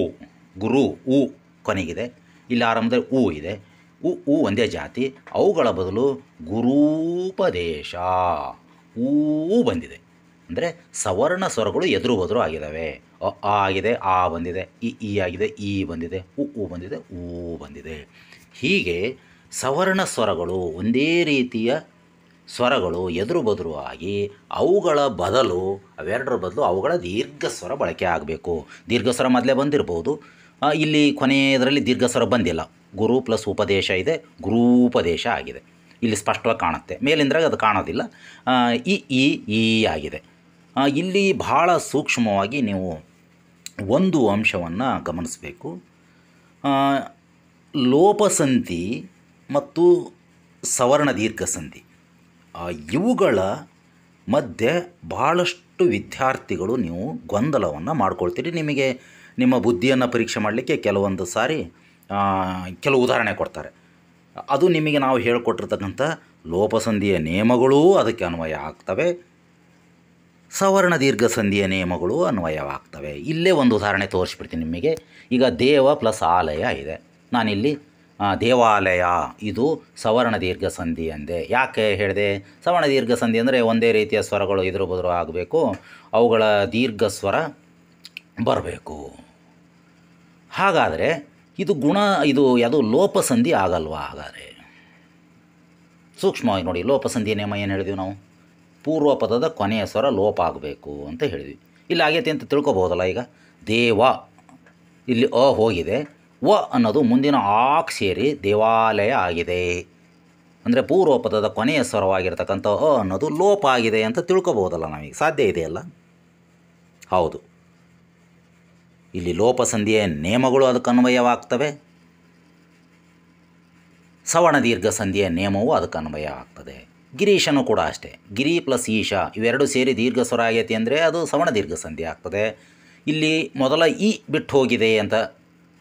ಗುರು ಉ ಕೊನೆಗಿದೆ. ಇಲ್ಲಿ ಆರಂಭದಲ್ಲಿ ಉ ಇದೆ. ಉ ಒಂದೇ ಜಾತಿ. ಅವುಗಳ ಬದಲು ಗುರೂಪದೇಶ, ಊ ಬಂದಿದೆ. ಅಂದರೆ ಸವರ್ಣ ಸ್ವರಗಳು ಎದುರು ಬದುರು ಆಗಿದ್ದಾವೆ. ಅ ಆಗಿದೆ, ಆ ಬಂದಿದೆ. ಈ ಆಗಿದೆ, ಈ ಬಂದಿದೆ. ಉ ಬಂದಿದೆ, ಊ ಬಂದಿದೆ. ಹೀಗೆ ಸವರ್ಣ ಸ್ವರಗಳು ಒಂದೇ ರೀತಿಯ ಸ್ವರಗಳು ಎದುರು ಬದುರು ಆಗಿ ಅವುಗಳ ಬದಲು ಅವೆರಡರ ಬದಲು ಅವುಗಳ ದೀರ್ಘ ಸ್ವರ ಬಳಕೆ ಆಗಬೇಕು. ದೀರ್ಘ ಸ್ವರ ಮೊದಲೇ ಬಂದಿರ್ಬೋದು, ಇಲ್ಲಿ ಕೊನೆಯದರಲ್ಲಿ ದೀರ್ಘ ಸ್ವರ ಬಂದಿಲ್ಲ. ಗುರು ಪ್ಲಸ್ ಉಪದೇಶ ಇದೆ, ಗುರೂಪದೇಶ ಆಗಿದೆ. ಇಲ್ಲಿ ಸ್ಪಷ್ಟವಾಗಿ ಕಾಣುತ್ತೆ, ಮೇಲಿಂದ್ರಾಗ ಅದು ಕಾಣೋದಿಲ್ಲ. ಈ ಆಗಿದೆ. ಇಲ್ಲಿ ಭಾಳ ಸೂಕ್ಷ್ಮವಾಗಿ ನೀವು ಒಂದು ಅಂಶವನ್ನು ಗಮನಿಸಬೇಕು. ಲೋಪಸಂಧಿ ಮತ್ತು ಸವರ್ಣ ದೀರ್ಘ ಸಂಧಿ ಇವುಗಳ ಮಧ್ಯೆ ಭಾಳಷ್ಟು ವಿದ್ಯಾರ್ಥಿಗಳು ನೀವು ಗೊಂದಲವನ್ನು ಮಾಡ್ಕೊಳ್ತೀರಿ. ನಿಮಗೆ ನಿಮ್ಮ ಬುದ್ಧಿಯನ್ನು ಪರೀಕ್ಷೆ ಮಾಡಲಿಕ್ಕೆ ಕೆಲವೊಂದು ಸಾರಿ ಕೆಲವು ಉದಾಹರಣೆ ಕೊಡ್ತಾರೆ. ಅದು ನಿಮಗೆ ನಾವು ಹೇಳಿಕೊಟ್ಟಿರ್ತಕ್ಕಂಥ ಲೋಪಸಂಧಿಯ ನಿಯಮಗಳೂ ಅದಕ್ಕೆ ಅನ್ವಯ ಆಗ್ತವೆ, ಸವರ್ಣ ದೀರ್ಘ ಸಂಧಿಯ ನಿಯಮಗಳು ಅನ್ವಯವಾಗ್ತವೆ. ಇಲ್ಲೇ ಒಂದು ಉದಾಹರಣೆ ತೋರಿಸ್ಬಿಡ್ತೀನಿ ನಿಮಗೆ. ಈಗ ದೇವ ಪ್ಲಸ್ ಆಲಯ ಇದೆ. ನಾನಿಲ್ಲಿ ದೇವಾಲಯ ಇದು ಸವರ್ಣ ದೀರ್ಘ ಸಂಧಿ ಅಂದೆ. ಯಾಕೆ ಹೇಳಿದೆ? ಸವರ್ಣ ದೀರ್ಘ ಸಂಧಿ ಅಂದರೆ ಒಂದೇ ರೀತಿಯ ಸ್ವರಗಳು ಎದುರು ಬದುರು ಆಗಬೇಕು, ಅವುಗಳ ದೀರ್ಘ ಸ್ವರ ಬರಬೇಕು. ಹಾಗಾದರೆ ಇದು ಯಾವುದು ಲೋಪಸಂಧಿ ಆಗಲ್ವಾ? ಹಾಗಾದರೆ ಸೂಕ್ಷ್ಮವಾಗಿ ನೋಡಿ, ಲೋಪಸಂಧಿ ನಿಯಮ ಏನು ಹೇಳಿದ್ವಿ ನಾವು? ಪೂರ್ವ ಪದದ ಕೊನೆಯ ಸ್ವರ ಲೋಪ ಆಗಬೇಕು ಅಂತ ಹೇಳಿದ್ವಿ. ಇಲ್ಲಿ ಆಗೈತೆ ಅಂತ ತಿಳ್ಕೊಬೋದಲ್ಲ. ಈಗ ದೇವ ಇಲ್ಲಿ ಹೋಗಿದೆ, ಅನ್ನೋದು ಮುಂದಿನ ಆಕ್ ಸೇರಿ ದೇವಾಲಯ ಆಗಿದೆ. ಅಂದರೆ ಪೂರ್ವ ಪದದ ಕೊನೆಯ ಸ್ವರವಾಗಿರ್ತಕ್ಕಂಥ ಅನ್ನೋದು ಲೋಪ ಆಗಿದೆ ಅಂತ ತಿಳ್ಕೊಬೋದಲ್ಲ ನಾವೀಗ. ಸಾಧ್ಯ ಇದೆಯಲ್ಲ? ಹೌದು. ಇಲ್ಲಿ ಲೋಪಸಂಧಿಯ ನಿಯಮಗಳು ಅದಕ್ಕೆ ಅನ್ವಯವಾಗ್ತವೆ, ಸವರ್ಣ ದೀರ್ಘ ಸಂಧಿಯ ನಿಯಮವು ಅದಕ್ಕೆ ಅನ್ವಯ ಆಗ್ತದೆ. ಗಿರೀಶನು ಕೂಡ ಅಷ್ಟೇ. ಗಿರಿ ಪ್ಲಸ್ ಈಶ ಇವೆರಡು ಸೇರಿ ದೀರ್ಘ ಸ್ವರ ಆಗೈತಿ ಅಂದರೆ ಅದು ಸವರ್ಣ ದೀರ್ಘ ಸಂಧಿ ಆಗ್ತದೆ. ಇಲ್ಲಿ ಮೊದಲ ಬಿಟ್ಟು ಹೋಗಿದೆ ಅಂತ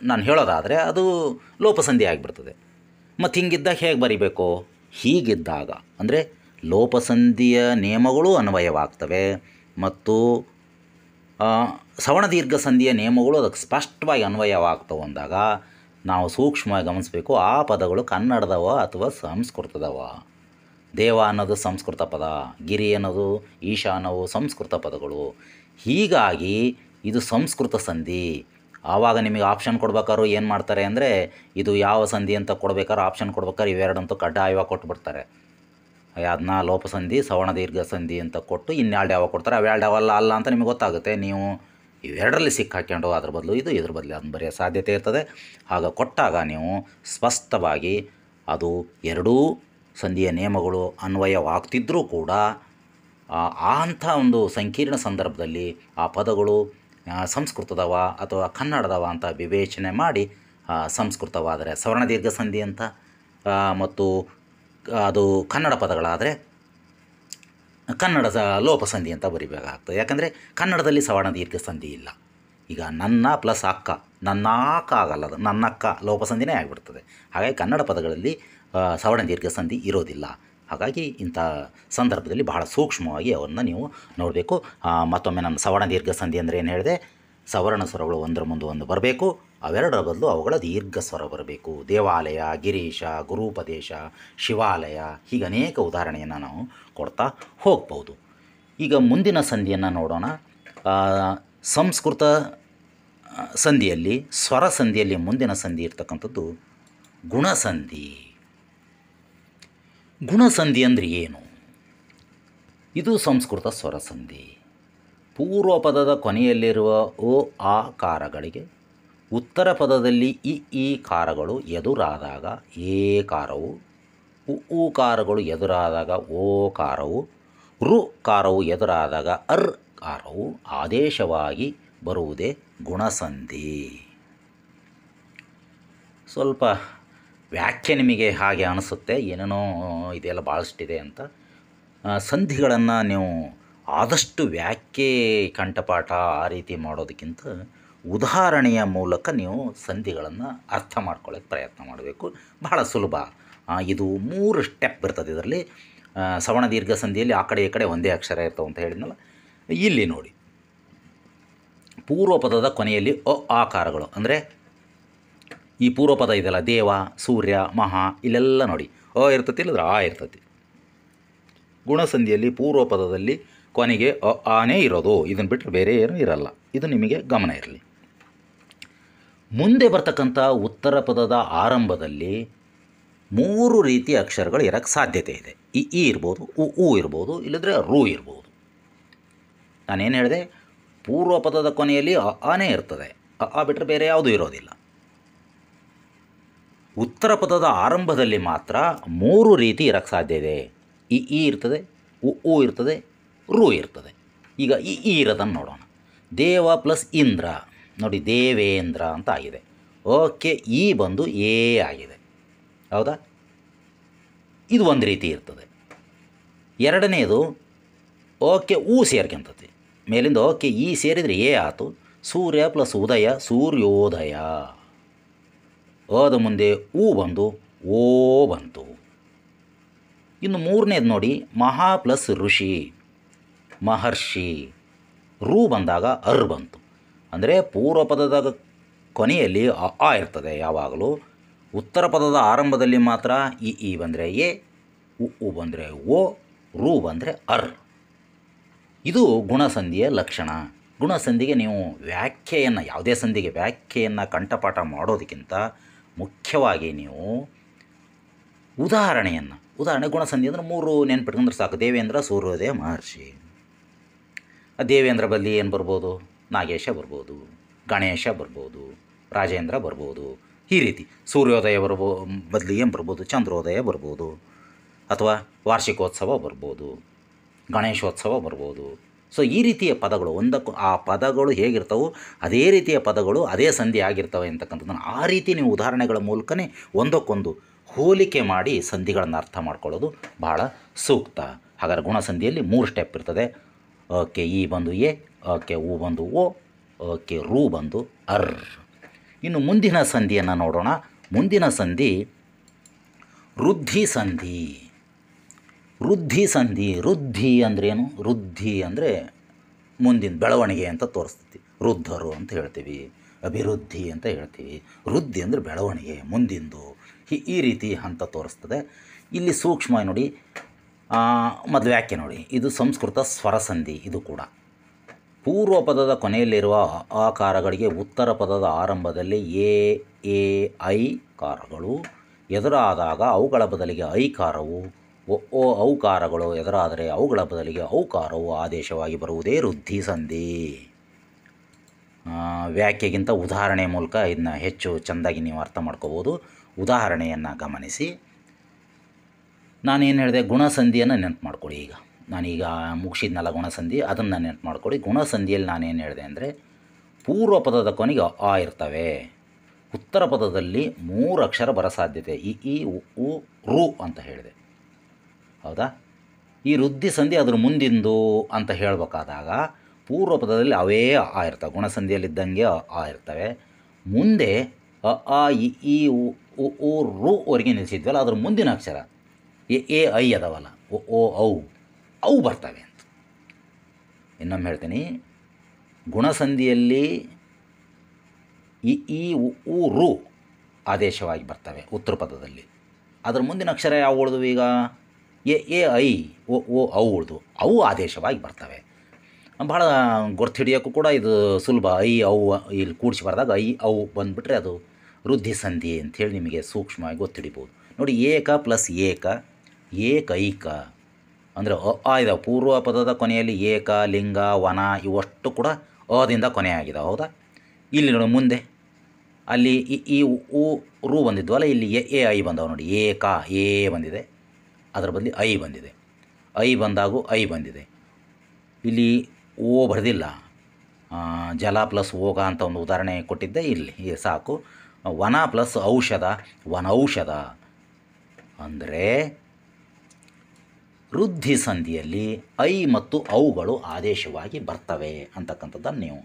ನಾನು ಹೇಳೋದಾದರೆ ಅದು ಲೋಪಸಂಧಿ ಆಗಿಬಿಡ್ತದೆ. ಮತ್ತು ಹಿಂಗಿದ್ದಾಗ ಹೇಗೆ ಬರಿಬೇಕು? ಹೀಗಿದ್ದಾಗ ಅಂದರೆ ಲೋಪಸಂಧಿಯ ನಿಯಮಗಳು ಅನ್ವಯವಾಗ್ತವೆ ಮತ್ತು ಸವರ್ಣ ದೀರ್ಘ ಸಂಧಿಯ ನಿಯಮಗಳು ಅದಕ್ಕೆ ಸ್ಪಷ್ಟವಾಗಿ ಅನ್ವಯವಾಗ್ತವೆ ಅಂದಾಗ ನಾವು ಸೂಕ್ಷ್ಮವಾಗಿ ಗಮನಿಸಬೇಕು, ಆ ಪದಗಳು ಕನ್ನಡದವ ಅಥವಾ ಸಂಸ್ಕೃತದವ. ದೇವ ಅನ್ನೋದು ಸಂಸ್ಕೃತ ಪದ, ಗಿರಿ ಅನ್ನೋದು ಈಶಾ ಅನ್ನೋವು ಸಂಸ್ಕೃತ ಪದಗಳು. ಹೀಗಾಗಿ ಇದು ಸಂಸ್ಕೃತ ಸಂಧಿ. ಆವಾಗ ನಿಮಗೆ ಆಪ್ಷನ್ ಕೊಡ್ಬೇಕಾದ್ರು ಏನು ಮಾಡ್ತಾರೆ ಅಂದರೆ, ಇದು ಯಾವ ಸಂಧಿ ಅಂತ ಕೊಡ್ಬೇಕಾದ್ರೆ ಆಪ್ಷನ್ ಕೊಡ್ಬೇಕಾದ್ರೆ ಇವೆರಡಂತೂ ಕಡ್ಡಾಯವಾಗಿ ಕೊಟ್ಬಿಡ್ತಾರೆ. ಅದನ್ನ ಲೋಪಸಂಧಿ ಸವರ್ಣ ದೀರ್ಘ ಸಂಧಿ ಅಂತ ಕೊಟ್ಟು ಇನ್ಯಾಲ್ಡು ಯಾವ ಕೊಡ್ತಾರೆ, ಅವೆರಡು ಯಾವಲ್ಲ ಅಲ್ಲ ಅಂತ ನಿಮಗೆ ಗೊತ್ತಾಗುತ್ತೆ. ನೀವು ಇವೆರಡರಲ್ಲಿ ಸಿಕ್ಕಾಕೊಂಡು ಅದ್ರ ಬದಲು ಇದ್ರ ಬದಲು ಅದನ್ನು ಬರೆಯೋ ಸಾಧ್ಯತೆ ಇರ್ತದೆ. ಆಗ ಕೊಟ್ಟಾಗ ನೀವು ಸ್ಪಷ್ಟವಾಗಿ ಅದು ಎರಡೂ ಸಂಧಿಯ ನಿಯಮಗಳು ಅನ್ವಯವಾಗ್ತಿದ್ದರೂ ಕೂಡ ಅಂಥ ಒಂದು ಸಂಕೀರ್ಣ ಸಂದರ್ಭದಲ್ಲಿ ಆ ಪದಗಳು ಸಂಸ್ಕೃತದವ ಅಥವಾ ಕನ್ನಡದವ ಅಂತ ವಿವೇಚನೆ ಮಾಡಿ ಸಂಸ್ಕೃತವಾದರೆ ಸವರ್ಣ ದೀರ್ಘ ಸಂಧಿ ಅಂತ, ಮತ್ತು ಅದು ಕನ್ನಡ ಪದಗಳಾದರೆ ಕನ್ನಡದ ಲೋಪಸಂಧಿ ಅಂತ ಬರಿಬೇಕಾಗ್ತದೆ. ಯಾಕಂದರೆ ಕನ್ನಡದಲ್ಲಿ ಸವರ್ಣ ದೀರ್ಘ ಸಂಧಿ ಇಲ್ಲ. ಈಗ ನನ್ನ ಪ್ಲಸ್ ಅಕ್ಕ, ನನ್ನ ಅಕ್ಕ ಆಗಲ್ಲ, ಅದು ನನ್ನ ಅಕ್ಕ ಲೋಪಸಂಧಿನೇ ಆಗಿಬಿಡ್ತದೆ. ಹಾಗಾಗಿ ಕನ್ನಡ ಪದಗಳಲ್ಲಿ ಸವರ್ಣ ದೀರ್ಘ ಸಂಧಿ ಇರೋದಿಲ್ಲ. ಹಾಗಾಗಿ ಇಂಥ ಸಂದರ್ಭದಲ್ಲಿ ಬಹಳ ಸೂಕ್ಷ್ಮವಾಗಿ ಅವನ್ನು ನೀವು ನೋಡಬೇಕು. ಮತ್ತೊಮ್ಮೆ ನಾನು ಸವರ್ಣ ದೀರ್ಘ ಸಂಧಿ ಅಂದರೆ ಏನು ಹೇಳಿದೆ? ಸವರ್ಣ ಸ್ವರಗಳು ಒಂದರ ಮುಂದೆ ಒಂದು ಬರಬೇಕು, ಅವೆರಡರ ಬದಲು ಅವುಗಳ ದೀರ್ಘ ಸ್ವರ ಬರಬೇಕು. ದೇವಾಲಯ, ಗಿರೀಶ, ಗುರೂಪದೇಶ, ಶಿವಾಲಯ, ಹೀಗೆ ಅನೇಕ ಉದಾಹರಣೆಯನ್ನು ನಾವು ಕೊಡ್ತಾ ಹೋಗ್ಬೋದು. ಈಗ ಮುಂದಿನ ಸಂಧಿಯನ್ನು ನೋಡೋಣ. ಸಂಸ್ಕೃತ ಸಂಧಿಯಲ್ಲಿ, ಸ್ವರ ಸಂಧಿಯಲ್ಲಿ ಮುಂದಿನ ಸಂಧಿ ಇರ್ತಕ್ಕಂಥದ್ದು ಗುಣಸಂಧಿ. ಗುಣಸಂಧಿ ಅಂದರೆ ಏನು? ಇದು ಸಂಸ್ಕೃತ ಸ್ವರ ಸಂಧಿ. ಪೂರ್ವ ಪದದ ಕೊನೆಯಲ್ಲಿರುವ ಆ ಕಾರಗಳಿಗೆ ಉತ್ತರ ಪದದಲ್ಲಿ ಈ ಕಾರಗಳು ಎದುರಾದಾಗ ಏ ಕಾರವು, ಉ ಕಾರಗಳು ಎದುರಾದಾಗ ಓ ಕಾರವು, ರು ಕಾರವು ಎದುರಾದಾಗ ಅರ್ ಕಾರವು ಆದೇಶವಾಗಿ ಬರುವುದೇ ಗುಣಸಂಧಿ. ಸ್ವಲ್ಪ ವ್ಯಾಖ್ಯೆ ನಿಮಗೆ ಹಾಗೆ ಅನಿಸುತ್ತೆ, ಏನೇನೋ ಇದೆಲ್ಲ ಭಾಳಷ್ಟಿದೆ ಅಂತ. ಸಂಧಿಗಳನ್ನು ನೀವು ಆದಷ್ಟು ವ್ಯಾಖ್ಯೆ ಕಂಠಪಾಠ ಆ ರೀತಿ ಮಾಡೋದಕ್ಕಿಂತ ಉದಾಹರಣೆಯ ಮೂಲಕ ನೀವು ಸಂಧಿಗಳನ್ನು ಅರ್ಥ ಮಾಡ್ಕೊಳ್ಳೋಕ್ಕೆ ಪ್ರಯತ್ನ ಮಾಡಬೇಕು. ಬಹಳ ಸುಲಭ. ಇದು 3 ಸ್ಟೆಪ್ ಇರ್ತದೆ ಇದರಲ್ಲಿ. ಸವರ್ಣ ದೀರ್ಘ ಸಂಧಿಯಲ್ಲಿ ಆ ಕಡೆ ಈ ಕಡೆ ಒಂದೇ ಅಕ್ಷರ ಇರ್ತವೆ ಅಂತ ಹೇಳಿದ್ನಲ್ಲ. ಇಲ್ಲಿ ನೋಡಿ, ಪೂರ್ವ ಪದದ ಕೊನೆಯಲ್ಲಿ ಆಕಾರಗಳು ಅಂದರೆ ಈ ಪೂರ್ವ ಪದ ಇದೆಯಲ್ಲ, ದೇವ, ಸೂರ್ಯ, ಮಹಾ, ಇಲ್ಲೆಲ್ಲ ನೋಡಿ ಇರ್ತತಿ, ಇಲ್ಲದ್ರೆ ಆ ಇರ್ತತಿ. ಗುಣಸಂಧಿಯಲ್ಲಿ ಪೂರ್ವ ಪದದಲ್ಲಿ ಕೊನೆಗೆ ಆನೇ ಇರೋದು, ಇದನ್ನು ಬಿಟ್ಟರೆ ಬೇರೆ ಏನೂ ಇರಲ್ಲ. ಇದು ನಿಮಗೆ ಗಮನ ಇರಲಿ. ಮುಂದೆ ಬರ್ತಕ್ಕಂಥ ಉತ್ತರ ಪದದ ಆರಂಭದಲ್ಲಿ 3 ರೀತಿಯ ಅಕ್ಷರಗಳು ಇರೋಕ್ಕೆ ಸಾಧ್ಯತೆ ಇದೆ. ಇ ಇರ್ಬೋದು, ಉ ಇರ್ಬೋದು, ಇಲ್ಲದ್ರೆ ರು ಇರ್ಬೋದು. ನಾನೇನು ಹೇಳಿದೆ, ಪೂರ್ವ ಪದದ ಕೊನೆಯಲ್ಲಿ ಅನೇ ಇರ್ತದೆ. ಬಿಟ್ಟರೆ ಬೇರೆ ಯಾವುದೂ ಇರೋದಿಲ್ಲ. ಉತ್ತರ ಪದದ ಆರಂಭದಲ್ಲಿ ಮಾತ್ರ 3 ರೀತಿ ಇರೋಕ್ಕೆ ಸಾಧ್ಯ ಇದೆ. ಇ ಇರ್ತದೆ, ಉ ಇರ್ತದೆ, ರು ಇರ್ತದೆ. ಈಗ ಇ ಇರೋದನ್ನು ನೋಡೋಣ. ದೇವ ಪ್ಲಸ್ ಇಂದ್ರ ನೋಡಿ, ದೇವೇಂದ್ರ ಅಂತ ಆಗಿದೆ. ಓಕೆ, ಈ ಬಂದು ಎ ಆಗಿದೆ. ಹೌದಾ? ಇದು ಒಂದು ರೀತಿ ಇರ್ತದೆ. ಎರಡನೇದು ಓಕೆ, ಸೇರ್ಕೊಂತತಿ ಮೇಲಿಂದ. ಓಕೆ, ಈ ಸೇರಿದರೆ ಎ ಆಯಿತು. ಸೂರ್ಯ ಪ್ಲಸ್ ಉದಯ, ಸೂರ್ಯೋದಯ. ಅದ ಮುಂದೆ ಬಂದು ಓ ಬಂತು. ಇನ್ನು ಮೂರನೇದು ನೋಡಿ, ಮಹಾ ಪ್ಲಸ್ ಋಷಿ, ಮಹರ್ಷಿ. ರು ಬಂದಾಗ ಬಂತು. ಅಂದರೆ ಪೂರ್ವ ಪದದ ಕೊನೆಯಲ್ಲಿ ಇರ್ತದೆ ಯಾವಾಗಲೂ. ಉತ್ತರ ಪದದ ಆರಂಭದಲ್ಲಿ ಮಾತ್ರ ಇ ಬಂದರೆ ಎ, ಉ ಬಂದರೆ ಓ, ರು ಬಂದರೆ ಇದು ಗುಣಸಂಧಿಯ ಲಕ್ಷಣ. ಗುಣಸಂಧಿಗೆ ನೀವು ವ್ಯಾಖ್ಯೆಯನ್ನು, ಯಾವುದೇ ಸಂಧಿಗೆ ವ್ಯಾಖ್ಯೆಯನ್ನು ಕಂಠಪಾಠ ಮಾಡೋದಕ್ಕಿಂತ ಮುಖ್ಯವಾಗಿ ನೀವು ಉದಾಹರಣೆ ಗುಣಸಂಧಿ ಅಂದರೆ 3 ನೆನ್ಪಿಟ್ಕೊಂಡ್ರೆ ಸಾಕು. ದೇವೇಂದ್ರ, ಸೂರ್ಯೋದಯ, ಮಹರ್ಷಿ. ದೇವೇಂದ್ರ ಬದಲಿ ಏನು ಬರ್ಬೋದು? ನಾಗೇಶ ಬರ್ಬೋದು, ಗಣೇಶ ಬರ್ಬೋದು, ರಾಜೇಂದ್ರ ಬರ್ಬೋದು. ಈ ರೀತಿ ಸೂರ್ಯೋದಯ ಬದಲಿ ಏನು ಬರ್ಬೋದು? ಚಂದ್ರೋದಯ ಬರ್ಬೋದು, ಅಥವಾ ವಾರ್ಷಿಕೋತ್ಸವ ಬರ್ಬೋದು, ಗಣೇಶೋತ್ಸವ ಬರ್ಬೋದು. ಸೊ ಈ ರೀತಿಯ ಪದಗಳು ಒಂದಕ್ಕೂ, ಆ ಪದಗಳು ಹೇಗಿರ್ತವೋ ಅದೇ ರೀತಿಯ ಪದಗಳು ಅದೇ ಸಂಧಿ ಆಗಿರ್ತವೆ ಅಂತಕ್ಕಂಥದ್ದನ್ನು ಆ ರೀತಿ ನೀವು ಉದಾಹರಣೆಗಳ ಮೂಲಕನೇ ಒಂದಕ್ಕೊಂದು ಹೋಲಿಕೆ ಮಾಡಿ ಸಂಧಿಗಳನ್ನು ಅರ್ಥ ಮಾಡ್ಕೊಳ್ಳೋದು ಬಹಳ ಸೂಕ್ತ. ಹಾಗಾದರೆ ಗುಣಸಂಧಿಯಲ್ಲಿ 3 ಸ್ಟೆಪ್ ಇರ್ತದೆ. ಓಕೆ, ಇ ಬಂದು ಎ, ಓಕೆ, ಉ ಬಂದು ಓ, ಓಕೆ, ರು ಬಂದು ಇನ್ನು ಮುಂದಿನ ಸಂಧಿಯನ್ನು ನೋಡೋಣ. ಮುಂದಿನ ಸಂಧಿ ವೃದ್ಧಿ ಸಂಧಿ. ವೃದ್ಧಿ ಸಂಧಿ, ವೃದ್ಧಿ ಅಂದ್ರೇನು? ವೃದ್ಧಿ ಅಂದರೆ ಮುಂದಿನ ಬೆಳವಣಿಗೆ ಅಂತ ತೋರಿಸ್ತೈತಿ. ವೃದ್ಧರು ಅಂತ ಹೇಳ್ತೀವಿ, ಅಭಿವೃದ್ಧಿ ಅಂತ ಹೇಳ್ತೀವಿ. ವೃದ್ಧಿ ಅಂದರೆ ಬೆಳವಣಿಗೆ, ಮುಂದಿಂದು, ಈ ರೀತಿ ಅಂತ ತೋರಿಸ್ತದೆ. ಇಲ್ಲಿ ಸೂಕ್ಷ್ಮ ನೋಡಿ, ಮೊದಲು ವ್ಯಾಖ್ಯೆ ನೋಡಿ. ಇದು ಸಂಸ್ಕೃತ ಸ್ವರಸಂಧಿ. ಇದು ಕೂಡ ಪೂರ್ವ ಪದದ ಕೊನೆಯಲ್ಲಿರುವ ಆಕಾರಗಳಿಗೆ ಉತ್ತರ ಪದದ ಆರಂಭದಲ್ಲಿ ಎ ಐ ಕಾರಗಳು ಎದುರಾದಾಗ ಅವುಗಳ ಬದಲಿಗೆ ಐಕಾರವು, ಔಕಾರಗಳು ಎದುರಾದರೆ ಅವುಗಳ ಬದಲಿಗೆ ಔಕಾರವು ಆದೇಶವಾಗಿ ಬರುವುದೇ ವೃದ್ಧಿ ಸಂಧಿ. ವ್ಯಾಖ್ಯೆಗಿಂತ ಉದಾಹರಣೆ ಮೂಲಕ ಇದನ್ನ ಹೆಚ್ಚು ಚೆಂದಾಗಿ ನೀವು ಅರ್ಥ ಮಾಡ್ಕೋಬೋದು. ಉದಾಹರಣೆಯನ್ನು ಗಮನಿಸಿ. ನಾನೇನು ಹೇಳಿದೆ? ಗುಣಸಂಧಿಯನ್ನು ನೆನಪು ಮಾಡ್ಕೊಳ್ಳಿ. ಈಗ ನಾನೀಗ ಮುಗಿಸಿದ್ನಲ್ಲ ಗುಣಸಂಧಿ, ಅದನ್ನು ನೆನಪು ಮಾಡ್ಕೊಳ್ಳಿ. ಗುಣಸಂಧಿಯಲ್ಲಿ ನಾನೇನು ಹೇಳಿದೆ ಅಂದರೆ, ಪೂರ್ವ ಪದದ ಕೊನೆಗೆ ಇರ್ತವೆ. ಉತ್ತರ ಪದದಲ್ಲಿ 3 ಅಕ್ಷರ ಬರೋ ಸಾಧ್ಯತೆ, ಇ ಉ ರು ಅಂತ ಹೇಳಿದೆ. ಹೌದಾ? ಈ ವೃದ್ಧಿ ಸಂಧಿ ಅದ್ರ ಮುಂದಿಂದು ಅಂತ ಹೇಳಬೇಕಾದಾಗ ಪೂರ್ವ ಪದದಲ್ಲಿ ಅವೇ ಇರ್ತವೆ. ಗುಣಸಂಧಿಯಲ್ಲಿದ್ದಂಗೆ ಇರ್ತವೆ. ಮುಂದೆ ಇ ಉ ರು ವರೆಗೆ ನಿಲ್ಲಿಸಿದ್ವಲ್ಲ, ಅದ್ರ ಮುಂದಿನ ಅಕ್ಷರ ಎ ಐ ಅದಾವಲ್ಲ, ಅವು ಬರ್ತವೆ ಅಂತ. ಇನ್ನೊಮ್ಮೆ ಹೇಳ್ತೀನಿ, ಗುಣಸಂಧಿಯಲ್ಲಿ ಇ ಉ ರು ಆದೇಶವಾಗಿ ಬರ್ತವೆ ಉತ್ತರ ಪದದಲ್ಲಿ. ಅದರ ಮುಂದಿನ ಅಕ್ಷರ ಯಾವ ಉಳಿದು? ಈಗ ಎ ಐ ಅವು ಉಳಿದು, ಅವು ಆದೇಶವಾಗಿ ಬರ್ತವೆ. ಭಾಳ ಗೊತ್ತು ಹಿಡಿಯೋಕ್ಕೂ ಕೂಡ ಇದು ಸುಲಭ. ಅವು ಇಲ್ಲಿ ಕೂಡಿಸಿ ಬರೆದಾಗ ಅವು ಬಂದುಬಿಟ್ರೆ ಅದು ವೃದ್ಧಿ ಸಂಧಿ ಅಂಥೇಳಿ ನಿಮಗೆ ಸೂಕ್ಷ್ಮವಾಗಿ ಗೊತ್ತು ಹಿಡಿಬೋದು. ನೋಡಿ, ಏಕ ಪ್ಲಸ್ ಏಕೈಕ ಅಂದರೆ ಇದಾವೆ. ಪೂರ್ವ ಪದದ ಕೊನೆಯಲ್ಲಿ ಏಕ, ಲಿಂಗ, ವನ ಇವಷ್ಟು ಕೂಡ ದಿಂದ ಕೊನೆ ಆಗಿದೆ. ಹೌದಾ? ಇಲ್ಲಿ ನೋಡಿ, ಮುಂದೆ ಅಲ್ಲಿ ಇ ಉ ರು ಬಂದಿದ್ವಲ್ಲ, ಇಲ್ಲಿ ಎ ಐ ಬಂದವು ನೋಡಿ. ಏಕ ಎ ಬಂದಿದೆ, ಅದರ ಬದಲಿ ಐ ಬಂದಿದೆ. ಐ ಬಂದಾಗೂ ಐ ಬಂದಿದೆ. ಇಲ್ಲಿ ಬರೆದಿಲ್ಲ. ಜಲ ಪ್ಲಸ್ ಓಗ ಅಂತ ಒಂದು ಉದಾಹರಣೆ ಕೊಟ್ಟಿದ್ದೆ, ಇಲ್ಲಿ ಸಾಕು. ವನ ಪ್ಲಸ್ ಔಷಧ, ವನೌಷಧ. ಅಂದರೆ ವೃದ್ಧಿ ಸಂಧಿಯಲ್ಲಿ ಐ ಮತ್ತು ಅವುಗಳು ಆದೇಶವಾಗಿ ಬರ್ತವೆ ಅಂತಕ್ಕಂಥದ್ದನ್ನು ನೀವು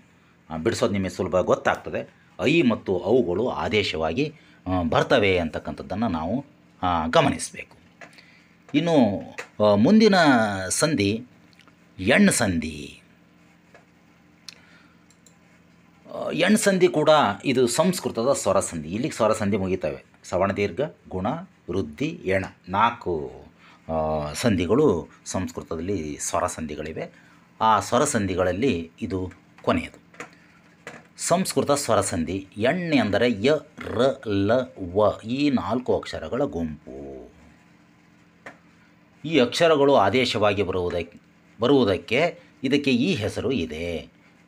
ಬಿಡಿಸೋದು ನಿಮಗೆ ಸುಲಭ ಗೊತ್ತಾಗ್ತದೆ. ಐ ಮತ್ತು ಅವುಗಳು ಆದೇಶವಾಗಿ ಬರ್ತವೆ ಅಂತಕ್ಕಂಥದ್ದನ್ನು ನಾವು ಗಮನಿಸಬೇಕು. ಇನ್ನು ಮುಂದಿನ ಸಂಧಿ ಎಣ್ ಸಂಧಿ. ಎಣ್ ಸಂಧಿ ಕೂಡ ಇದು ಸಂಸ್ಕೃತದ ಸ್ವರಸಂಧಿ. ಇಲ್ಲಿಗೆ ಸ್ವರಸಂಧಿ ಮುಗಿತವೆ. ಸವರ್ಣ ದೀರ್ಘ, ಗುಣ, ವೃದ್ಧಿ, ಎಣ 4 ಸಂಧಿಗಳು ಸಂಸ್ಕೃತದಲ್ಲಿ ಸ್ವರಸಂಧಿಗಳಿವೆ. ಆ ಸ್ವರಸಂಧಿಗಳಲ್ಲಿ ಇದು ಕೊನೆಯದು. ಸಂಸ್ಕೃತ ಸ್ವರಸಂಧಿ. ಎಣ್ಣೆ ಅಂದರೆ ಯ ರ ಲ ವ, ಈ 4 ಅಕ್ಷರಗಳ ಗುಂಪು. ಈ ಅಕ್ಷರಗಳು ಆದೇಶವಾಗಿ ಬರುವುದಕ್ಕೆ ಇದಕ್ಕೆ ಈ ಹೆಸರು ಇದೆ.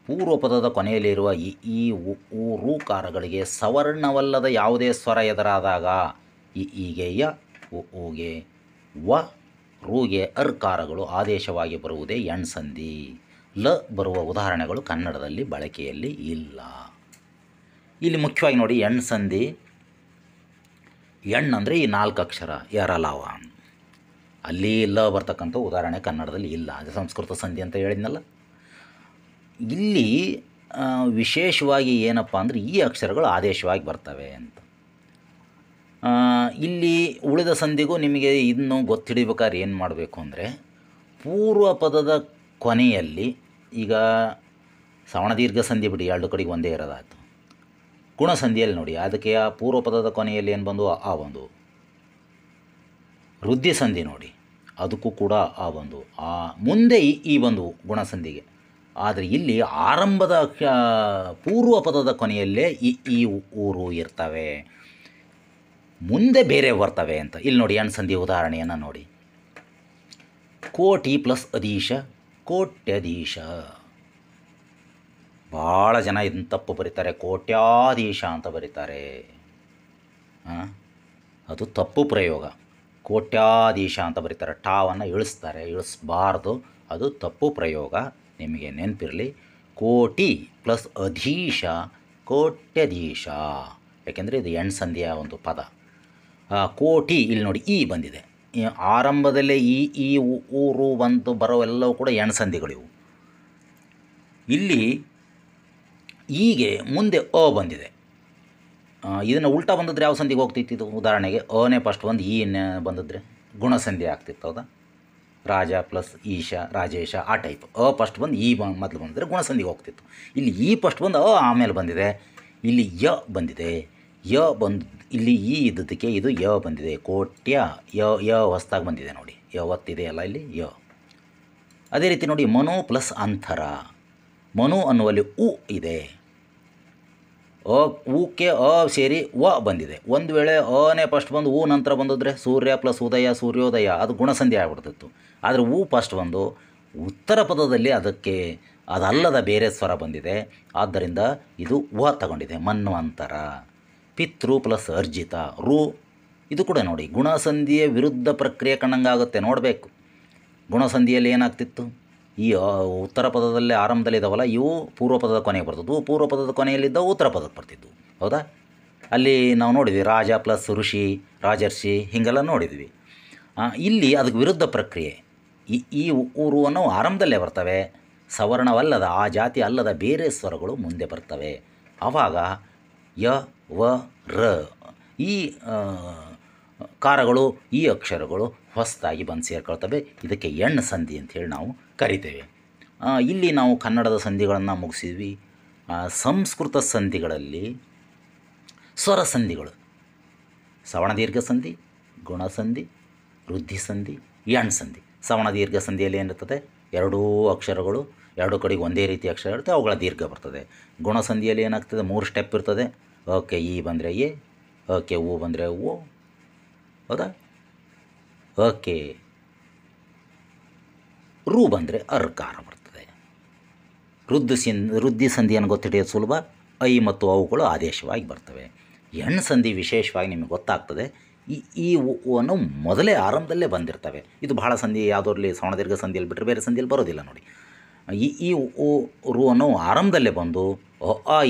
ಪೂರ್ವಪದದ ಕೊನೆಯಲ್ಲಿರುವ ಇ ಈ ಉ ಋಕಾರಗಳಿಗೆ ಸವರ್ಣವಲ್ಲದ ಯಾವುದೇ ಸ್ವರ ಎದುರಾದಾಗ ಈಗೆ ಯ, ಉಗೆ ವ, ಋಗೆ ಅರ್ಕಾರಗಳು ಆದೇಶವಾಗಿ ಬರುವುದೇ ಎಣ್ಸಂಧಿ. ಲ ಬರುವ ಉದಾಹರಣೆಗಳು ಕನ್ನಡದಲ್ಲಿ ಬಳಕೆಯಲ್ಲಿ ಇಲ್ಲ. ಇಲ್ಲಿ ಮುಖ್ಯವಾಗಿ ನೋಡಿ, ಎಣ್ಸಂಧಿ, ಎಣ್ ಅಂದರೆ ಈ 4 ಅಕ್ಷರ ಎರಲವ. ಅಲ್ಲಿ ಲ ಬರ್ತಕ್ಕಂಥ ಉದಾಹರಣೆ ಕನ್ನಡದಲ್ಲಿ ಇಲ್ಲ. ಅದು ಸಂಸ್ಕೃತ ಸಂಧಿ ಅಂತ ಹೇಳಿದ್ನಲ್ಲ. ಇಲ್ಲಿ ವಿಶೇಷವಾಗಿ ಏನಪ್ಪ ಅಂದರೆ ಈ ಅಕ್ಷರಗಳು ಆದೇಶವಾಗಿ ಬರ್ತವೆ ಅಂತ. ಇಲ್ಲಿ ಉಳಿದ ಸಂಧಿಗೂ ನಿಮಗೆ ಇದನ್ನು ಗೊತ್ತಿಡಿಬೇಕಾದ್ರೆ ಏನು ಮಾಡಬೇಕು ಅಂದರೆ, ಪೂರ್ವ ಪದದ ಕೊನೆಯಲ್ಲಿ, ಈಗ ಸವಣದೀರ್ಘ ಸಂಧಿ ಬಿಡಿ, 2 ಕಡೆಗೆ ಒಂದೇ ಇರೋದಾಯ್ತು. ಗುಣಸಂಧಿಯಲ್ಲಿ ನೋಡಿ, ಅದಕ್ಕೆ ಆ ಪೂರ್ವ ಪದದ ಕೊನೆಯಲ್ಲಿ ಏನು ಬಂದು ಆ ಒಂದು. ವೃದ್ಧಿ ಸಂಧಿ ನೋಡಿ, ಅದಕ್ಕೂ ಕೂಡ ಆ ಒಂದು, ಆ ಮುಂದೆ ಈ ಒಂದು ಗುಣಸಂಧಿಗೆ. ಆದರೆ ಇಲ್ಲಿ ಆರಂಭದ ಪೂರ್ವ ಪದದ ಕೊನೆಯಲ್ಲೇ ಈ ಊರು ಇರ್ತವೆ, ಮುಂದೆ ಬೇರೆ ಬರ್ತವೆ ಅಂತ. ಇಲ್ಲಿ ನೋಡಿ ಎಣ್ಸಂಧಿ ಉದಾಹರಣೆಯನ್ನು ನೋಡಿ. ಕೋಟಿ ಪ್ಲಸ್ ಅದೀಶ, ಕೋಟ್ಯಧೀಶ. ಭಾಳ ಜನ ಇದನ್ನು ತಪ್ಪು ಬರೀತಾರೆ, ಕೋಟ್ಯಾಧೀಶ ಅಂತ ಬರೀತಾರೆ. ಅದು ತಪ್ಪು ಪ್ರಯೋಗ. ಕೋಟ್ಯಾಧೀಶ ಅಂತ ಬರೀತಾರೆ, ಟಾವನ್ನು ಇಳಿಸ್ತಾರೆ, ಇಳಿಸ್ಬಾರ್ದು. ಅದು ತಪ್ಪು ಪ್ರಯೋಗ, ನಿಮಗೆ ನೆನಪಿರಲಿ. ಕೋಟಿ ಪ್ಲಸ್ ಅಧೀಶ, ಕೋಟ್ಯಧೀಶ. ಯಾಕೆಂದರೆ ಇದು ಎಣ್ಸಂಧಿಯ ಒಂದು ಪದ. ಕೋಟಿ, ಇಲ್ಲಿ ನೋಡಿ ಈ ಬಂದಿದೆ. ಆರಂಭದಲ್ಲೇ ಈ ಊರು ಬಂದು ಬರೋ ಎಲ್ಲವೂ ಕೂಡ ಎಣ್ಸಂಧಿಗಳಿವು. ಇಲ್ಲಿ ಹೀಗೆ ಮುಂದೆ ಅ ಬಂದಿದೆ. ಇದನ್ನು ಉಲ್ಟಾ ಬಂದಿದ್ರೆ ಯಾವ ಸಂಧಿಗೆ ಹೋಗ್ತಿತ್ತು ಇದು? ಉದಾಹರಣೆಗೆ ಅನೇ ಫಸ್ಟ್ ಬಂದು ಈ ಬಂದಿದ್ರೆ ಗುಣಸಂಧಿ ಆಗ್ತಿತ್ತು, ಹೌದಾ? ರಾಜ ಪ್ಲಸ್ ಈಶ, ರಾಜೇಶ, ಆ ಟೈಪ್. ಅ ಫಸ್ಟ್ ಬಂದು ಈ ಮೊದಲು ಬಂದಿದ್ರೆ ಗುಣಸಂಧಿಗೆ ಹೋಗ್ತಿತ್ತು. ಇಲ್ಲಿ ಈ ಫಸ್ಟ್ ಬಂದು ಅ ಆಮೇಲೆ ಬಂದಿದೆ. ಇಲ್ಲಿ ಯ ಬಂದಿದೆ. ಯ ಬಂದು ಇಲ್ಲಿ ಈ ಇದ್ದದಕ್ಕೆ ಇದು ಯ ಬಂದಿದೆ. ಕೋಟ್ಯ, ಯ ಹೊಸ್ದಾಗಿ ಬಂದಿದೆ ನೋಡಿ, ಯ ಒತ್ತಿದೆ ಅಲ್ಲ ಇಲ್ಲಿ ಯ. ಅದೇ ರೀತಿ ನೋಡಿ, ಮನು ಪ್ಲಸ್ ಅಂತರ. ಮನು ಅನ್ನುವಲ್ಲಿ ಉ ಇದೆ. ಉಕ್ಕೆ ಅ ಸೇರಿ ವ ಬಂದಿದೆ. ಒಂದು ವೇಳೆ ಅನೇ ಫಸ್ಟ್ ಬಂದು ಉ ನಂತರ ಬಂದಿದ್ರೆ ಸೂರ್ಯ ಪ್ಲಸ್ ಉದಯ, ಸೂರ್ಯೋದಯ, ಅದು ಗುಣಸಂಧಿ ಆಗಿಬಿಡ್ತಿತ್ತು. ಆದರೆ ಉ ಫಸ್ಟ್ ಬಂದು ಉತ್ತರ ಪದದಲ್ಲಿ ಅದಕ್ಕೆ ಅದಲ್ಲದ ಬೇರೆ ಸ್ವರ ಬಂದಿದೆ, ಆದ್ದರಿಂದ ಇದು ವ ತಗೊಂಡಿದೆ. ಮನ್ವಂತರ. ಪಿತೃ ಪ್ಲಸ್ ಅರ್ಜಿತ, ರು. ಇದು ಕೂಡ ನೋಡಿ ಗುಣಸಂಧಿಯ ವಿರುದ್ಧ ಪ್ರಕ್ರಿಯೆ ಕಂಡಂಗಾಗುತ್ತೆ, ನೋಡಬೇಕು. ಗುಣಸಂಧಿಯಲ್ಲಿ ಏನಾಗ್ತಿತ್ತು, ಈ ಉತ್ತರ ಪದದಲ್ಲಿ ಆರಂಭದಲ್ಲಿ ಇದ್ದಾವಲ್ಲ, ಇವು ಪೂರ್ವ ಪದದ ಕೊನೆಗೆ ಬರ್ತಿದ್ವು. ಪೂರ್ವ ಪದದ ಕೊನೆಯಲ್ಲಿದ್ದವು ಉತ್ತರ ಪದಕ್ಕೆ ಬರ್ತಿದ್ವು, ಹೌದಾ? ಅಲ್ಲಿ ನಾವು ನೋಡಿದ್ವಿ ರಾಜ ಪ್ಲಸ್ ಋಷಿ, ರಾಜರ್ಷಿ, ಹೀಗೆಲ್ಲ ನೋಡಿದ್ವಿ. ಇಲ್ಲಿ ಅದಕ್ಕೆ ವಿರುದ್ಧ ಪ್ರಕ್ರಿಯೆ. ಈ ಊರು ಅನ್ನೋ ಆರಂಭದಲ್ಲೇ ಬರ್ತವೆ. ಸವರ್ಣವಲ್ಲದ, ಆ ಜಾತಿ ಅಲ್ಲದ ಬೇರೆ ಸ್ವರಗಳು ಮುಂದೆ ಬರ್ತವೆ. ಆವಾಗ ಯ, ವ, ರ ಈ ಕಾರಗಳು, ಈ ಅಕ್ಷರಗಳು ಹೊಸದಾಗಿ ಬಂದು ಸೇರ್ಕೊಳ್ತವೆ. ಇದಕ್ಕೆ ಎಣ್ ಸಂಧಿ ಅಂಥೇಳಿ ನಾವು ಕರಿತೇವೆ. ಇಲ್ಲಿ ನಾವು ಕನ್ನಡದ ಸಂಧಿಗಳನ್ನು ಮುಗಿಸಿದ್ವಿ. ಸಂಸ್ಕೃತ ಸಂಧಿಗಳಲ್ಲಿ ಸ್ವರ ಸಂಧಿಗಳು: ಸವಣದೀರ್ಘ ಸಂಧಿ, ಗುಣಸಂಧಿ, ವೃದ್ಧಿ ಸಂಧಿ, ಎಣ್ ಸಂಧಿ. ಸವಣದೀರ್ಘ ಸಂಧಿಯಲ್ಲಿ ಏನಿರ್ತದೆ, ಎರಡೂ ಅಕ್ಷರಗಳು ಎರಡು ಕಡೆಗೆ ಒಂದೇ ರೀತಿ ಅಕ್ಷರ ಇರುತ್ತೆ, ಅವುಗಳ ದೀರ್ಘ ಬರ್ತದೆ. ಗುಣಸಂಧಿಯಲ್ಲಿ ಏನಾಗ್ತದೆ, 3 ಸ್ಟೆಪ್ ಇರ್ತದೆ. ಓಕೆ, ಈ ಬಂದರೆ ಎ, ಓಕೆ ಉ ಬಂದರೆ ಓ, ಹೌದಾ? ಓಕೆ ರು ಬಂದರೆ ಅರ್ಕಾರ ಬರ್ತದೆ. ವೃದ್ಧಿ ಸಂಧಿಯನ್ನು ಗೊತ್ತಿಡಿಯೋದು ಸುಲಭ. ಐ ಮತ್ತು ಅವುಗಳು ಆದೇಶವಾಗಿ ಬರ್ತವೆ. ಎಣ್ ಸಂಧಿ ವಿಶೇಷವಾಗಿ ನಿಮಗೆ ಗೊತ್ತಾಗ್ತದೆ. ಈ ಅನ್ನು ಮೊದಲೇ ಆರಂಭದಲ್ಲೇ ಬಂದಿರ್ತವೆ. ಇದು ಬಹಳ ಸಂಧಿ ಯಾವುದರಲ್ಲಿ ಸವಣದೀರ್ಘ ಸಂಧಿಯಲ್ಲಿ ಬಿಟ್ಟರೆ ಬೇರೆ ಸಂಧಿಯಲ್ಲಿ ಬರೋದಿಲ್ಲ ನೋಡಿ. ಈ ರು ಅನ್ನು ಆರಂಭದಲ್ಲೇ ಬಂದು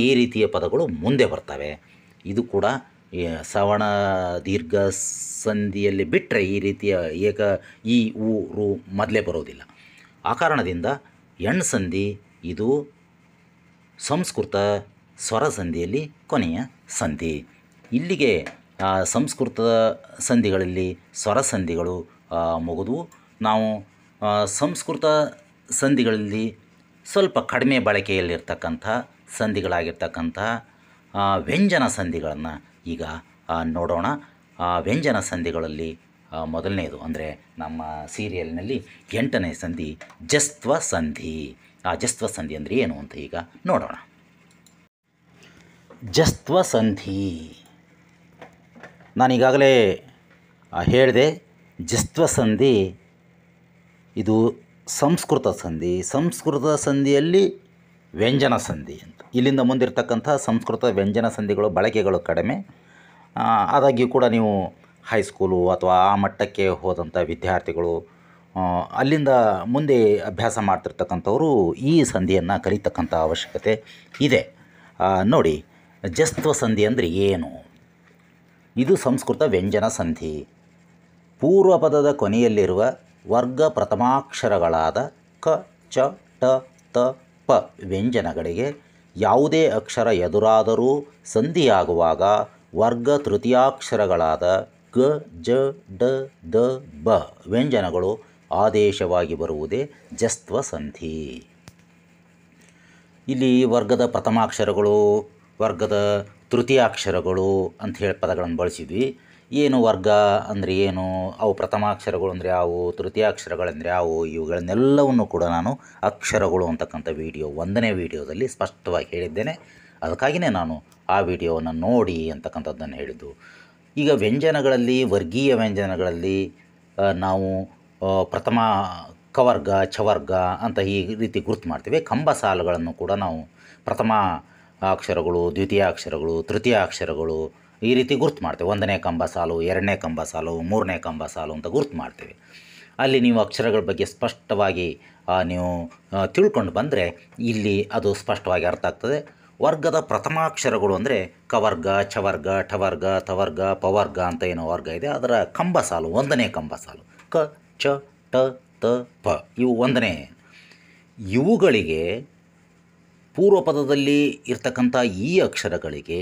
ಈ ರೀತಿಯ ಪದಗಳು ಮುಂದೆ ಬರ್ತವೆ. ಇದು ಕೂಡ ಸವಣ ದೀರ್ಘ ಸಂಧಿಯಲ್ಲಿ ಬಿಟ್ಟರೆ ಈ ರೀತಿಯ ಈ ರು ಮೊದಲೇ ಬರೋದಿಲ್ಲ. ಆ ಕಾರಣದಿಂದ ಎಣ್ ಸಂಧಿ ಇದು ಸಂಸ್ಕೃತ ಸ್ವರ ಸಂಧಿಯಲ್ಲಿ ಕೊನೆಯ ಸಂಧಿ. ಇಲ್ಲಿಗೆ ಸಂಸ್ಕೃತ ಸಂಧಿಗಳಲ್ಲಿ ಸ್ವರ ಸಂಧಿಗಳು ಮುಗಿದವು. ನಾವು ಸಂಸ್ಕೃತ ಸಂಧಿಗಳಲ್ಲಿ ಸ್ವಲ್ಪ ಕಡಿಮೆ ಬಳಕೆಯಲ್ಲಿರ್ತಕ್ಕಂಥ ಸಂಧಿಗಳಾಗಿರ್ತಕ್ಕಂಥ ವ್ಯಂಜನ ಸಂಧಿಗಳನ್ನು ಈಗ ನೋಡೋಣ. ವ್ಯಂಜನ ಸಂಧಿಗಳಲ್ಲಿ ಮೊದಲನೇದು ಅಂದರೆ ನಮ್ಮ ಸೀರಿಯಲ್ನಲ್ಲಿ 8ನೇ ಸಂಧಿ ಜಸ್ತ್ವ ಸಂಧಿ. ಆ ಜಸ್ತ್ವ ಸಂಧಿ ಅಂದರೆ ಏನು ಅಂತ ಈಗ ನೋಡೋಣ. ಜಸ್ತ್ವ ಸಂಧಿ. ನಾನೀಗಾಗಲೇ ಹೇಳಿದೆ, ಜಸ್ತ್ವ ಸಂಧಿ ಇದು ಸಂಸ್ಕೃತ ಸಂಧಿ. ಸಂಸ್ಕೃತ ಸಂಧಿಯಲ್ಲಿ ವ್ಯಂಜನ ಸಂಧಿ ಅಂತ. ಇಲ್ಲಿಂದ ಮುಂದಿರ್ತಕ್ಕಂಥ ಸಂಸ್ಕೃತ ವ್ಯಂಜನ ಸಂಧಿಗಳು ಬಳಕೆಗಳು ಕಡಿಮೆ. ಆದಾಗ್ಯೂ ಕೂಡ ನೀವು ಹೈಸ್ಕೂಲು ಅಥವಾ ಆ ಮಟ್ಟಕ್ಕೆ ಹೋದಂಥ ವಿದ್ಯಾರ್ಥಿಗಳು, ಅಲ್ಲಿಂದ ಮುಂದೆ ಅಭ್ಯಾಸ ಮಾಡ್ತಿರ್ತಕ್ಕಂಥವರು ಈ ಸಂಧಿಯನ್ನು ಕಲಿತಕ್ಕಂಥ ಅವಶ್ಯಕತೆ ಇದೆ. ನೋಡಿ, ಜಸ್ತ್ವ ಸಂಧಿ ಅಂದರೆ ಏನು? ಇದು ಸಂಸ್ಕೃತ ವ್ಯಂಜನ ಸಂಧಿ. ಪೂರ್ವ ಪದದ ಕೊನೆಯಲ್ಲಿರುವ ವರ್ಗ ಪ್ರಥಮಾಕ್ಷರಗಳಾದ ಕ, ಚ, ಟ, ತ, ಪ ವ್ಯಂಜನಗಳಿಗೆ ಯಾವುದೇ ಅಕ್ಷರ ಎದುರಾದರೂ ಸಂಧಿಯಾಗುವಾಗ ವರ್ಗ ತೃತೀಯಾಕ್ಷರಗಳಾದ ಗ, ಜ, ಡ, ದ, ಬ ವ್ಯಂಜನಗಳು ಆದೇಶವಾಗಿ ಬರುವುದೇ ಜಸ್ತ್ವ ಸಂಧಿ. ಇಲ್ಲಿ ವರ್ಗದ ಪ್ರಥಮಾಕ್ಷರಗಳು, ವರ್ಗದ ತೃತೀಯಾಕ್ಷರಗಳು ಅಂತ ಹೇಳಿ ಪದಗಳನ್ನು ಬಳಸಿದ್ವಿ. ಏನು ವರ್ಗ ಅಂದರೆ ಏನು, ಅವು ಪ್ರಥಮಾಕ್ಷರಗಳು ಅಂದರೆ ಯಾವುವು, ತೃತೀಯಾಕ್ಷರಗಳಂದರೆ ಯಾವುವು, ಇವುಗಳನ್ನೆಲ್ಲವನ್ನು ಕೂಡ ನಾನು ಅಕ್ಷರಗಳು ಅಂತಕ್ಕಂಥ ಒಂದನೇ ವಿಡಿಯೋದಲ್ಲಿ ಸ್ಪಷ್ಟವಾಗಿ ಹೇಳಿದ್ದೇನೆ. ಅದಕ್ಕಾಗಿಯೇ ನಾನು ಆ ವಿಡಿಯೋವನ್ನು ನೋಡಿ ಅಂತಕ್ಕಂಥದ್ದನ್ನು ಹೇಳಿದ್ದು. ಈಗ ವ್ಯಂಜನಗಳಲ್ಲಿ, ವರ್ಗೀಯ ವ್ಯಂಜನಗಳಲ್ಲಿ ನಾವು ಪ್ರಥಮ ಕವರ್ಗ, ಚವರ್ಗ ಅಂತ ಈ ರೀತಿ ಗುರುತು ಮಾಡ್ತೀವಿ. ಕಂಬ ಸಾಲುಗಳನ್ನು ಕೂಡ ನಾವು ಪ್ರಥಮ ಅಕ್ಷರಗಳು, ದ್ವಿತೀಯ ಅಕ್ಷರಗಳು, ತೃತೀಯ ಅಕ್ಷರಗಳು ಈ ರೀತಿ ಗುರುತು ಮಾಡ್ತೇವೆ. 1ನೇ ಕಂಬ ಸಾಲು, 2ನೇ ಕಂಬ ಸಾಲು, 3ನೇ ಕಂಬ ಸಾಲು ಅಂತ ಗುರುತು ಮಾಡ್ತೇವೆ. ಅಲ್ಲಿ ನೀವು ಅಕ್ಷರಗಳ ಬಗ್ಗೆ ಸ್ಪಷ್ಟವಾಗಿ ನೀವು ತಿಳ್ಕೊಂಡು ಬಂದರೆ ಇಲ್ಲಿ ಅದು ಸ್ಪಷ್ಟವಾಗಿ ಅರ್ಥ ಆಗ್ತದೆ. ವರ್ಗದ ಪ್ರಥಮಾಕ್ಷರಗಳು ಅಂದರೆ ಕವರ್ಗ, ಚವರ್ಗ, ಠವರ್ಗ, ತವರ್ಗ, ಪವರ್ಗ ಅಂತ ಏನೋ ವರ್ಗ ಇದೆ, ಅದರ ಕಂಬ ಸಾಲು 1ನೇ ಕಂಬ ಸಾಲು ಕ, ಚ, ಟ, ತ, ಪ ಇವು 1ನೇ. ಇವುಗಳಿಗೆ ಪೂರ್ವ ಪದದಲ್ಲಿ ಇರ್ತಕ್ಕಂಥ ಈ ಅಕ್ಷರಗಳಿಗೆ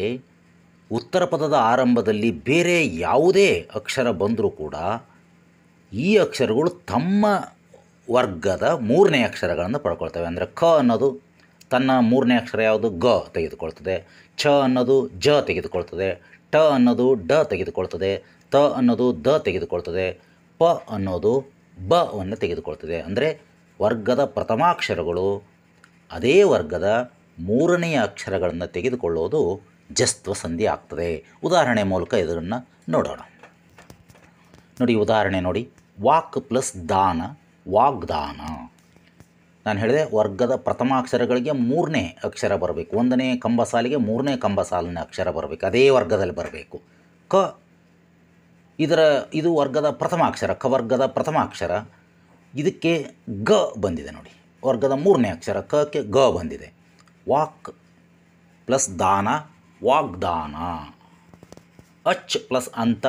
ಉತ್ತರ ಪದದ ಆರಂಭದಲ್ಲಿ ಬೇರೆ ಯಾವುದೇ ಅಕ್ಷರ ಬಂದರೂ ಕೂಡ ಈ ಅಕ್ಷರಗಳು ತಮ್ಮ ವರ್ಗದ 3ನೇ ಅಕ್ಷರಗಳನ್ನು ಪಡ್ಕೊಳ್ತವೆ. ಅಂದರೆ ಕ ಅನ್ನೋದು ತನ್ನ 3ನೇ ಅಕ್ಷರ ಯಾವುದು, ಗ ತೆಗೆದುಕೊಳ್ತದೆ. ಛ ಅನ್ನೋದು ಜ ತೆಗೆದುಕೊಳ್ತದೆ. ಟ ಅನ್ನೋದು ಡ ತೆಗೆದುಕೊಳ್ತದೆ. ತ ಅನ್ನೋದು ದ ತೆಗೆದುಕೊಳ್ತದೆ. ಪ ಅನ್ನೋದು ಬವನ್ನು ತೆಗೆದುಕೊಳ್ತದೆ. ಅಂದರೆ ವರ್ಗದ ಪ್ರಥಮಾಕ್ಷರಗಳು ಅದೇ ವರ್ಗದ 3ನೇ ಅಕ್ಷರಗಳನ್ನು ತೆಗೆದುಕೊಳ್ಳೋದು ಜಸ್ತ್ವ ಸಂಧಿ ಆಗ್ತದೆ. ಉದಾಹರಣೆ ಮೂಲಕ ಇದನ್ನು ನೋಡೋಣ. ನೋಡಿ, ಉದಾಹರಣೆ ನೋಡಿ. ವಾಕ್ ಪ್ಲಸ್ ದಾನ, ವಾಗ್ದಾನ. ನಾನು ಹೇಳಿದೆ ವರ್ಗದ ಪ್ರಥಮಾಕ್ಷರಗಳಿಗೆ 3ನೇ ಅಕ್ಷರ ಬರಬೇಕು. 1ನೇ ಕಂಬ ಸಾಲಿಗೆ 3ನೇ ಕಂಬ ಸಾಲಿನ ಅಕ್ಷರ ಬರಬೇಕು, ಅದೇ ವರ್ಗದಲ್ಲಿ ಬರಬೇಕು. ಕ ಇದು ವರ್ಗದ ಪ್ರಥಮಾಕ್ಷರ, ಕವರ್ಗದ ಪ್ರಥಮಾಕ್ಷರ. ಇದಕ್ಕೆ ಗ ಬಂದಿದೆ ನೋಡಿ, ವರ್ಗದ 3ನೇ ಅಕ್ಷರ ಕಕ್ಕೆ ಗ ಬಂದಿದೆ. ವಾಕ್ ಪ್ಲಸ್ ದಾನ, ವಾಗ್ದಾನ. ಅಚ್ ಪ್ಲಸ್ ಅಂತ,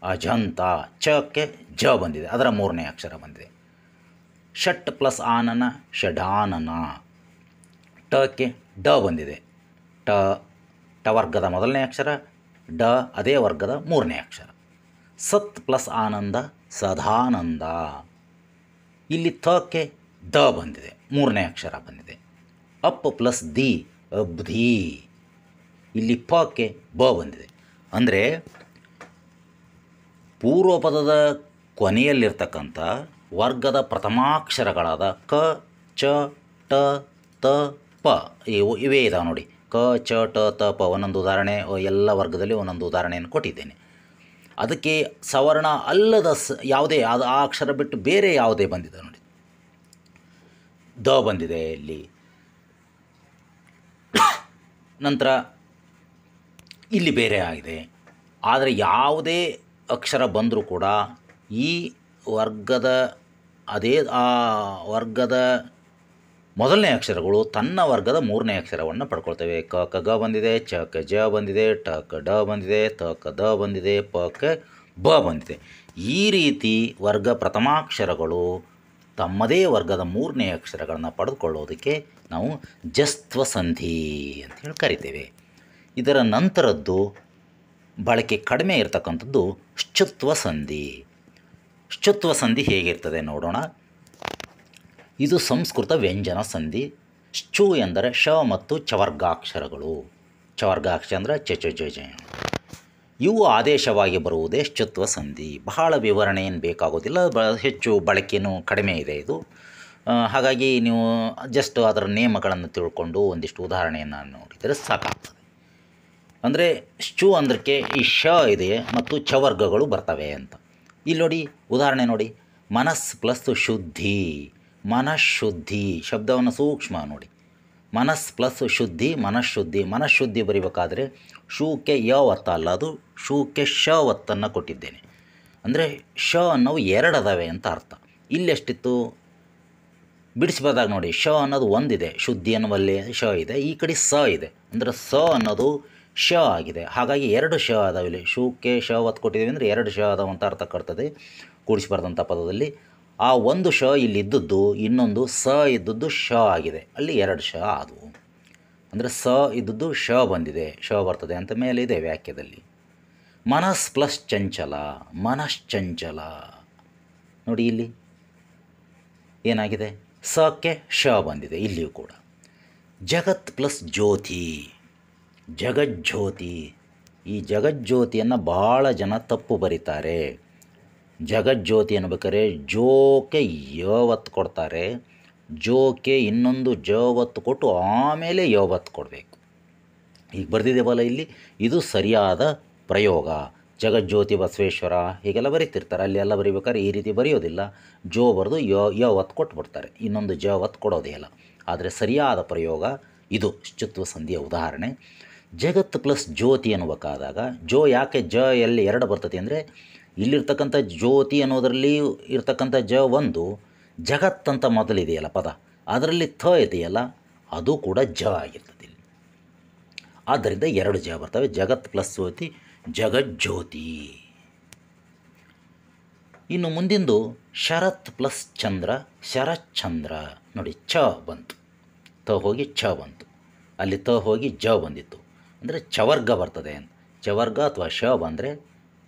ಅಜಂತ. ಚಕ್ಕೆ ಜ ಬಂದಿದೆ, ಅದರ 3ನೇ ಅಕ್ಷರ ಬಂದಿದೆ. ಷಟ್ ಪ್ಲಸ್ ಆನನ, ಷಡಾನನ. ಟಕ್ಕೆ ಡ ಬಂದಿದೆ. ಟ ವರ್ಗದ 1ನೇ ಅಕ್ಷರ, ಡ ಅದೇ ವರ್ಗದ 3ನೇ ಅಕ್ಷರ. ಸತ್ ಪ್ಲಸ್ ಆನಂದ, ಸದಾನಂದ. ಇಲ್ಲಿ ತಕ್ಕೆ ದ ಬಂದಿದೆ, 3ನೇ ಅಕ್ಷರ ಬಂದಿದೆ. ಅಪ್ ಪ್ಲಸ್ ದಿ, ಅಬ್ಧಿ. ಇಲ್ಲಿ ಪಕ್ಕೆ ಬ ಬಂದಿದೆ. ಅಂದರೆ ಪೂರ್ವ ಪದದ ಕೊನೆಯಲ್ಲಿರ್ತಕ್ಕಂಥ ವರ್ಗದ ಪ್ರಥಮಾಕ್ಷರಗಳಾದ ಕ, ಚ, ಟ, ತ, ಪ ಇವೇ ಇದಾವೆ ನೋಡಿ. ಕ, ಚ, ಟ, ತ, ಪ ಒಂದೊಂದು ಉದಾಹರಣೆ, ಎಲ್ಲ ವರ್ಗದಲ್ಲಿ ಒಂದೊಂದು ಉದಾಹರಣೆಯನ್ನು ಕೊಟ್ಟಿದ್ದೇನೆ. ಅದಕ್ಕೆ ಸವರ್ಣ ಅಲ್ಲದ ಯಾವುದೇ ಆ ಅಕ್ಷರ ಬಿಟ್ಟು ಬೇರೆ ಯಾವುದೇ ಬಂದಿದೆ ನೋಡಿ. ದ ಬಂದಿದೆ ಇಲ್ಲಿ. ನಂತರ ಇಲ್ಲಿ ಬೇರೆ ಆಗಿದೆ. ಆದರೆ ಯಾವುದೇ ಅಕ್ಷರ ಬಂದರೂ ಕೂಡ ಈ ವರ್ಗದ ಆ ವರ್ಗದ 1ನೇ ಅಕ್ಷರಗಳು ತನ್ನ ವರ್ಗದ 3ನೇ ಅಕ್ಷರವನ್ನು ಪಡ್ಕೊಳ್ತವೆ. ಕ ಕ ಗ ಬಂದಿದೆ, ಚ ಕ ಜ ಬಂದಿದೆ, ಟ ಕ ಡ ಬಂದಿದೆ, ತ ಕ ದ ಬಂದಿದೆ, ಪ ಕ ಬ ಬಂದಿದೆ. ಈ ರೀತಿ ವರ್ಗ ಪ್ರಥಮಾಕ್ಷರಗಳು ತಮ್ಮದೇ ವರ್ಗದ 3ನೇ ಅಕ್ಷರಗಳನ್ನು ಪಡೆದುಕೊಳ್ಳೋದಕ್ಕೆ ನಾವು ಜಸ್ತ್ವ ಸಂಧಿ ಅಂತೇಳಿ ಕರಿತೇವೆ. ಇದರ ನಂತರದ್ದು ಬಳಕೆ ಕಡಿಮೆ ಇರತಕ್ಕಂಥದ್ದು ಶ್ಚುತ್ವ ಸಂಧಿ. ಶ್ಚುತ್ವ ಸಂಧಿ ಹೇಗಿರ್ತದೆ ನೋಡೋಣ. ಇದು ಸಂಸ್ಕೃತ ವ್ಯಂಜನ ಸಂಧಿ. ಶ್ಚು ಎಂದರೆ ಶ ಮತ್ತು ಚವರ್ಗಾಕ್ಷರಗಳು. ಚವರ್ಗಾಕ್ಷರ ಅಂದರೆ ಚ ಚ ಜ ಜ. ಇವು ಆದೇಶವಾಗಿ ಬರುವುದೇ ಶ್ಚುತ್ವ ಸಂಧಿ. ಬಹಳ ವಿವರಣೆ ಏನು ಬೇಕಾಗೋದಿಲ್ಲ, ಹೆಚ್ಚು ಬಳಕೆಯೂ ಕಡಿಮೆ ಇದೆ ಇದು. ಹಾಗಾಗಿ ನೀವು ಜಸ್ಟ್ ಅದರ ನೇಮಗಳನ್ನು ತಿಳ್ಕೊಂಡು ಒಂದಿಷ್ಟು ಉದಾಹರಣೆಯನ್ನು ನೋಡಿದರೆ ಸಾಕಾಗ್ತದೆ. ಅಂದರೆ ಶು ಅಂದ್ರಕ್ಕೆ ಈ ಶ ಇದೆ ಮತ್ತು ಚವರ್ಗಗಳು ಬರ್ತವೆ ಅಂತ. ಇಲ್ಲಿ ನೋಡಿ ಉದಾಹರಣೆ ನೋಡಿ, ಮನಸ್ ಪ್ಲಸ್ ಶುದ್ಧಿ, ಮನಃಶುದ್ಧಿ ಶಬ್ದವನ್ನು ಸೂಕ್ಷ್ಮ ನೋಡಿ. ಮನಸ್ ಪ್ಲಸ್ ಶುದ್ಧಿ, ಮನಃಶುದ್ಧಿ. ಮನಃಶುದ್ಧಿ ಬರೀಬೇಕಾದ್ರೆ ಶೂಕ್ಕೆ ಯ ಒತ್ತ ಅಲ್ಲ, ಅದು ಶೂಕ್ಕೆ ಶ ಒತ್ತನ್ನು ಕೊಟ್ಟಿದ್ದೇನೆ. ಅಂದರೆ ಶ ಅನ್ನೋವು ಎರಡು ಅದಾವೆ ಅಂತ ಅರ್ಥ. ಇಲ್ಲೆಷ್ಟಿತ್ತು ಬಿಡಿಸ್ಬೋದಾಗ ನೋಡಿ, ಶ ಅನ್ನೋದು ಒಂದಿದೆ, ಶುದ್ಧಿ ಅನ್ನುವಲ್ಲಿ ಶ ಇದೆ, ಈ ಕಡೆ ಸ ಇದೆ, ಅಂದರೆ ಸ ಅನ್ನೋದು ಶ ಆಗಿದೆ. ಹಾಗಾಗಿ ಎರಡು ಶ ಅದಾವೆ. ಇಲ್ಲಿ ಶೂಕ್ಕೆ ಶ ಒತ್ತು ಕೊಟ್ಟಿದ್ದೀವಿ ಅಂದರೆ ಎರಡು ಶ ಅದಾವ ಅಂತ ಅರ್ಥ ಕಟ್ತದೆ ಕೂಡಿಸಬಾರ್ದಂಥ ಪದದಲ್ಲಿ. ಆ ಒಂದು ಶ ಇಲ್ಲಿ ಇದ್ದದ್ದು, ಇನ್ನೊಂದು ಸ ಇದ್ದದ್ದು ಶ ಆಗಿದೆ, ಅಲ್ಲಿ ಎರಡು ಶ ಆದವು. ಅಂದರೆ ಸ ಇದ್ದದ್ದು ಶ ಬಂದಿದೆ, ಶ ಬರ್ತದೆ ಅಂತ ಮೇಲೆ ಇದೆ ವಾಕ್ಯದಲ್ಲಿ. ಮನಸ್ ಪ್ಲಸ್ ಚಂಚಲ, ಮನಶ್ಚಂಚಲ ನೋಡಿ, ಇಲ್ಲಿ ಏನಾಗಿದೆ, ಸಕ್ಕೆ ಶ ಬಂದಿದೆ ಇಲ್ಲಿಯೂ ಕೂಡ. ಜಗತ್ ಪ್ಲಸ್ ಜ್ಯೋತಿ, ಜಗಜ್ಯೋತಿ. ಈ ಜಗಜ್ಯೋತಿಯನ್ನು ಭಾಳ ಜನ ತಪ್ಪು ಬರೀತಾರೆ. ಜಗಜ್ಯೋತಿ ಅನ್ಬೇಕಾದ್ರೆ ಜೋಕೆ ಯವತ್ತು ಕೊಡ್ತಾರೆ, ಜೋಕೆ ಇನ್ನೊಂದು ಜವತ್ತು ಕೊಟ್ಟು ಆಮೇಲೆ ಯವತ್ತು ಕೊಡಬೇಕು. ಈಗ ಬರೆದಿದ್ದೇವಲ್ಲ ಇಲ್ಲಿ, ಇದು ಸರಿಯಾದ ಪ್ರಯೋಗ. ಜಗಜ್ಯೋತಿ ಬಸವೇಶ್ವರ ಹೀಗೆಲ್ಲ ಬರೀತಿರ್ತಾರೆ, ಅಲ್ಲಿ ಎಲ್ಲ ಬರೀಬೇಕಾದ್ರೆ ಈ ರೀತಿ ಬರೆಯೋದಿಲ್ಲ. ಜೋ ಬರೆದು ಯವತ್ತು ಕೊಟ್ಬಿಡ್ತಾರೆ, ಇನ್ನೊಂದು ಜವತ್ತು ಕೊಡೋದೇ ಇಲ್ಲ. ಆದರೆ ಸರಿಯಾದ ಪ್ರಯೋಗ ಇದು ಶುತ್ವ ಸಂಧಿಯ ಉದಾಹರಣೆ. ಜಗತ್ ಪ್ಲಸ್ ಜ್ಯೋತಿ ಅನ್ನಬೇಕಾದಾಗ ಜೋ ಯಾಕೆ ಜ ಎಲ್ಲಿ ಎರಡು ಬರ್ತದೆ ಅಂದರೆ, ಇಲ್ಲಿರ್ತಕ್ಕಂಥ ಜ್ಯೋತಿ ಅನ್ನೋದರಲ್ಲಿ ಇರ್ತಕ್ಕಂಥ ಜ ಒಂದು, ಜಗತ್ ಅಂತ ಮೊದಲಿದೆಯಲ್ಲ ಪದ, ಅದರಲ್ಲಿ ಥ ಇದೆಯಲ್ಲ ಅದು ಕೂಡ ಜ ಆಗಿರ್ತದೆ ಇಲ್ಲಿ. ಆದ್ದರಿಂದ ಎರಡು ಜ ಬರ್ತವೆ, ಜಗತ್ ಪ್ಲಸ್ ಜ್ಯೋತಿ, ಜಗಜ್ಯೋತಿ. ಇನ್ನು ಮುಂದಿಂದು ಶರತ್ ಪ್ಲಸ್ ಚಂದ್ರ, ಶರತ್ಚಂದ್ರ ನೋಡಿ, ಛ ಬಂತು, ತ ಹೋಗಿ ಛ ಬಂತು, ಅಲ್ಲಿ ತ ಹೋಗಿ ಜ ಬಂದಿತ್ತು, ಅಂದರೆ ಚವರ್ಗ ಬರ್ತದೆ ಅಂತ. ಚವರ್ಗ ಅಥವಾ ಶ ಬಂದರೆ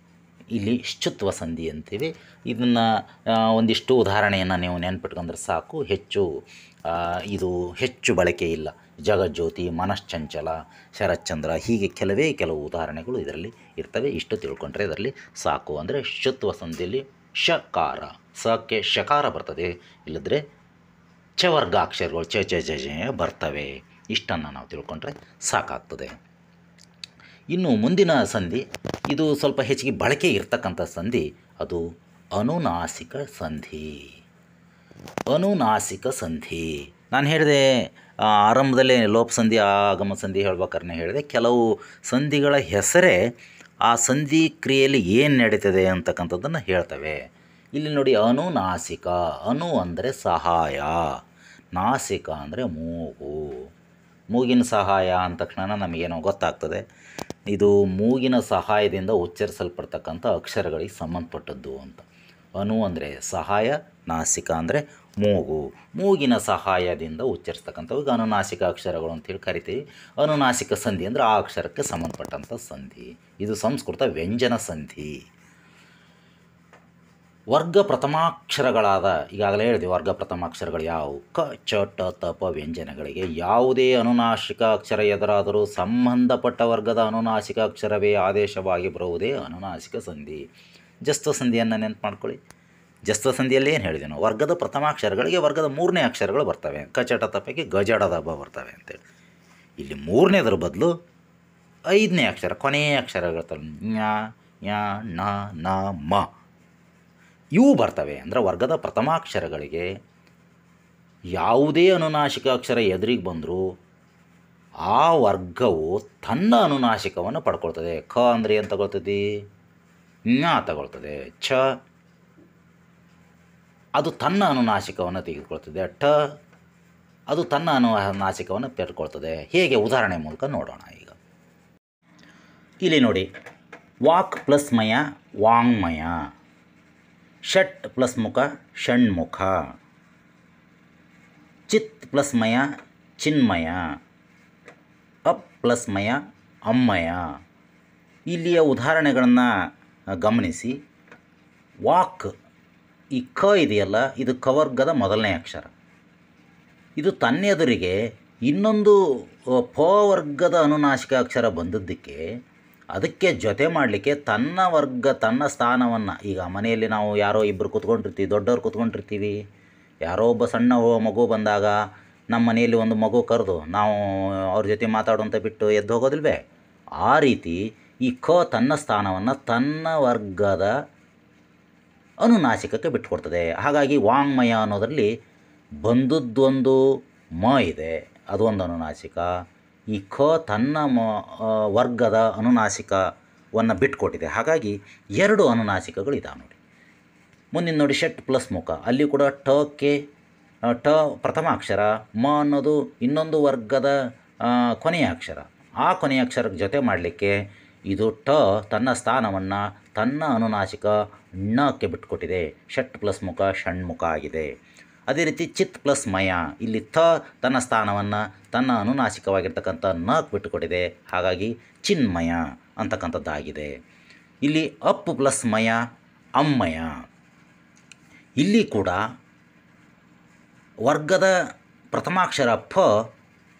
ಇಲ್ಲಿ ಶುತ್ವ ಸಂಧಿ ಅಂತೀವಿ. ಇದನ್ನು ಒಂದಿಷ್ಟು ಉದಾಹರಣೆಯನ್ನು ನೀವು ನೆನ್ಪಿಟ್ಕೊಂಡ್ರೆ ಸಾಕು, ಇದು ಹೆಚ್ಚು ಬಳಕೆ ಇಲ್ಲ. ಜಗಜ್ಯೋತಿ, ಮನಶ್ಚಂಚಲ, ಶರತ್ಚಂದ್ರ ಹೀಗೆ ಕೆಲವು ಉದಾಹರಣೆಗಳು ಇದರಲ್ಲಿ ಇರ್ತವೆ. ಇಷ್ಟು ತಿಳ್ಕೊಂಡ್ರೆ ಇದರಲ್ಲಿ ಸಾಕು. ಅಂದರೆ ಶುತ್ವ ಸಂಧಿಯಲ್ಲಿ ಶಕಾರ, ಸಕ್ಕೆ ಶಕಾರ ಬರ್ತದೆ, ಇಲ್ಲದ್ರೆ ಚವರ್ಗಾಕ್ಷರಗಳು ಚ ಚ ಜ ಜ ಬರ್ತವೆ. ಇಷ್ಟನ್ನು ನಾವು ತಿಳ್ಕೊಂಡ್ರೆ ಸಾಕಾಗ್ತದೆ. ಇನ್ನು ಮುಂದಿನ ಸಂಧಿ, ಇದು ಸ್ವಲ್ಪ ಹೆಚ್ಚಿಗೆ ಬಳಕೆ ಇರ್ತಕ್ಕಂಥ ಸಂಧಿ, ಅದು ಅನುನಾಸಿಕ ಸಂಧಿ. ಅನುನಾಸಿಕ ಸಂಧಿ ನಾನು ಹೇಳಿದೆ ಆರಂಭದಲ್ಲೇ ಲೋಪ ಸಂಧಿ ಆಗಮ ಸಂಧಿ ಹೇಳ್ಬೇಕಾದ್ರೆ ಹೇಳಿದೆ, ಕೆಲವು ಸಂಧಿಗಳ ಹೆಸರೇ ಆ ಸಂಧಿ ಕ್ರಿಯೆಯಲ್ಲಿ ಏನು ನಡೀತದೆ ಅಂತಕ್ಕಂಥದ್ದನ್ನು ಹೇಳ್ತವೆ. ಇಲ್ಲಿ ನೋಡಿ, ಅನುನಾಸಿಕ, ಅನು ಅಂದರೆ ಸಹಾಯ, ನಾಸಿಕ ಅಂದರೆ ಮೂಗು. ಮೂಗಿನ ಸಹಾಯ ಅಂದ ತಕ್ಷಣ ನಮಗೇನೋ ಗೊತ್ತಾಗ್ತದೆ, ಇದು ಮೂಗಿನ ಸಹಾಯದಿಂದ ಉಚ್ಚರಿಸಲ್ಪಡ್ತಕ್ಕಂಥ ಅಕ್ಷರಗಳಿಗೆ ಸಂಬಂಧಪಟ್ಟದ್ದು ಅಂತ. ಅನು ಅಂದರೆ ಸಹಾಯ, ನಾಸಿಕ ಅಂದರೆ ಮೂಗು. ಮೂಗಿನ ಸಹಾಯದಿಂದ ಉಚ್ಚರಿಸ್ತಕ್ಕಂಥವು ಅನುನಾಸಿಕ ಅಕ್ಷರಗಳು ಅಂತೇಳಿ ಕರಿತೀವಿ. ಅನುನಾಸಿಕ ಸಂಧಿ ಅಂದರೆ ಆ ಅಕ್ಷರಕ್ಕೆ ಸಂಬಂಧಪಟ್ಟಂಥ ಸಂಧಿ. ಇದು ಸಂಸ್ಕೃತ ವ್ಯಂಜನ ಸಂಧಿ. ವರ್ಗ ಪ್ರಥಮಾಕ್ಷರಗಳಾದ, ಈಗಾಗಲೇ ಹೇಳಿದ್ವಿ ವರ್ಗ ಪ್ರಥಮಾಕ್ಷರಗಳು ಯಾವುವು, ಕ ಚ ಟ ತ ಪ ವ್ಯಂಜನಗಳಿಗೆ ಯಾವುದೇ ಅನುನಾಸಿಕ ಅಕ್ಷರ ಎದುರಾದರೂ ಸಂಬಂಧಪಟ್ಟ ವರ್ಗದ ಅನುನಾಸಿಕ ಅಕ್ಷರವೇ ಆದೇಶವಾಗಿ ಬರುವುದೇ ಅನುನಾಸಿಕ ಸಂಧಿ. ಜಸ್ತ್ವ ಸಂಧಿಯನ್ನು ನೆನಪು ಮಾಡ್ಕೊಳ್ಳಿ. ಜಸ್ತ್ವ ಸಂಧಿಯಲ್ಲಿ ಏನು ಹೇಳಿದೆ ನಾವು, ವರ್ಗದ ಪ್ರಥಮಾಕ್ಷರಗಳಿಗೆ ವರ್ಗದ ಮೂರನೇ ಅಕ್ಷರಗಳು ಬರ್ತವೆ. ಕ ಚ ಟ ತ ಪಕ್ಕೆ ಗಜಡದ ಬ ಬರ್ತವೆ ಅಂತೇಳಿ. ಇಲ್ಲಿ ಮೂರನೇದರ ಬದಲು ಐದನೇ ಅಕ್ಷರ, ಕೊನೆಯ ಅಕ್ಷರಗಳು ಞ ಞ ಣ ನ ಮ ಇವು ಬರ್ತವೆ. ಅಂದರೆ ವರ್ಗದ ಪ್ರಥಮಾಕ್ಷರಗಳಿಗೆ ಯಾವುದೇ ಅನುನಾಸಿಕ ಅಕ್ಷರ ಎದುರಿಗೆ ಬಂದರೂ ಆ ವರ್ಗವು ತನ್ನ ಅನುನಾಸಿಕವನ್ನು ಪಡ್ಕೊಳ್ತದೆ. ಕ ಅಂದರೆ ಏನು ತಗೊಳ್ತದೆ, ಞ ತಗೊಳ್ತದೆ. ಛ ಅದು ತನ್ನ ಅನುನಾಸಿಕವನ್ನು ತೆಗೆದುಕೊಳ್ತದೆ. ಟ ಅದು ತನ್ನ ಅನುನಾಸಿಕವನ್ನು ಪಡ್ಕೊಳ್ತದೆ. ಹೇಗೆ ಉದಾಹರಣೆ ಮೂಲಕ ನೋಡೋಣ. ಈಗ ಇಲ್ಲಿ ನೋಡಿ, ವಾಕ್ ಪ್ಲಸ್ ಮಯ ವಾಂಗ್ಮಯ, ಷಟ್ ಪ್ಲಸ್ ಮುಖ ಷಣ್ಮುಖ, ಚಿತ್ ಪ್ಲಸ್ ಮಯ ಚಿನ್ಮಯ, ಅಪ್ ಪ್ಲಸ್ ಮಯ ಅಮ್ಮಯ. ಇಲ್ಲಿಯ ಉದಾಹರಣೆಗಳನ್ನು ಗಮನಿಸಿ. ವಾಕ್, ಈ ಕ ಇದೆಯಲ್ಲ, ಇದು ಕವರ್ಗದ ಮೊದಲನೇ ಅಕ್ಷರ. ಇದು ತನ್ನೆದುರಿಗೆ ಇನ್ನೊಂದು ಪ ವರ್ಗದ ಅನುನಾಸಿಕ ಅಕ್ಷರ ಬಂದದ್ದಕ್ಕೆ ಅದಕ್ಕೆ ಜೊತೆ ಮಾಡಲಿಕ್ಕೆ ತನ್ನ ವರ್ಗ, ತನ್ನ ಸ್ಥಾನವನ್ನು, ಈಗ ಮನೆಯಲ್ಲಿ ನಾವು ಯಾರೋ ಇಬ್ಬರು ಕೂತ್ಕೊಂಡಿರ್ತೀವಿ, ದೊಡ್ಡವ್ರು ಕೂತ್ಕೊಂಡಿರ್ತೀವಿ, ಯಾರೋ ಒಬ್ಬ ಸಣ್ಣ ಮಗು ಬಂದಾಗ ನಮ್ಮ ಮನೆಯಲ್ಲಿ ಒಂದು ಮಗು ಕರೆದು ನಾವು ಅವ್ರ ಜೊತೆ ಮಾತಾಡುವಂತ ಬಿಟ್ಟು ಎದ್ದು ಹೋಗೋದಿಲ್ವೇ, ಆ ರೀತಿ ಈ ಕ ತನ್ನ ಸ್ಥಾನವನ್ನು ತನ್ನ ವರ್ಗದ ಅನುನಾಸಿಕಕ್ಕೆ ಬಿಟ್ಟುಕೊಡ್ತದೆ. ಹಾಗಾಗಿ ವಾಂಗ್ಮಯ ಅನ್ನೋದರಲ್ಲಿ ಬಂದದ್ದೊಂದು ಮ ಇದೆ, ಅದೊಂದು ಅನುನಾಸಿಕ. ಈ ಕ ತನ್ನ ವರ್ಗದ ಅನುನಾಸಿಕವನ್ನು ಬಿಟ್ಟುಕೊಟ್ಟಿದೆ. ಹಾಗಾಗಿ 2 ಅನುನಾಸಿಕಗಳು ಇದಾವೆ ನೋಡಿ. ಮುಂದಿನ ನೋಡಿ ಷಟ್ ಪ್ಲಸ್ ಮುಖ. ಅಲ್ಲಿ ಕೂಡ ಟಕ್ಕೆ ಟ ಪ್ರಥಮ ಅಕ್ಷರ, ಮ ಅನ್ನೋದು ಇನ್ನೊಂದು ವರ್ಗದ ಕೊನೆಯ ಅಕ್ಷರ. ಆ ಕೊನೆಯ ಅಕ್ಷರಕ್ಕೆ ಜೊತೆ ಮಾಡಲಿಕ್ಕೆ ಇದು ಟ ತನ್ನ ಸ್ಥಾನವನ್ನು ತನ್ನ ಅನುನಾಸಿಕ ಣಕ್ಕೆ ಬಿಟ್ಟುಕೊಟ್ಟಿದೆ. ಷಟ್ ಪ್ಲಸ್ ಮುಖ ಷಣ್ಮುಖ ಆಗಿದೆ. ಅದೇ ರೀತಿ ಚಿತ್ ಪ್ಲಸ್ ಮಯ, ಇಲ್ಲಿ ಥ ತನ್ನ ಸ್ಥಾನವನ್ನು ತನ್ನ ಅನುನಾಸಿಕವಾಗಿರ್ತಕ್ಕಂಥ ನಕ್ಕೆ ಬಿಟ್ಟುಕೊಟ್ಟಿದೆ. ಹಾಗಾಗಿ ಚಿನ್ಮಯ ಅಂತಕ್ಕಂಥದ್ದಾಗಿದೆ. ಇಲ್ಲಿ ಅಪ್ ಪ್ಲಸ್ ಮಯ ಅಮ್ಮಯ. ಇಲ್ಲಿ ಕೂಡ ವರ್ಗದ ಪ್ರಥಮಾಕ್ಷರ ಫ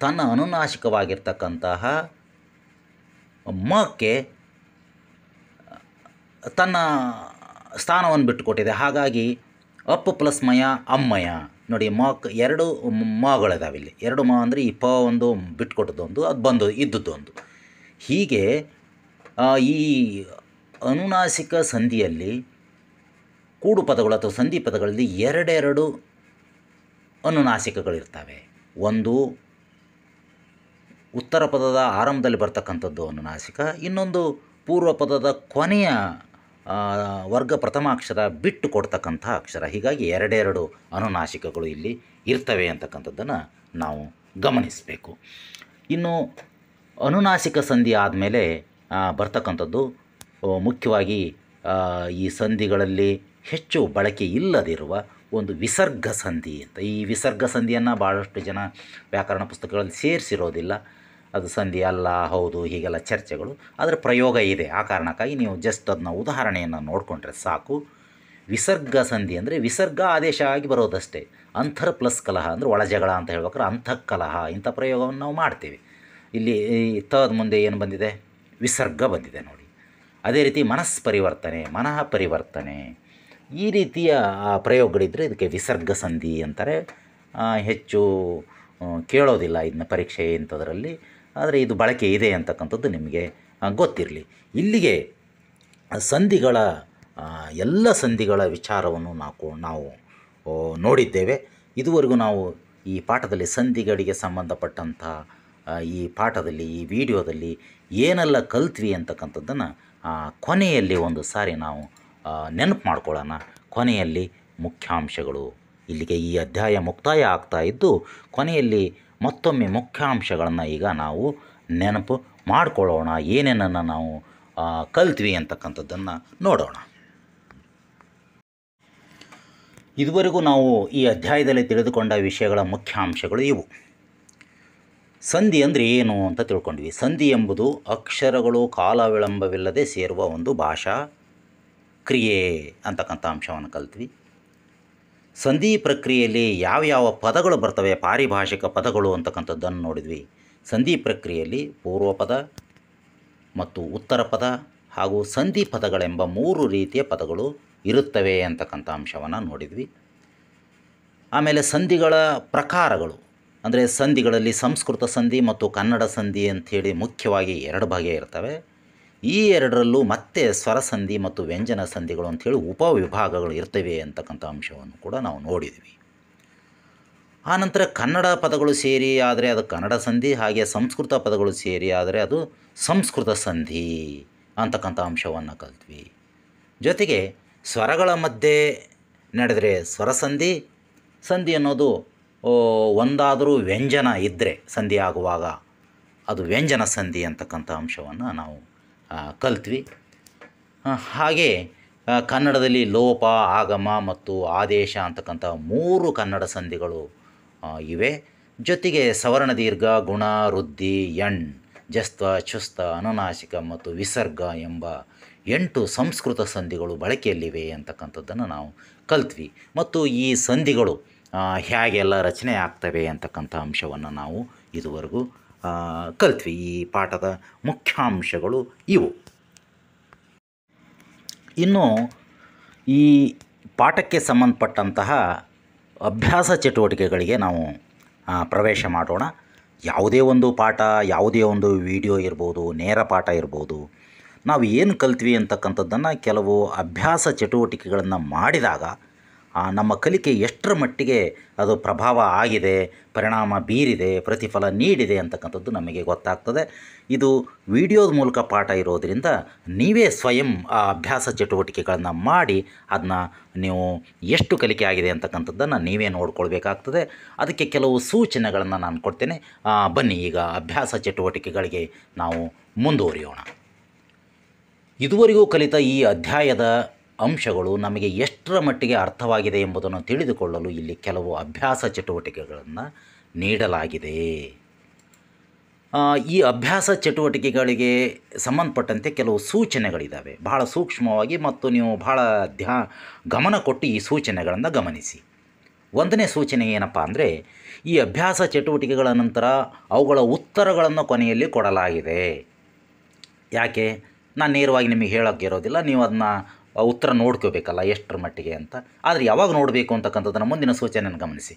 ತನ್ನ ಅನುನಾಸಿಕವಾಗಿರ್ತಕ್ಕಂತಹ ಮಕ್ಕೆ ತನ್ನ ಸ್ಥಾನವನ್ನು ಬಿಟ್ಟುಕೊಟ್ಟಿದೆ. ಹಾಗಾಗಿ ಅಪ್ ಪ್ಲಸ್ ಮಯ ಅಮ್ಮಯ. ನೋಡಿ ಮಕ್ 2 ಮಗಳಿದಾವೆ ಇಲ್ಲಿ. 2 ಮ ಅಂದರೆ ಈ ಪ ಒಂದು ಬಿಟ್ಟುಕೊಟ್ಟದೊಂದು, ಅದು ಬಂದು ಇದ್ದದ್ದೊಂದು. ಹೀಗೆ ಈ ಅನುನಾಸಿಕ ಸಂಧಿಯಲ್ಲಿ ಕೂಡು ಪದಗಳು ಅಥವಾ ಸಂಧಿ ಪದಗಳಲ್ಲಿ 2 ಅನುನಾಸಿಕಗಳಿರ್ತವೆ. ಒಂದು ಉತ್ತರ ಪದದ ಆರಂಭದಲ್ಲಿ ಬರ್ತಕ್ಕಂಥದ್ದು ಅನುನಾಸಿಕ, ಇನ್ನೊಂದು ಪೂರ್ವ ಪದದ ಕೊನೆಯ ವರ್ಗ ಪ್ರಥಮಾಕ್ಷರ ಬಿಟ್ಟು ಕೊಡ್ತಕ್ಕಂಥ ಅಕ್ಷರ. ಹೀಗಾಗಿ 2 ಅನುನಾಸಿಕಗಳು ಇಲ್ಲಿ ಇರ್ತವೆ ಅಂತಕ್ಕಂಥದ್ದನ್ನು ನಾವು ಗಮನಿಸಬೇಕು. ಇನ್ನು ಅನುನಾಸಿಕ ಸಂಧಿ ಆದಮೇಲೆ ಬರ್ತಕ್ಕಂಥದ್ದು ಮುಖ್ಯವಾಗಿ ಈ ಸಂಧಿಗಳಲ್ಲಿ ಹೆಚ್ಚು ಬಳಕೆ ಇಲ್ಲದಿರುವ ಒಂದು ವಿಸರ್ಗ ಸಂಧಿ ಅಂತ. ಈ ವಿಸರ್ಗ ಸಂಧಿಯನ್ನು ಭಾಳಷ್ಟು ಜನ ವ್ಯಾಕರಣ ಪುಸ್ತಕಗಳಲ್ಲಿ ಸೇರಿಸಿರೋದಿಲ್ಲ. ಅದು ಸಂಧಿ ಅಲ್ಲ, ಹೌದು, ಹೀಗೆಲ್ಲ ಚರ್ಚೆಗಳು. ಅದರ ಪ್ರಯೋಗ ಇದೆ. ಆ ಕಾರಣಕ್ಕಾಗಿ ನೀವು ಜಸ್ಟ್ ಅದನ್ನ ಉದಾಹರಣೆಯನ್ನು ನೋಡಿಕೊಂಡ್ರೆ ಸಾಕು. ವಿಸರ್ಗ ಸಂಧಿ ಅಂದರೆ ವಿಸರ್ಗ ಆದೇಶ ಆಗಿ ಬರೋದಷ್ಟೇ. ಅಂತರ್ ಪ್ಲಸ್ ಕಲಹ ಅಂದರೆ ಒಳಜಗಳ ಅಂತ ಹೇಳ್ಬೇಕಾದ್ರೆ ಅಂತಃಕಲಹ, ಇಂಥ ಪ್ರಯೋಗವನ್ನು ನಾವು ಮಾಡ್ತೀವಿ. ಇಲ್ಲಿ ತದ ಮುಂದೆ ಏನು ಬಂದಿದೆ? ವಿಸರ್ಗ ಬಂದಿದೆ ನೋಡಿ. ಅದೇ ರೀತಿ ಮನಸ್ಪರಿವರ್ತನೆ, ಮನಃ ಪರಿವರ್ತನೆ, ಈ ರೀತಿಯ ಪ್ರಯೋಗಗಳಿದ್ದರೆ ಇದಕ್ಕೆ ವಿಸರ್ಗ ಸಂಧಿ ಅಂತಾರೆ. ಹೆಚ್ಚು ಕೇಳೋದಿಲ್ಲ ಇದನ್ನ ಪರೀಕ್ಷೆ ಇಂಥದ್ರಲ್ಲಿ, ಆದರೆ ಇದು ಬಳಕೆ ಇದೆ ಅಂತಕ್ಕಂಥದ್ದು ನಿಮಗೆ ಗೊತ್ತಿರಲಿ. ಇಲ್ಲಿಗೆ ಸಂಧಿಗಳ ಎಲ್ಲ ಸಂಧಿಗಳ ವಿಚಾರವನ್ನು ನಾವು ನೋಡಿದ್ದೇವೆ. ಇದುವರೆಗೂ ನಾವು ಈ ಪಾಠದಲ್ಲಿ ಸಂಧಿಗಳಿಗೆ ಸಂಬಂಧಪಟ್ಟಂಥ ಈ ಪಾಠದಲ್ಲಿ, ಈ ವಿಡಿಯೋದಲ್ಲಿ ಏನೆಲ್ಲ ಕಲ್ತ್ವಿ ಅಂತಕ್ಕಂಥದ್ದನ್ನು ಕೊನೆಯಲ್ಲಿ ಒಂದು ಸಾರಿ ನಾವು ನೆನಪು ಮಾಡ್ಕೊಳ್ಳೋಣ. ಕೊನೆಯಲ್ಲಿ ಮುಖ್ಯಾಂಶಗಳು. ಇಲ್ಲಿಗೆ ಈ ಅಧ್ಯಾಯ ಮುಕ್ತಾಯ ಆಗ್ತಾ ಇದ್ದು, ಕೊನೆಯಲ್ಲಿ ಮತ್ತೊಮ್ಮೆ ಮುಖ್ಯಾಂಶಗಳನ್ನು ಈಗ ನಾವು ನೆನಪು ಮಾಡಿಕೊಳ್ಳೋಣ. ಏನೇನನ್ನು ನಾವು ಕಲ್ತ್ವಿ ಅಂತಕ್ಕಂಥದ್ದನ್ನು ನೋಡೋಣ. ಇದುವರೆಗೂ ನಾವು ಈ ಅಧ್ಯಾಯದಲ್ಲಿ ತಿಳಿದುಕೊಂಡ ವಿಷಯಗಳ ಮುಖ್ಯಾಂಶಗಳು ಇವು. ಸಂಧಿ ಅಂದರೆ ಏನು ಅಂತ ತಿಳ್ಕೊಂಡ್ವಿ. ಸಂಧಿ ಎಂಬುದು ಅಕ್ಷರಗಳು ಕಾಲ ವಿಳಂಬವಿಲ್ಲದೆ ಸೇರುವ ಒಂದು ಭಾಷಾ ಕ್ರಿಯೆ ಅಂತಕ್ಕಂಥ ಅಂಶವನ್ನು ಕಲ್ತ್ವಿ. ಸಂಧಿ ಪ್ರಕ್ರಿಯೆಯಲ್ಲಿ ಯಾವ್ಯಾವ ಪದಗಳು ಬರ್ತವೆ, ಪಾರಿಭಾಷಿಕ ಪದಗಳು ಅಂತಕ್ಕಂಥದ್ದನ್ನು ನೋಡಿದ್ವಿ. ಸಂಧಿ ಪ್ರಕ್ರಿಯೆಯಲ್ಲಿ ಪೂರ್ವ ಪದ ಮತ್ತು ಉತ್ತರ ಪದ ಹಾಗೂ ಸಂಧಿ ಪದಗಳೆಂಬ 3 ರೀತಿಯ ಪದಗಳು ಇರುತ್ತವೆ ಅಂತಕ್ಕಂಥ ಅಂಶವನ್ನು ನೋಡಿದ್ವಿ. ಆಮೇಲೆ ಸಂಧಿಗಳ ಪ್ರಕಾರಗಳು ಅಂದರೆ ಸಂಧಿಗಳಲ್ಲಿ ಸಂಸ್ಕೃತ ಸಂಧಿ ಮತ್ತು ಕನ್ನಡ ಸಂಧಿ ಅಂಥೇಳಿ ಮುಖ್ಯವಾಗಿ 2 ಬಗೆ ಇರ್ತವೆ. ಈ 2ರಲ್ಲೂ ಮತ್ತೆ ಸ್ವರಸಂಧಿ ಮತ್ತು ವ್ಯಂಜನ ಸಂಧಿಗಳು ಅಂಥೇಳಿ ಉಪವಿಭಾಗಗಳು ಇರ್ತವೆ ಅಂತಕ್ಕಂಥ ಅಂಶವನ್ನು ಕೂಡ ನಾವು ನೋಡಿದ್ವಿ. ಆನಂತರ ಕನ್ನಡ ಪದಗಳು ಸೇರಿ ಆದರೆ ಅದು ಕನ್ನಡ ಸಂಧಿ, ಹಾಗೆ ಸಂಸ್ಕೃತ ಪದಗಳು ಸೇರಿ ಆದರೆ ಅದು ಸಂಸ್ಕೃತ ಸಂಧಿ ಅಂತಕ್ಕಂಥ ಅಂಶವನ್ನು ಕಲ್ತ್ವಿ. ಜೊತೆಗೆ ಸ್ವರಗಳ ಮಧ್ಯೆ ನಡೆದರೆ ಸ್ವರಸಂಧಿ, ಸಂಧಿ ಅನ್ನೋದು ಒಂದಾದರೂ ವ್ಯಂಜನ ಇದ್ದರೆ ಸಂಧಿ ಆಗುವಾಗ ಅದು ವ್ಯಂಜನ ಸಂಧಿ ಅಂತಕ್ಕಂಥ ಅಂಶವನ್ನು ನಾವು ಕಲ್ತ್ವಿ. ಹಾಗೆ ಕನ್ನಡದಲ್ಲಿ ಲೋಪ, ಆಗಮ ಮತ್ತು ಆದೇಶ ಅಂತಕ್ಕಂಥ 3 ಕನ್ನಡ ಸಂಧಿಗಳು ಇವೆ. ಜೊತೆಗೆ ಸವರ್ಣ ದೀರ್ಘ, ಗುಣ, ವೃದ್ಧಿ, ಎಣ್, ಜಸ್ತ್ವ, ಛುಸ್ತ, ಅನುನಾಸಿಕ ಮತ್ತು ವಿಸರ್ಗ ಎಂಬ 8 ಸಂಸ್ಕೃತ ಸಂಧಿಗಳು ಬಳಕೆಯಲ್ಲಿವೆ ಅಂತಕ್ಕಂಥದ್ದನ್ನು ನಾವು ಕಲ್ತ್ವಿ. ಮತ್ತು ಈ ಸಂಧಿಗಳು ಹೇಗೆಲ್ಲ ರಚನೆ ಆಗ್ತವೆ ಅಂತಕ್ಕಂಥ ಅಂಶವನ್ನು ನಾವು ಇದುವರೆಗೂ ಕಲ್ತ್ವಿ. ಈ ಪಾಠದ ಮುಖ್ಯಾಂಶಗಳು ಇವು. ಇನ್ನು ಈ ಪಾಠಕ್ಕೆ ಸಂಬಂಧಪಟ್ಟಂತಹ ಅಭ್ಯಾಸ ಚಟುವಟಿಕೆಗಳಿಗೆ ನಾವು ಪ್ರವೇಶ ಮಾಡೋಣ. ಯಾವುದೇ ಒಂದು ಪಾಠ, ಯಾವುದೇ ಒಂದು ವಿಡಿಯೋ ಇರ್ಬೋದು, ನೇರ ಪಾಠ ಇರ್ಬೋದು, ನಾವು ಏನು ಕಲ್ತ್ವಿ ಅಂತಕ್ಕಂಥದ್ದನ್ನು ಕೆಲವು ಅಭ್ಯಾಸ ಚಟುವಟಿಕೆಗಳನ್ನು ಮಾಡಿದಾಗ ನಮ್ಮ ಕಲಿಕೆ ಎಷ್ಟರ ಮಟ್ಟಿಗೆ ಅದು ಪ್ರಭಾವ ಆಗಿದೆ, ಪರಿಣಾಮ ಬೀರಿದೆ, ಪ್ರತಿಫಲ ನೀಡಿದೆ ಅಂತಕ್ಕಂಥದ್ದು ನಮಗೆ ಗೊತ್ತಾಗ್ತದೆ. ಇದು ವಿಡಿಯೋದ ಮೂಲಕ ಪಾಠ ಇರೋದರಿಂದ ನೀವೇ ಸ್ವಯಂ ಆ ಅಭ್ಯಾಸ ಚಟುವಟಿಕೆಗಳನ್ನು ಮಾಡಿ ಅದನ್ನ ನೀವು ಎಷ್ಟು ಕಲಿಕೆ ಆಗಿದೆ ಅಂತಕ್ಕಂಥದ್ದನ್ನು ನೀವೇ ನೋಡ್ಕೊಳ್ಬೇಕಾಗ್ತದೆ. ಅದಕ್ಕೆ ಕೆಲವು ಸೂಚನೆಗಳನ್ನು ನಾನು ಕೊಡ್ತೇನೆ. ಬನ್ನಿ ಈಗ ಅಭ್ಯಾಸ ಚಟುವಟಿಕೆಗಳಿಗೆ ನಾವು ಮುಂದುವರಿಯೋಣ. ಇದುವರೆಗೂ ಕಲಿತ ಈ ಅಧ್ಯಾಯದ ಅಂಶಗಳು ನಮಗೆ ಎಷ್ಟರ ಮಟ್ಟಿಗೆ ಅರ್ಥವಾಗಿದೆ ಎಂಬುದನ್ನು ತಿಳಿದುಕೊಳ್ಳಲು ಇಲ್ಲಿ ಕೆಲವು ಅಭ್ಯಾಸ ಚಟುವಟಿಕೆಗಳನ್ನು ನೀಡಲಾಗಿದೆ. ಈ ಅಭ್ಯಾಸ ಚಟುವಟಿಕೆಗಳಿಗೆ ಸಂಬಂಧಪಟ್ಟಂತೆ ಕೆಲವು ಸೂಚನೆಗಳಿದ್ದಾವೆ. ಬಹಳ ಸೂಕ್ಷ್ಮವಾಗಿ ಮತ್ತು ನೀವು ಬಹಳ ಗಮನ ಕೊಟ್ಟು ಈ ಸೂಚನೆಗಳನ್ನು ಗಮನಿಸಿ. ಒಂದನೇ ಸೂಚನೆ ಏನಪ್ಪ ಅಂದರೆ, ಈ ಅಭ್ಯಾಸ ಚಟುವಟಿಕೆಗಳ ನಂತರ ಅವುಗಳ ಉತ್ತರಗಳನ್ನು ಕೊನೆಯಲ್ಲಿ ಕೊಡಲಾಗಿದೆ. ಯಾಕೆ? ನಾನು ನೇರವಾಗಿ ನಿಮಗೆ ಹೇಳೋಕ್ಕೆ ಇರೋದಿಲ್ಲ, ನೀವು ಅದನ್ನ ಉತ್ತರ ನೋಡ್ಕೋಬೇಕಲ್ಲ ಎಷ್ಟರ ಮಟ್ಟಿಗೆ ಅಂತ. ಆದರೆ ಯಾವಾಗ ನೋಡಬೇಕು ಅಂತಕ್ಕಂಥದ್ದನ್ನು ಮುಂದಿನ ಸೂಚನೆಯನ್ನು ಗಮನಿಸಿ.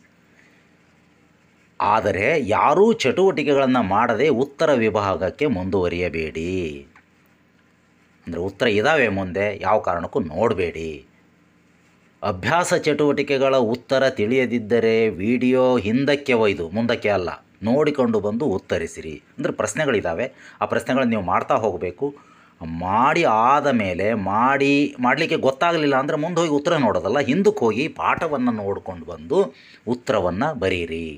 ಆದರೆ ಯಾರೂ ಚಟುವಟಿಕೆಗಳನ್ನು ಮಾಡದೆ ಉತ್ತರ ವಿಭಾಗಕ್ಕೆ ಮುಂದುವರಿಯಬೇಡಿ. ಅಂದರೆ ಉತ್ತರ ಇದ್ದಾವೆ ಮುಂದೆ, ಯಾವ ಕಾರಣಕ್ಕೂ ನೋಡಬೇಡಿ. ಅಭ್ಯಾಸ ಚಟುವಟಿಕೆಗಳ ಉತ್ತರ ತಿಳಿಯದಿದ್ದರೆ ವಿಡಿಯೋ ಹಿಂದಕ್ಕೆ ಒಯ್ದು, ಮುಂದಕ್ಕೆ ಅಲ್ಲ, ನೋಡಿಕೊಂಡು ಬಂದು ಉತ್ತರಿಸಿರಿ. ಅಂದರೆ ಪ್ರಶ್ನೆಗಳಿದ್ದಾವೆ, ಆ ಪ್ರಶ್ನೆಗಳನ್ನು ನೀವು ಮಾಡ್ತಾ ಹೋಗಬೇಕು. ಮಾಡಿ ಆದ ಮೇಲೆ ಮಾಡಲಿಕ್ಕೆ ಗೊತ್ತಾಗಲಿಲ್ಲ ಅಂದರೆ ಮುಂದೆ ಹೋಗಿ ಉತ್ತರ ನೋಡೋದಲ್ಲ, ಹಿಂದಕ್ಕೆ ಹೋಗಿ ಪಾಠವನ್ನು ನೋಡಿಕೊಂಡು ಬಂದು ಉತ್ತರವನ್ನು ಬರೀರಿ.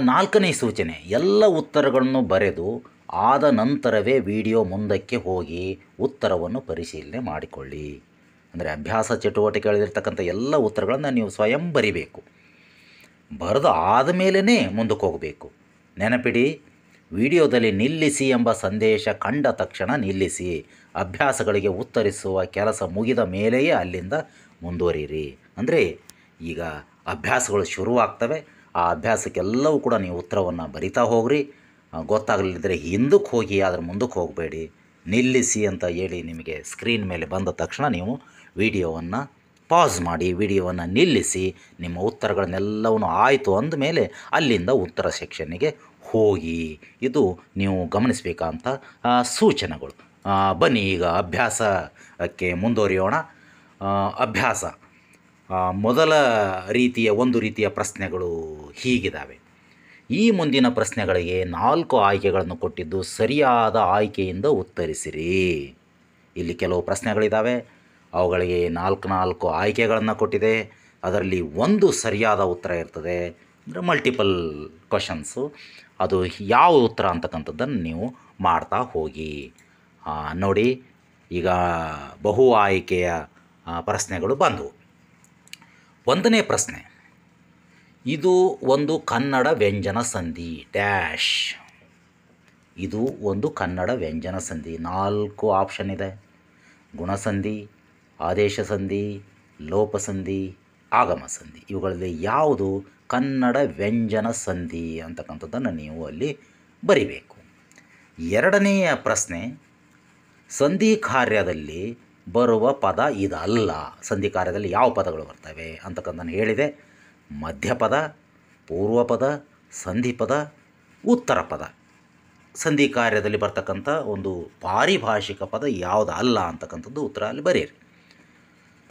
ನಾಲ್ಕನೇ ಸೂಚನೆ, ಎಲ್ಲ ಉತ್ತರಗಳನ್ನು ಬರೆದು ಆದ ನಂತರವೇ ವಿಡಿಯೋ ಮುಂದಕ್ಕೆ ಹೋಗಿ ಉತ್ತರವನ್ನು ಪರಿಶೀಲನೆ ಮಾಡಿಕೊಳ್ಳಿ. ಅಂದರೆ ಅಭ್ಯಾಸ ಚಟುವಟಿಕೆಗಳಿರ್ತಕ್ಕಂಥ ಎಲ್ಲ ಉತ್ತರಗಳನ್ನು ನೀವು ಸ್ವಯಂ ಬರಿಬೇಕು. ಬರೆದು ಆದಮೇಲೇ ಮುಂದಕ್ಕೆ ಹೋಗಬೇಕು. ನೆನಪಿಡಿ, ವಿಡಿಯೋದಲ್ಲಿ ನಿಲ್ಲಿಸಿ ಎಂಬ ಸಂದೇಶ ಕಂಡ ತಕ್ಷಣ ನಿಲ್ಲಿಸಿ. ಅಭ್ಯಾಸಗಳಿಗೆ ಉತ್ತರಿಸುವ ಕೆಲಸ ಮುಗಿದ ಮೇಲೆಯೇ ಅಲ್ಲಿಂದ ಮುಂದುವರಿಯಿರಿ. ಅಂದರೆ ಈಗ ಅಭ್ಯಾಸಗಳು ಶುರುವಾಗ್ತವೆ. ಆ ಅಭ್ಯಾಸಕ್ಕೆಲ್ಲವೂ ಕೂಡ ನೀವು ಉತ್ತರವನ್ನು ಬರಿತಾ ಹೋಗ್ರಿ. ಗೊತ್ತಾಗಲಿದ್ದರೆ ಹಿಂದಕ್ಕೆ ಹೋಗಿ, ಅದರ ಮುಂದಕ್ಕೆ ಹೋಗಬೇಡಿ. ನಿಲ್ಲಿಸಿ ಅಂತ ಹೇಳಿ ನಿಮಗೆ ಸ್ಕ್ರೀನ್ ಮೇಲೆ ಬಂದ ತಕ್ಷಣ ನೀವು ವಿಡಿಯೋವನ್ನು ಪಾಸ್ ಮಾಡಿ, ವಿಡಿಯೋವನ್ನು ನಿಲ್ಲಿಸಿ, ನಿಮ್ಮ ಉತ್ತರಗಳನ್ನೆಲ್ಲವೂ ಆಯಿತು ಅಂದಮೇಲೆ ಅಲ್ಲಿಂದ ಉತ್ತರ ಸೆಕ್ಷನ್ನಿಗೆ ಹೋಗಿ. ಇದು ನೀವು ಗಮನಿಸಬೇಕಂತ ಸೂಚನೆಗಳು. ಬನ್ನಿ ಈಗ ಅಭ್ಯಾಸಕ್ಕೆ ಮುಂದುವರಿಯೋಣ. ಅಭ್ಯಾಸ ಮೊದಲ ಒಂದು ರೀತಿಯ ಪ್ರಶ್ನೆಗಳು ಹೀಗಿದ್ದಾವೆ. ಈ ಮುಂದಿನ ಪ್ರಶ್ನೆಗಳಿಗೆ 4 ಆಯ್ಕೆಗಳನ್ನು ಕೊಟ್ಟಿದ್ದು ಸರಿಯಾದ ಆಯ್ಕೆಯಿಂದ ಉತ್ತರಿಸಿರಿ. ಇಲ್ಲಿ ಕೆಲವು ಪ್ರಶ್ನೆಗಳಿದ್ದಾವೆ, ಅವುಗಳಿಗೆ 4 ಆಯ್ಕೆಗಳನ್ನು ಕೊಟ್ಟಿದೆ. ಅದರಲ್ಲಿ ಒಂದು ಸರಿಯಾದ ಉತ್ತರ ಇರ್ತದೆ. ಅಂದರೆ ಮಲ್ಟಿಪಲ್ ಕ್ವಶನ್ಸು. ಅದು ಯಾವ ಉತ್ತರ ಅಂತಕ್ಕಂಥದ್ದನ್ನು ನೀವು ಮಾಡ್ತಾ ಹೋಗಿ. ನೋಡಿ, ಈಗ ಬಹು ಆಯ್ಕೆಯ ಪ್ರಶ್ನೆಗಳು ಬಂದವು. 1ನೇ ಪ್ರಶ್ನೆ, ಇದು ಒಂದು ಕನ್ನಡ ವ್ಯಂಜನ ಸಂಧಿ ಡ್ಯಾಶ್. ಇದು ಒಂದು ಕನ್ನಡ ವ್ಯಂಜನ ಸಂಧಿ. 4 ಆಪ್ಷನ್ ಇದೆ. ಗುಣಸಂಧಿ, ಆದೇಶ ಸಂಧಿ, ಲೋಪಸಂಧಿ, ಆಗಮ ಸಂಧಿ. ಇವುಗಳಲ್ಲಿ ಯಾವುದು ಕನ್ನಡ ವ್ಯಂಜನ ಸಂಧಿ ಅಂತಕ್ಕಂಥದ್ದನ್ನು ನೀವು ಅಲ್ಲಿ ಬರಿಬೇಕು. 2ನೆಯ ಪ್ರಶ್ನೆ, ಸಂಧಿ ಕಾರ್ಯದಲ್ಲಿ ಬರುವ ಪದ ಇದಲ್ಲ. ಸಂಧಿ ಕಾರ್ಯದಲ್ಲಿ ಯಾವ ಪದಗಳು ಬರ್ತವೆ ಅಂತಕ್ಕಂಥದ್ದನ್ನು ಹೇಳಿದೆ. ಮಧ್ಯಪದ, ಪೂರ್ವಪದ, ಸಂಧಿಪದ, ಉತ್ತರ ಪದ. ಸಂಧಿ ಕಾರ್ಯದಲ್ಲಿ ಬರ್ತಕ್ಕಂಥ ಒಂದು ಪಾರಿಭಾಷಿಕ ಪದ ಯಾವುದು ಅಲ್ಲ ಅಂತಕ್ಕಂಥದ್ದು ಉತ್ತರ ಅಲ್ಲಿ ಬರೀರಿ.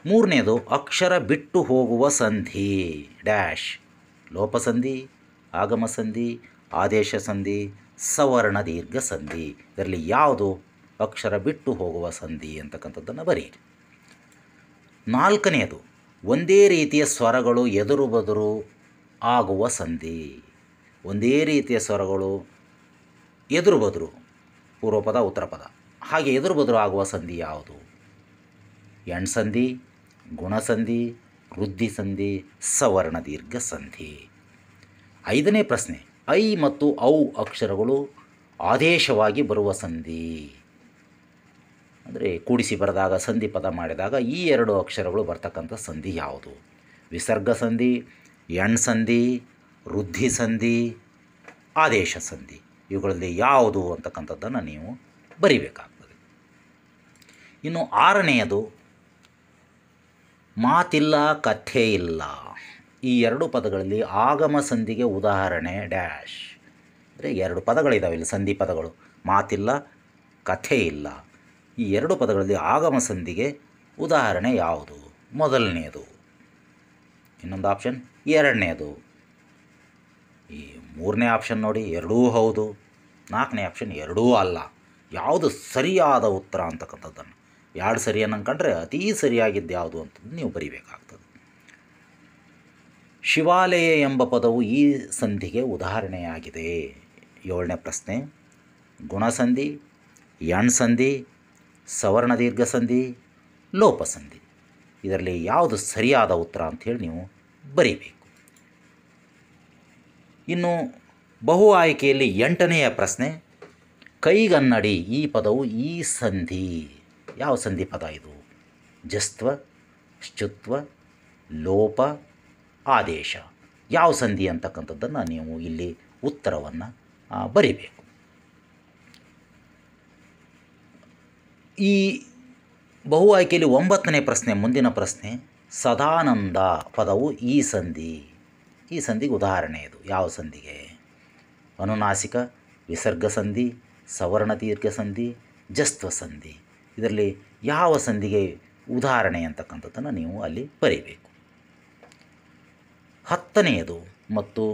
3ನೇದು, ಅಕ್ಷರ ಬಿಟ್ಟು ಹೋಗುವ ಸಂಧಿ ಡ್ಯಾಶ್. ಲೋಪಸಂಧಿ, ಆಗಮ ಸಂಧಿ, ಆದೇಶ ಸಂಧಿ, ಸವರ್ಣ ದೀರ್ಘ ಸಂಧಿ. ಇದರಲ್ಲಿ ಯಾವುದು ಅಕ್ಷರ ಬಿಟ್ಟು ಹೋಗುವ ಸಂಧಿ ಅಂತಕ್ಕಂಥದ್ದನ್ನು ಬರೀರಿ. 4ನೇದು, ಒಂದೇ ರೀತಿಯ ಸ್ವರಗಳು ಎದುರು ಬದುರು ಆಗುವ ಸಂಧಿ. ಒಂದೇ ರೀತಿಯ ಸ್ವರಗಳು ಎದುರು ಬದುರು, ಪೂರ್ವಪದ, ಉತ್ತರ ಪದ, ಹಾಗೆ ಎದುರು ಬದುರು ಆಗುವ ಸಂಧಿ ಯಾವುದು? ಎಣ್ಸಂಧಿ, ಗುಣಸಂಧಿ, ವೃದ್ಧಿ ಸಂಧಿ, ಸವರ್ಣ ದೀರ್ಘ ಸಂಧಿ. 5ನೇ ಪ್ರಶ್ನೆ, ಐ ಮತ್ತು ಔ ಅಕ್ಷರಗಳು ಆದೇಶವಾಗಿ ಬರುವ ಸಂಧಿ. ಅಂದರೆ ಕೂಡಿಸಿ ಬರೆದಾಗ, ಸಂಧಿ ಪದ ಮಾಡಿದಾಗ ಈ 2 ಅಕ್ಷರಗಳು ಬರ್ತಕ್ಕಂಥ ಸಂಧಿ ಯಾವುದು? ವಿಸರ್ಗ ಸಂಧಿ, ಎಣ್ಸಂಧಿ, ವೃದ್ಧಿ ಸಂಧಿ, ಆದೇಶ ಸಂಧಿ. ಇವುಗಳಲ್ಲಿ ಯಾವುದು ಅಂತಕ್ಕಂಥದ್ದನ್ನು ನೀವು ಬರಿಬೇಕಾಗ್ತದೆ. ಇನ್ನು 6ನೇದು, ಮಾತಿಲ್ಲ ಕಥೆ ಇಲ್ಲ. ಈ ಎರಡು ಪದಗಳಲ್ಲಿ ಆಗಮ ಸಂಧಿಗೆ ಉದಾಹರಣೆ ಡ್ಯಾಶ್. ಅಂದರೆ ಎರಡು ಪದಗಳಿದ್ದಾವೆ ಇಲ್ಲಿ, ಸಂಧಿ ಪದಗಳು. ಮಾತಿಲ್ಲ, ಕಥೆ ಇಲ್ಲ. ಈ ಎರಡು ಪದಗಳಲ್ಲಿ ಆಗಮ ಸಂಧಿಗೆ ಉದಾಹರಣೆ ಯಾವುದು? ಮೊದಲನೆಯದು. ಇನ್ನೊಂದು ಆಪ್ಷನ್ ಎರಡನೇದು. ಈ ಮೂರನೇ ಆಪ್ಷನ್ ನೋಡಿ, ಎರಡೂ ಹೌದು. ನಾಲ್ಕನೇ ಆಪ್ಷನ್ ಎರಡೂ ಅಲ್ಲ. ಯಾವುದು ಸರಿಯಾದ ಉತ್ತರ ಅಂತಕ್ಕಂಥದ್ದನ್ನು, ಎರಡು ಸರಿ ಅನ್ನಂಕೊಂಡ್ರೆ ಅತೀ ಸರಿಯಾಗಿದ್ದು ಯಾವುದು ಅಂತಂದು ನೀವು ಬರಿಬೇಕಾಗ್ತದೆ. ಶಿವಾಲಯ ಎಂಬ ಪದವು ಈ ಸಂಧಿಗೆ ಉದಾಹರಣೆಯಾಗಿದೆ. ಏಳನೇ ಪ್ರಶ್ನೆ. ಗುಣಸಂಧಿ, ಎಣ್ಸಂಧಿ, ಸವರ್ಣ ದೀರ್ಘ ಸಂಧಿ, ಲೋಪಸಂಧಿ. ಇದರಲ್ಲಿ ಯಾವುದು ಸರಿಯಾದ ಉತ್ತರ ಅಂಥೇಳಿ ನೀವು ಬರೀಬೇಕು. ಇನ್ನು ಬಹು ಆಯ್ಕೆಯಲ್ಲಿ 8ನೆಯ ಪ್ರಶ್ನೆ. ಕೈಗನ್ನಡಿ ಈ ಪದವು ಈ ಸಂಧಿ ಯಾವ ಸಂಧಿ ಪದ ಇದು? ಜಸ್ತ್ವ, ಶ್ಚುತ್ವ, ಲೋಪ, ಆದೇಶ. ಯಾವ ಸಂಧಿ ಅಂತಕ್ಕಂಥದ್ದನ್ನು ನೀವು ಇಲ್ಲಿ ಉತ್ತರವನ್ನು ಬರಿಬೇಕು. ಈ ಬಹು ಆಯ್ಕೆಯಲ್ಲಿ 9ನೇ ಪ್ರಶ್ನೆ, ಮುಂದಿನ ಪ್ರಶ್ನೆ. ಸದಾನಂದ ಪದವು ಈ ಸಂಧಿಗೆ ಉದಾಹರಣೆ ಇದು. ಯಾವ ಸಂಧಿಗೆ? ಅನುನಾಸಿಕ, ವಿಸರ್ಗ ಸಂಧಿ, ಸವರ್ಣ ದೀರ್ಘ ಸಂಧಿ, ಜಸ್ತ್ವ ಸಂಧಿ. ಇದರಲ್ಲಿ ಯಾವ ಸಂಧಿಗೆ ಉದಾಹರಣೆ ಅಂತಕ್ಕಂಥದ್ದನ್ನು ನೀವು ಅಲ್ಲಿ ಬರೀಬೇಕು. 10ನೆಯದು ಮತ್ತು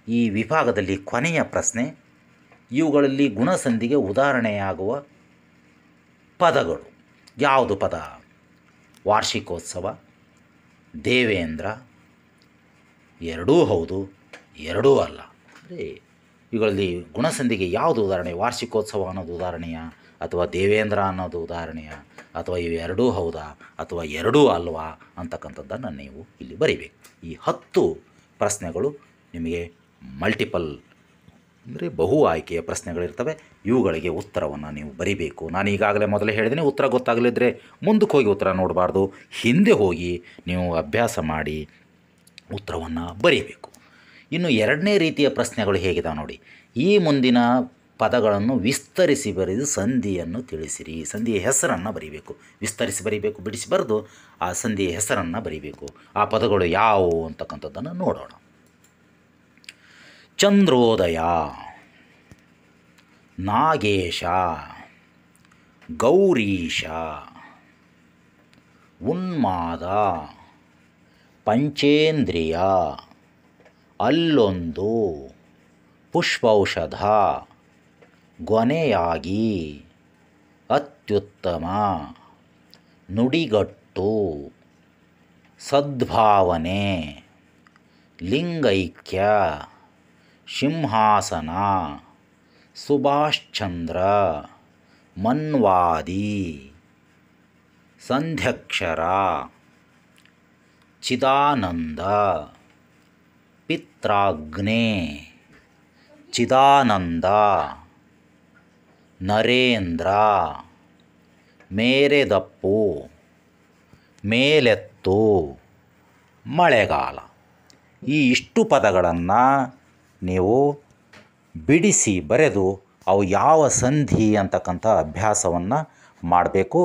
ಈ ವಿಭಾಗದಲ್ಲಿ ಕೊನೆಯ ಪ್ರಶ್ನೆ. ಇವುಗಳಲ್ಲಿ ಗುಣಸಂಧಿಗೆ ಉದಾಹರಣೆಯಾಗುವ ಪದಗಳು ಯಾವುದು ಪದ? ವಾರ್ಷಿಕೋತ್ಸವ, ದೇವೇಂದ್ರ. ಎರಡೂ ಹೌದು, ಎರಡೂ ಅಲ್ಲ. ಅಂದರೆ ಇವುಗಳಲ್ಲಿ ಗುಣಸಂಧಿಗೆ ಯಾವುದು ಉದಾಹರಣೆ? ವಾರ್ಷಿಕೋತ್ಸವ ಅನ್ನೋದು ಉದಾಹರಣೆಯ, ಅಥವಾ ದೇವೇಂದ್ರ ಅನ್ನೋದು ಉದಾಹರಣೆಯ, ಅಥವಾ ಇವೆರಡೂ ಹೌದಾ ಅಥವಾ ಎರಡೂ ಅಲ್ವಾ ಅಂತಕ್ಕಂಥದ್ದನ್ನು ನೀವು ಇಲ್ಲಿ ಬರಿಬೇಕು. ಈ 10 ಪ್ರಶ್ನೆಗಳು ನಿಮಗೆ ಮಲ್ಟಿಪಲ್ ಅಂದರೆ ಬಹು ಆಯ್ಕೆಯ ಪ್ರಶ್ನೆಗಳಿರ್ತವೆ. ಇವುಗಳಿಗೆ ಉತ್ತರವನ್ನು ನೀವು ಬರಿಬೇಕು. ನಾನು ಈಗಾಗಲೇ ಮೊದಲೇ ಹೇಳಿದ್ದೀನಿ, ಉತ್ತರ ಗೊತ್ತಾಗಲಿದ್ದರೆ ಮುಂದಕ್ಕೆ ಹೋಗಿ ಉತ್ತರ ನೋಡಬಾರ್ದು, ಹಿಂದೆ ಹೋಗಿ ನೀವು ಅಭ್ಯಾಸ ಮಾಡಿ ಉತ್ತರವನ್ನು ಬರೀಬೇಕು. ಇನ್ನು 2ನೇ ರೀತಿಯ ಪ್ರಶ್ನೆಗಳು ಹೇಗಿದಾವೆ ನೋಡಿ. ಈ ಮುಂದಿನ ಪದಗಳನ್ನು ವಿಸ್ತರಿಸಿ ಬರೆದು ಸಂಧಿಯನ್ನು ತಿಳಿಸಿರಿ. ಸಂಧಿಯ ಹೆಸರನ್ನು ಬರೀಬೇಕು. ವಿಸ್ತರಿಸಿ ಬರೀಬೇಕು, ಬಿಡಿಸಿ ಬರೆದು ಆ ಸಂಧಿಯ ಹೆಸರನ್ನು ಬರೀಬೇಕು. ಆ ಪದಗಳು ಯಾವುವು ಅಂತಕ್ಕಂಥದ್ದನ್ನು ನೋಡೋಣ. ಚಂದ್ರೋದಯ, ನಾಗೇಶ, ಗೌರೀಶ, ಉನ್ಮಾದ, ಪಂಚೇಂದ್ರಿಯ, ಅಲ್ಲೊಂದು, ಪುಷ್ಪೌಷಧ, ಗೊನೆಯಾಗಿ, ಅತ್ಯುತ್ತಮ, ನುಡಿಗಟ್ಟು, ಸದ್ಭಾವನೆ, ಲಿಂಗೈಕ್ಯ, ಸಿಂಹಾಸನ, ಸುಭಾಷ್ಚಂದ್ರ, ಮನ್ವಾದಿ, ಸಂಧ್ಯಕ್ಷರ, ಚಿದಾನಂದ, ಪಿತ್ರಾಗ್ನೇ, ಚಿದಾನಂದ, ನರೇಂದ್ರ, ಮೇರೆದಪ್ಪು, ಮೇಲೆತ್ತು, ಮಳೆಗಾಲ. ಈ ಇಷ್ಟು ಪದಗಳನ್ನು ನೀವು ಬಿಡಿಸಿ ಬರೆದು ಅವು ಯಾವ ಸಂಧಿ ಅಂತಕ್ಕಂಥ ಅಭ್ಯಾಸವನ್ನು ಮಾಡಬೇಕು.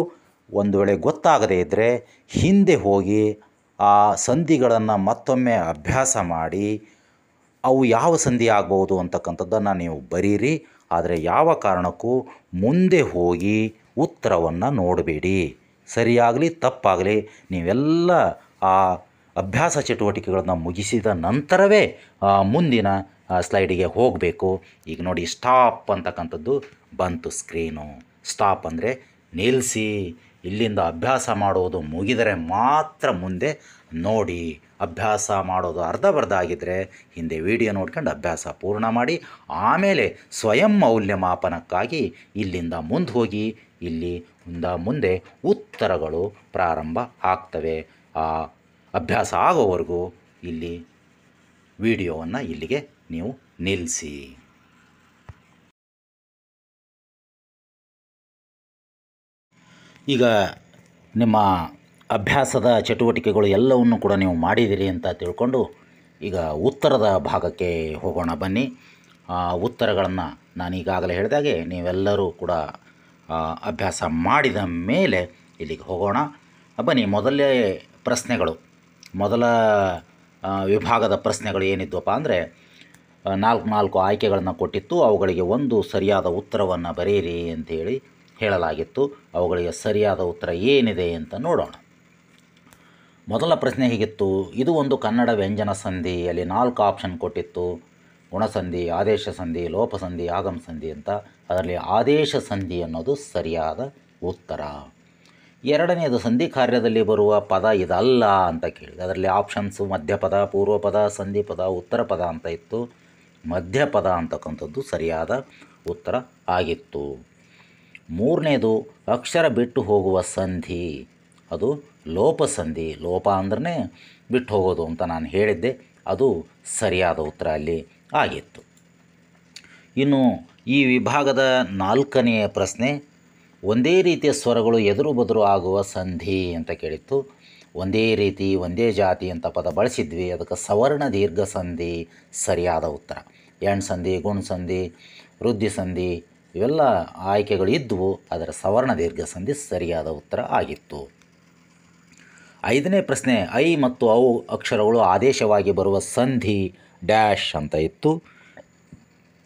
ಒಂದು ವೇಳೆ ಗೊತ್ತಾಗದೇ ಇದ್ದರೆ ಹಿಂದೆ ಹೋಗಿ ಆ ಸಂಧಿಗಳನ್ನು ಮತ್ತೊಮ್ಮೆ ಅಭ್ಯಾಸ ಮಾಡಿ ಅವು ಯಾವ ಸಂಧಿ ಆಗ್ಬೋದು ಅಂತಕ್ಕಂಥದ್ದನ್ನು ನೀವು ಬರೀರಿ. ಆದರೆ ಯಾವ ಕಾರಣಕ್ಕೂ ಮುಂದೆ ಹೋಗಿ ಉತ್ತರವನ್ನು ನೋಡಬೇಡಿ. ಸರಿಯಾಗಲಿ ತಪ್ಪಾಗಲಿ ನೀವೆಲ್ಲ ಆ ಅಭ್ಯಾಸ ಚಟುವಟಿಕೆಗಳನ್ನು ಮುಗಿಸಿದ ನಂತರವೇ ಮುಂದಿನ ಸ್ಲೈಡಿಗೆ ಹೋಗಬೇಕು. ಈಗ ನೋಡಿ, ಸ್ಟಾಪ್ ಅಂತಕ್ಕಂಥದ್ದು ಬಂತು ಸ್ಕ್ರೀನು. ಸ್ಟಾಪ್ ಅಂದರೆ ನಿಲ್ಲಿಸಿ, ಇಲ್ಲಿಂದ ಅಭ್ಯಾಸ ಮಾಡೋದು ಮುಗಿದರೆ ಮಾತ್ರ ಮುಂದೆ ನೋಡಿ. ಅಭ್ಯಾಸ ಮಾಡೋದು ಅರ್ಧಬರ್ಧ ಆಗಿದ್ದರೆ ಹಿಂದೆ ವಿಡಿಯೋ ನೋಡ್ಕೊಂಡು ಅಭ್ಯಾಸ ಪೂರ್ಣ ಮಾಡಿ ಆಮೇಲೆ ಸ್ವಯಂ ಮೌಲ್ಯಮಾಪನಕ್ಕಾಗಿ ಇಲ್ಲಿಂದ ಮುಂದೆ ಹೋಗಿ. ಇಲ್ಲಿಂದ ಮುಂದೆ ಉತ್ತರಗಳು ಪ್ರಾರಂಭ ಆಗ್ತವೆ. ಆ ಅಭ್ಯಾಸ ಆಗೋವರೆಗೂ ಇಲ್ಲಿ ವಿಡಿಯೋವನ್ನು ಇಲ್ಲಿಗೆ ನೀವು ನಿಲ್ಲಿಸಿ. ಈಗ ನಿಮ್ಮ ಅಭ್ಯಾಸದ ಚಟುವಟಿಕೆಗಳು ಎಲ್ಲವನ್ನು ಕೂಡ ನೀವು ಮಾಡಿದಿರಿ ಅಂತ ತಿಳ್ಕೊಂಡು ಈಗ ಉತ್ತರದ ಭಾಗಕ್ಕೆ ಹೋಗೋಣ ಬನ್ನಿ. ಉತ್ತರಗಳನ್ನು ನಾನು ಈಗಾಗಲೇ ಹೇಳಿದಾಗೆ ನೀವೆಲ್ಲರೂ ಕೂಡ ಅಭ್ಯಾಸ ಮಾಡಿದ ಮೇಲೆ ಇಲ್ಲಿಗೆ ಹೋಗೋಣ ಬನ್ನಿ. ಮೊದಲೇ ಪ್ರಶ್ನೆಗಳು, ಮೊದಲ ವಿಭಾಗದ ಪ್ರಶ್ನೆಗಳು ಏನಿದ್ವಪ್ಪ ಅಂದರೆ ನಾಲ್ಕು ಆಯ್ಕೆಗಳನ್ನು ಕೊಟ್ಟಿತ್ತು. ಅವುಗಳಿಗೆ ಒಂದು ಸರಿಯಾದ ಉತ್ತರವನ್ನು ಬರೆಯಿರಿ ಅಂತೇಳಿ ಹೇಳಲಾಗಿತ್ತು. ಅವುಗಳಿಗೆ ಸರಿಯಾದ ಉತ್ತರ ಏನಿದೆ ಅಂತ ನೋಡೋಣ. ಮೊದಲ ಪ್ರಶ್ನೆ ಹೀಗಿತ್ತು: ಇದು ಒಂದು ಕನ್ನಡ ವ್ಯಂಜನ ಸಂಧಿ. ಅಲ್ಲಿ 4 ಆಪ್ಷನ್ ಕೊಟ್ಟಿತ್ತು: ಗುಣಸಂಧಿ, ಆದೇಶ ಸಂಧಿ, ಲೋಪಸಂಧಿ, ಆಗಮ ಸಂಧಿ ಅಂತ. ಅದರಲ್ಲಿ ಆದೇಶ ಸಂಧಿ ಅನ್ನೋದು ಸರಿಯಾದ ಉತ್ತರ. ಎರಡನೆಯದು ಸಂಧಿ ಕಾರ್ಯದಲ್ಲಿ ಬರುವ ಪದ ಇದಲ್ಲ ಅಂತ ಕೇಳಿ. ಅದರಲ್ಲಿ ಆಪ್ಷನ್ಸು ಮಧ್ಯಪದ, ಪೂರ್ವಪದ, ಸಂಧಿಪದ, ಉತ್ತರ ಪದ ಅಂತ ಇತ್ತು. ಮಧ್ಯಪದ ಅಂತಕ್ಕಂಥದ್ದು ಸರಿಯಾದ ಉತ್ತರ ಆಗಿತ್ತು. ಮೂರನೇದು ಅಕ್ಷರ ಬಿಟ್ಟು ಹೋಗುವ ಸಂಧಿ, ಅದು ಲೋಪಸಂಧಿ. ಲೋಪ ಅಂದ್ರೆ ಬಿಟ್ಟು ಹೋಗೋದು ಅಂತ ನಾನು ಹೇಳಿದ್ದೆ, ಅದು ಸರಿಯಾದ ಉತ್ತರ ಅಲ್ಲಿ ಆಗಿತ್ತು. ಇನ್ನು ಈ ವಿಭಾಗದ 4ನೆಯ ಪ್ರಶ್ನೆ: ಒಂದೇ ರೀತಿಯ ಸ್ವರಗಳು ಎದುರು ಬದುರು ಆಗುವ ಸಂಧಿ ಅಂತ ಕೇಳಿತ್ತು. ಒಂದೇ ರೀತಿ, ಒಂದೇ ಜಾತಿ ಅಂತ ಪದ ಬಳಸಿದ್ವಿ, ಅದಕ್ಕೆ ಸವರ್ಣ ದೀರ್ಘ ಸಂಧಿ ಸರಿಯಾದ ಉತ್ತರ. ಎಣ್ ಸಂಧಿ, ಗುಣ ಸಂಧಿ, ವೃದ್ಧಿ ಸಂಧಿ ಇವೆಲ್ಲ ಆಯ್ಕೆಗಳು ಇದ್ದವು, ಅದರ ಸವರ್ಣ ದೀರ್ಘ ಸಂಧಿ ಸರಿಯಾದ ಉತ್ತರ ಆಗಿತ್ತು. 5ನೇ ಪ್ರಶ್ನೆ: ಐ ಮತ್ತು ಔ ಅಕ್ಷರಗಳು ಆದೇಶವಾಗಿ ಬರುವ ಸಂಧಿ ಡ್ಯಾಶ್ ಅಂತ ಇತ್ತು.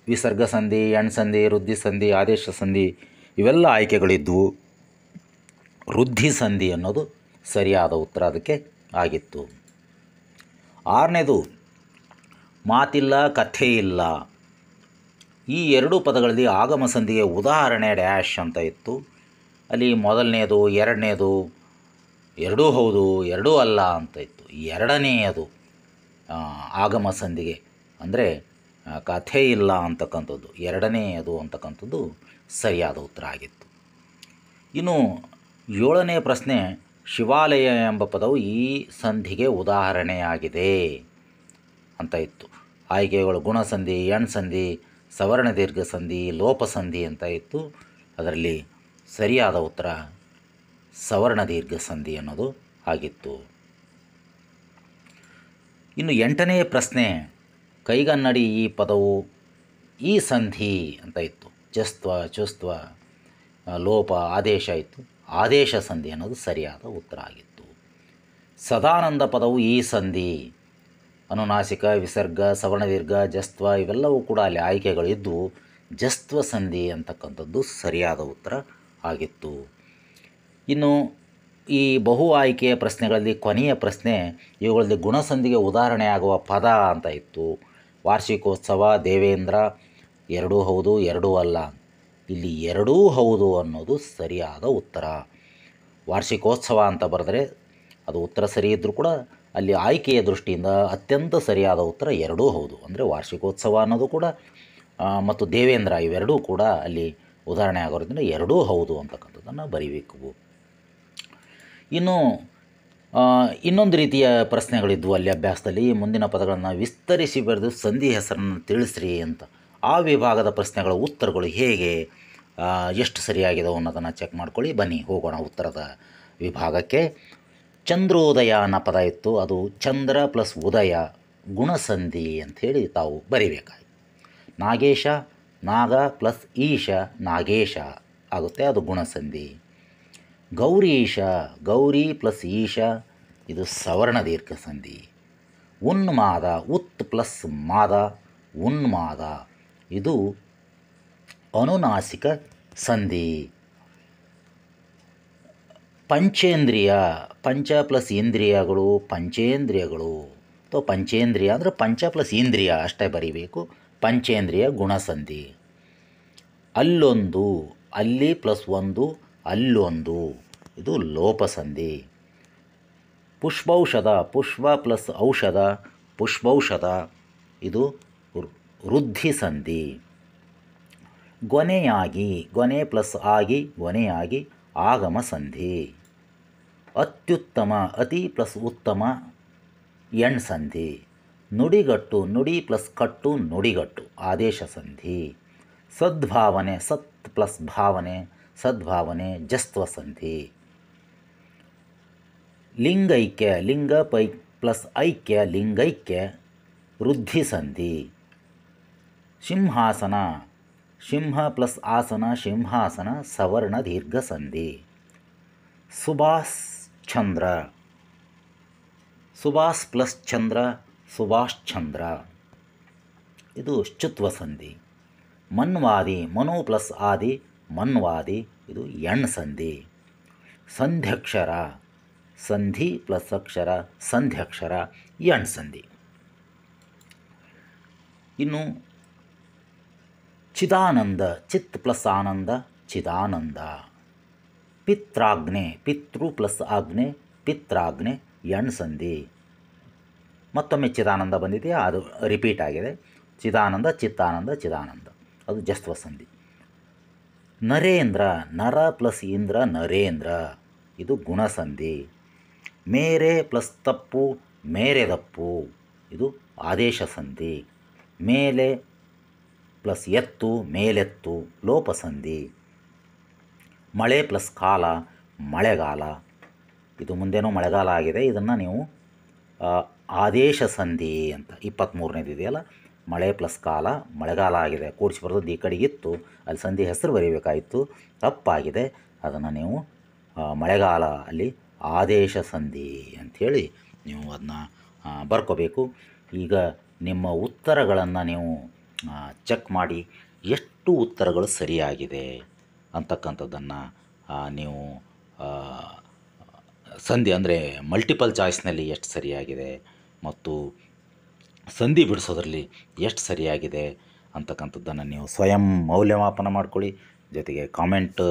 ವಿಸರ್ಗ ಸಂಧಿ, ಎಣ್ ಸಂಧಿ, ವೃದ್ಧಿ ಸಂಧಿ, ಆದೇಶ ಸಂಧಿ ಇವೆಲ್ಲ ಆಯ್ಕೆಗಳಿದ್ದವು. ವೃದ್ಧಿ ಸಂಧಿ ಅನ್ನೋದು ಸರಿಯಾದ ಉತ್ತರ ಅದಕ್ಕೆ ಆಗಿತ್ತು. 6ನೇದು ಮಾತಿಲ್ಲ ಕಥೆ ಇಲ್ಲ. ಈ ಎರಡೂ ಪದಗಳಲ್ಲಿ ಆಗಮ ಸಂಧಿಗೆ ಉದಾಹರಣೆ ಡ್ಯಾಶ್ ಅಂತ ಇತ್ತು. ಅಲ್ಲಿ ಮೊದಲನೇದು, ಎರಡನೇದು ಎರಡೂ ಹೌದು ಎರಡೂ ಅಲ್ಲ ಅಂತ ಇತ್ತು. ಎರಡನೆಯದು ಆಗಮ ಸಂಧಿಗೆ ಅಂದರೆ ಕಥೆ ಇಲ್ಲ ಅಂತಕ್ಕಂಥದ್ದು, ಎರಡನೆಯದು ಅಂತಕ್ಕಂಥದ್ದು ಸರಿಯಾದ ಉತ್ತರ ಆಗಿತ್ತು. ಇನ್ನು 7ನೇ ಪ್ರಶ್ನೆ: ಶಿವಾಲಯ ಎಂಬ ಪದವು ಈ ಸಂಧಿಗೆ ಉದಾಹರಣೆಯಾಗಿದೆ ಅಂತ ಇತ್ತು. ಆಯ್ಕೆಗಳು ಗುಣಸಂಧಿ, ಎಣ್ ಸಂಧಿ, ಸವರ್ಣ ದೀರ್ಘ ಸಂಧಿ, ಲೋಪಸಂಧಿ ಅಂತ ಇತ್ತು. ಅದರಲ್ಲಿ ಸರಿಯಾದ ಉತ್ತರ ಸವರ್ಣ ದೀರ್ಘ ಸಂಧಿ ಅನ್ನೋದು ಆಗಿತ್ತು. ಇನ್ನು 8ನೇ ಪ್ರಶ್ನೆ: ಕೈಗನ್ನಡಿ ಈ ಪದವು ಈ ಸಂಧಿ ಅಂತ ಇತ್ತು. ಜಸ್ತ್ವ, ಚುಸ್ತ್ವ, ಲೋಪ, ಆದೇಶ ಇತ್ತು. ಆದೇಶ ಸಂಧಿ ಅನ್ನೋದು ಸರಿಯಾದ ಉತ್ತರ ಆಗಿತ್ತು. ಸದಾನಂದ ಪದವು ಈ ಸಂಧಿ. ಅನುನಾಸಿಕ, ವಿಸರ್ಗ, ಸವರ್ಣದೀರ್ಘ, ಜಸ್ತ್ವ ಇವೆಲ್ಲವೂ ಕೂಡ ಅಲ್ಲಿ ಆಯ್ಕೆಗಳಿದ್ದವು. ಜಸ್ತ್ವ ಸಂಧಿ ಅಂತಕ್ಕಂಥದ್ದು ಸರಿಯಾದ ಉತ್ತರ ಆಗಿತ್ತು. ಇನ್ನು ಈ ಬಹು ಆಯ್ಕೆಯ ಪ್ರಶ್ನೆಗಳಲ್ಲಿ ಕೊನೆಯ ಪ್ರಶ್ನೆ: ಇವುಗಳಲ್ಲಿ ಗುಣಸಂಧಿಗೆ ಉದಾಹರಣೆಯಾಗುವ ಪದ ಅಂತ ಇತ್ತು. ವಾರ್ಷಿಕೋತ್ಸವ, ದೇವೇಂದ್ರ ಎರಡೂ ಹೌದು ಎರಡೂ ಅಲ್ಲ. ಇಲ್ಲಿ ಎರಡೂ ಹೌದು ಅನ್ನೋದು ಸರಿಯಾದ ಉತ್ತರ. ವಾರ್ಷಿಕೋತ್ಸವ ಅಂತ ಬರೆದರೆ ಅದು ಉತ್ತರ ಸರಿ ಇದ್ದರೂ ಕೂಡ ಅಲ್ಲಿ ಆಯ್ಕೆಯ ದೃಷ್ಟಿಯಿಂದ ಅತ್ಯಂತ ಸರಿಯಾದ ಉತ್ತರ ಎರಡೂ ಹೌದು. ಅಂದರೆ ವಾರ್ಷಿಕೋತ್ಸವ ಅನ್ನೋದು ಕೂಡ ಮತ್ತು ದೇವೇಂದ್ರ ಇವೆರಡೂ ಕೂಡ ಅಲ್ಲಿ ಉದಾಹರಣೆ ಆಗೋದ್ರಿಂದ ಎರಡೂ ಹೌದು ಅಂತಕ್ಕಂಥದ್ದನ್ನು ಬರೀಬೇಕು. ಇನ್ನು ಇನ್ನೊಂದು ರೀತಿಯ ಪ್ರಶ್ನೆಗಳಿದ್ವು ಅಲ್ಲಿ ಅಭ್ಯಾಸದಲ್ಲಿ. ಮುಂದಿನ ಪದಗಳನ್ನು ವಿಸ್ತರಿಸಿ ಬರೆದು ಸಂಧಿ ಹೆಸರನ್ನು ತಿಳಿಸ್ರಿ ಅಂತ. ಆ ವಿಭಾಗದ ಪ್ರಶ್ನೆಗಳ ಉತ್ತರಗಳು ಹೇಗೆ, ಎಷ್ಟು ಸರಿಯಾಗಿದಾವೆ ಅನ್ನೋದನ್ನು ಚೆಕ್ ಮಾಡ್ಕೊಳ್ಳಿ. ಬನ್ನಿ ಹೋಗೋಣ ಉತ್ತರದ ವಿಭಾಗಕ್ಕೆ. ಚಂದ್ರೋದಯ ಅನ್ನೋ ಪದ ಇತ್ತು. ಅದು ಚಂದ್ರ ಪ್ಲಸ್ ಉದಯ ಗುಣಸಂಧಿ ಅಂಥೇಳಿ ತಾವು ಬರಿಬೇಕಾಗಿ. ನಾಗೇಶ, ನಾಗ ಪ್ಲಸ್ ಈಶ ನಾಗೇಶ ಆಗುತ್ತೆ, ಅದು ಗುಣಸಂಧಿ. ಗೌರೀಶ, ಗೌರಿ ಪ್ಲಸ್ ಈಶ ಇದು ಸವರ್ಣ ದೀರ್ಘ ಸಂಧಿ. ಉನ್ಮಾದ, ಉತ್ ಪ್ಲಸ್ ಮಾದ ಉನ್ಮಾದ ಇದು ಅನುನಾಸಿಕ ಸಂಧಿ. ಪಂಚೇಂದ್ರಿಯ, ಪಂಚ ಪ್ಲಸ್ ಇಂದ್ರಿಯಗಳು ಪಂಚೇಂದ್ರಿಯಗಳು ಅಥವಾ ಪಂಚೇಂದ್ರಿಯ ಅಂದರೆ ಪಂಚ ಪ್ಲಸ್ ಇಂದ್ರಿಯ ಅಷ್ಟೇ ಬರೀಬೇಕು. ಪಂಚೇಂದ್ರಿಯ ಗುಣಸಂಧಿ. ಅಲ್ಲೊಂದು, ಅಲ್ಲಿ ಪ್ಲಸ್ ಒಂದು ಅಲ್ಲೊಂದು ಇದು ಲೋಪಸಂಧಿ. ಪುಷ್ಪೌಷಧ, ಪುಷ್ಪ ಪ್ಲಸ್ ಔಷಧ ಪುಷ್ಪೌಷಧ ಇದು ವೃದ್ಧಿ ಸಂಧಿ. ಗೊನೆಯಾಗಿ, ಗೊನೆ ಪ್ಲಸ್ ಆಗಿ ಗೊನೆಯಾಗಿ ಆಗಮ ಸಂಧಿ. ಅತ್ಯುತ್ತಮ, ಅತಿ ಪ್ಲಸ್ ಉತ್ತಮ ಎಣ್ ಸಂಧಿ. ನುಡಿಗಟ್ಟು, ನುಡಿ ಪ್ಲಸ್ ಕಟ್ಟು ನುಡಿಗಟ್ಟು ಆದೇಶ ಸಂಧಿ. ಸದ್ಭಾವನೆ, ಸತ್ ಪ್ಲಸ್ ಭಾವನೆ ಸದ್ಭಾವನೆ ಜಸ್ತ್ವ ಸಂಧಿ. ಲಿಂಗೈಕ್ಯ, ಲಿಂಗ ಪೈ ಪ್ಲಸ್ ಐಕ್ಯ ಲಿಂಗೈಕ್ಯ ವೃದ್ಧಿ ಸಂಧಿ. ಸಿಂಹಾಸನ, ಸಿಂಹ ಪ್ಲಸ್ ಆಸನ ಸಿಂಹಾಸನ ಸವರ್ಣ ದೀರ್ಘ ಸಂಧಿ. ಸುಭಾಷ್ ಚಂದ್ರ, ಸುಭಾಷ್ ಪ್ಲಸ್ ಚಂದ್ರ ಸುಭಾಷ್ ಚಂದ್ರ, ಇದು ಶ್ಚುತ್ವ ಸಂಧಿ. ಮನ್ವಾದಿ, ಮನು ಪ್ಲಸ್ ಆದಿ ಮನ್ವಾದಿ, ಇದು ಎಣ್ ಸಂಧಿ. ಸಂಧ್ಯಕ್ಷರ, ಸಂಧಿ ಪ್ಲಸ್ ಅಕ್ಷರ ಸಂಧ್ಯಕ್ಷರ, ಎಣ್ ಸಂಧಿ. ಇನ್ನು ಚಿದಾನಂದ, ಚಿತ್ ಪ್ಲಸ್ ಆನಂದ ಚಿದಾನಂದ. ಪಿತ್ರಾಗ್ನೆ, ಪಿತೃ ಪ್ಲಸ್ ಆಜ್ಞೆ ಪಿತ್ರಾಗ್ನೆ, ಎಣ್ ಸಂಧಿ. ಮತ್ತೊಮ್ಮೆ ಚಿದಾನಂದ ಬಂದಿದೆ, ಅದು ರಿಪೀಟ್ ಆಗಿದೆ. ಚಿದಾನಂದ ಚಿತ್ತಾನಂದ ಚಿದಾನಂದ, ಅದು ಜಸ್ತ್ವ ಸಂಧಿ. ನರೇಂದ್ರ, ನರ ಪ್ಲಸ್ ಇಂದ್ರ ನರೇಂದ್ರ, ಇದು ಗುಣಸಂಧಿ. ಮೇರೆ ಪ್ಲಸ್ ತಪ್ಪು ಮೇರೆದಪ್ಪು, ಇದು ಆದೇಶ ಸಂಧಿ. ಮೇಲೆ ಪ್ಲಸ್ ಎತ್ತು ಮೇಲೆತ್ತು, ಲೋಪಸಂಧಿ. ಮಳೆ ಪ್ಲಸ್ ಕಾಲ ಮಳೆಗಾಲ, ಇದು ಮುಂದೇನೋ ಮಳೆಗಾಲ ಆಗಿದೆ, ಇದನ್ನು ನೀವು ಆದೇಶ ಸಂಧಿ ಅಂತ 23ನೇದು ಇದೆಯಲ್ಲ, ಮಳೆ ಪ್ಲಸ್ ಕಾಲ ಮಳೆಗಾಲ ಆಗಿದೆ, ಕೂಡಿಸಿ ಬರೋದು ಈ ಕಡೆಗಿತ್ತು, ಅಲ್ಲಿ ಸಂಧಿ ಹೆಸರು ಬರೀಬೇಕಾಯಿತು, ತಪ್ಪಾಗಿದೆ. ಅದನ್ನು ನೀವು ಮಳೆಗಾಲ ಅಲ್ಲಿ ಆದೇಶ ಸಂಧಿ ಅಂಥೇಳಿ ನೀವು ಅದನ್ನ ಬರ್ಕೋಬೇಕು. ಈಗ ನಿಮ್ಮ ಉತ್ತರಗಳನ್ನು ನೀವು ಚೆಕ್ ಮಾಡಿ ಎಷ್ಟು ಉತ್ತರಗಳು ಸರಿಯಾಗಿದೆ ಅಂತಕ್ಕಂಥದ್ದನ್ನು ನೀವು ಸಂಧಿ ಅಂದರೆ ಮಲ್ಟಿಪಲ್ ಚಾಯ್ಸ್ನಲ್ಲಿ ಎಷ್ಟು ಸರಿಯಾಗಿದೆ ಮತ್ತು ಸಂಧಿ ಬಿಡಿಸೋದ್ರಲ್ಲಿ ಎಷ್ಟು ಸರಿಯಾಗಿದೆ ಅಂತಕ್ಕಂಥದ್ದನ್ನು ನೀವು ಸ್ವಯಂ ಮೌಲ್ಯಮಾಪನ ಮಾಡ್ಕೊಳ್ಳಿ. ಜೊತೆಗೆ ಕಾಮೆಂಟ್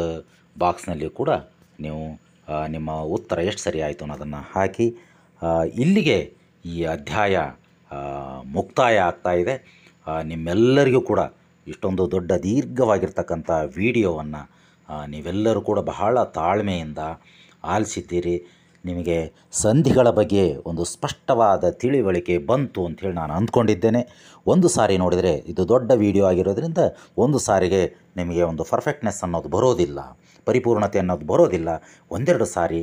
ಬಾಕ್ಸ್ನಲ್ಲಿ ಕೂಡ ನೀವು ನಿಮ್ಮ ಉತ್ತರ ಎಷ್ಟು ಸರಿ ಆಯಿತು ಅನ್ನೋದನ್ನು ಹಾಕಿ. ಇಲ್ಲಿಗೆ ಈ ಅಧ್ಯಾಯ ಮುಕ್ತಾಯ ಆಗ್ತಾಯಿದೆ. ನಿಮ್ಮೆಲ್ಲರಿಗೂ ಕೂಡ ಇಷ್ಟೊಂದು ದೊಡ್ಡ ದೀರ್ಘವಾಗಿರ್ತಕ್ಕಂಥ ವಿಡಿಯೋವನ್ನು ನೀವೆಲ್ಲರೂ ಕೂಡ ಬಹಳ ತಾಳ್ಮೆಯಿಂದ ಆಲಿಸಿದ್ದೀರಿ. ನಿಮಗೆ ಸಂಧಿಗಳ ಬಗ್ಗೆ ಒಂದು ಸ್ಪಷ್ಟವಾದ ತಿಳಿವಳಿಕೆ ಬಂತು ಅಂಥೇಳಿ ನಾನು ಅಂದ್ಕೊಂಡಿದ್ದೇನೆ. ಒಂದು ಸಾರಿ ನೋಡಿದರೆ ಇದು ದೊಡ್ಡ ವಿಡಿಯೋ ಆಗಿರೋದ್ರಿಂದ ಒಂದು ಸಾರಿಗೆ ನಿಮಗೆ ಒಂದು ಪರ್ಫೆಕ್ಟ್ನೆಸ್ ಅನ್ನೋದು ಬರೋದಿಲ್ಲ, ಪರಿಪೂರ್ಣತೆ ಅನ್ನೋದು ಬರೋದಿಲ್ಲ. ಒಂದೆರಡು ಸಾರಿ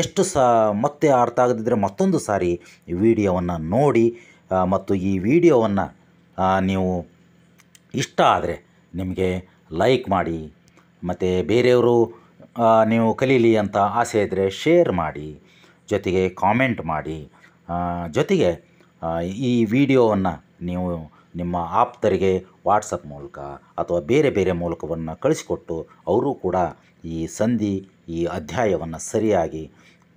ಎಷ್ಟು ಮತ್ತೆ ಅರ್ಥ ಆಗದಿದ್ದರೆ ಮತ್ತೊಂದು ಸಾರಿ ಈ ವಿಡಿಯೋವನ್ನು ನೋಡಿ ಮತ್ತು ಈ ವಿಡಿಯೋವನ್ನು ನೀವು ಇಷ್ಟ ಆದರೆ ನಿಮಗೆ ಲೈಕ್ ಮಾಡಿ, ಮತ್ತು ಬೇರೆಯವರು ನೀವು ಕಲೀಲಿ ಅಂತ ಆಸೆ ಇದ್ದರೆ ಶೇರ್ ಮಾಡಿ, ಜೊತೆಗೆ ಕಾಮೆಂಟ್ ಮಾಡಿ. ಜೊತೆಗೆ ಈ ವಿಡಿಯೋವನ್ನು ನೀವು ನಿಮ್ಮ ಆಪ್ತರಿಗೆ ವಾಟ್ಸಪ್ ಮೂಲಕ ಅಥವಾ ಬೇರೆ ಬೇರೆ ಮೂಲಕವನ್ನು ಕಳಿಸಿಕೊಟ್ಟು ಅವರು ಕೂಡ ಈ ಸಂಧಿ ಈ ಅಧ್ಯಾಯವನ್ನು ಸರಿಯಾಗಿ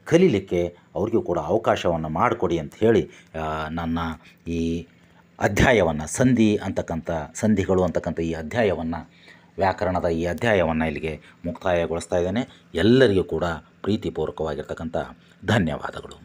ಕಲೀಲಿಕ್ಕೆ ಅವ್ರಿಗೂ ಕೂಡ ಅವಕಾಶವನ್ನು ಮಾಡಿಕೊಡಿ ಅಂತ ಹೇಳಿ ನನ್ನ ಈ ಅಧ್ಯಾಯವನ್ನು ಸಂಧಿಗಳು ಅಂತಕ್ಕಂಥ ಈ ಅಧ್ಯಾಯವನ್ನು ವ್ಯಾಕರಣದ ಈ ಅಧ್ಯಾಯವನ್ನು ಇಲ್ಲಿಗೆ ಮುಕ್ತಾಯಗೊಳಿಸ್ತಾ ಇದ್ದೇನೆ. ಎಲ್ಲರಿಗೂ ಕೂಡ ಪ್ರೀತಿಪೂರ್ವಕವಾಗಿರ್ತಕ್ಕಂಥ ಧನ್ಯವಾದಗಳು.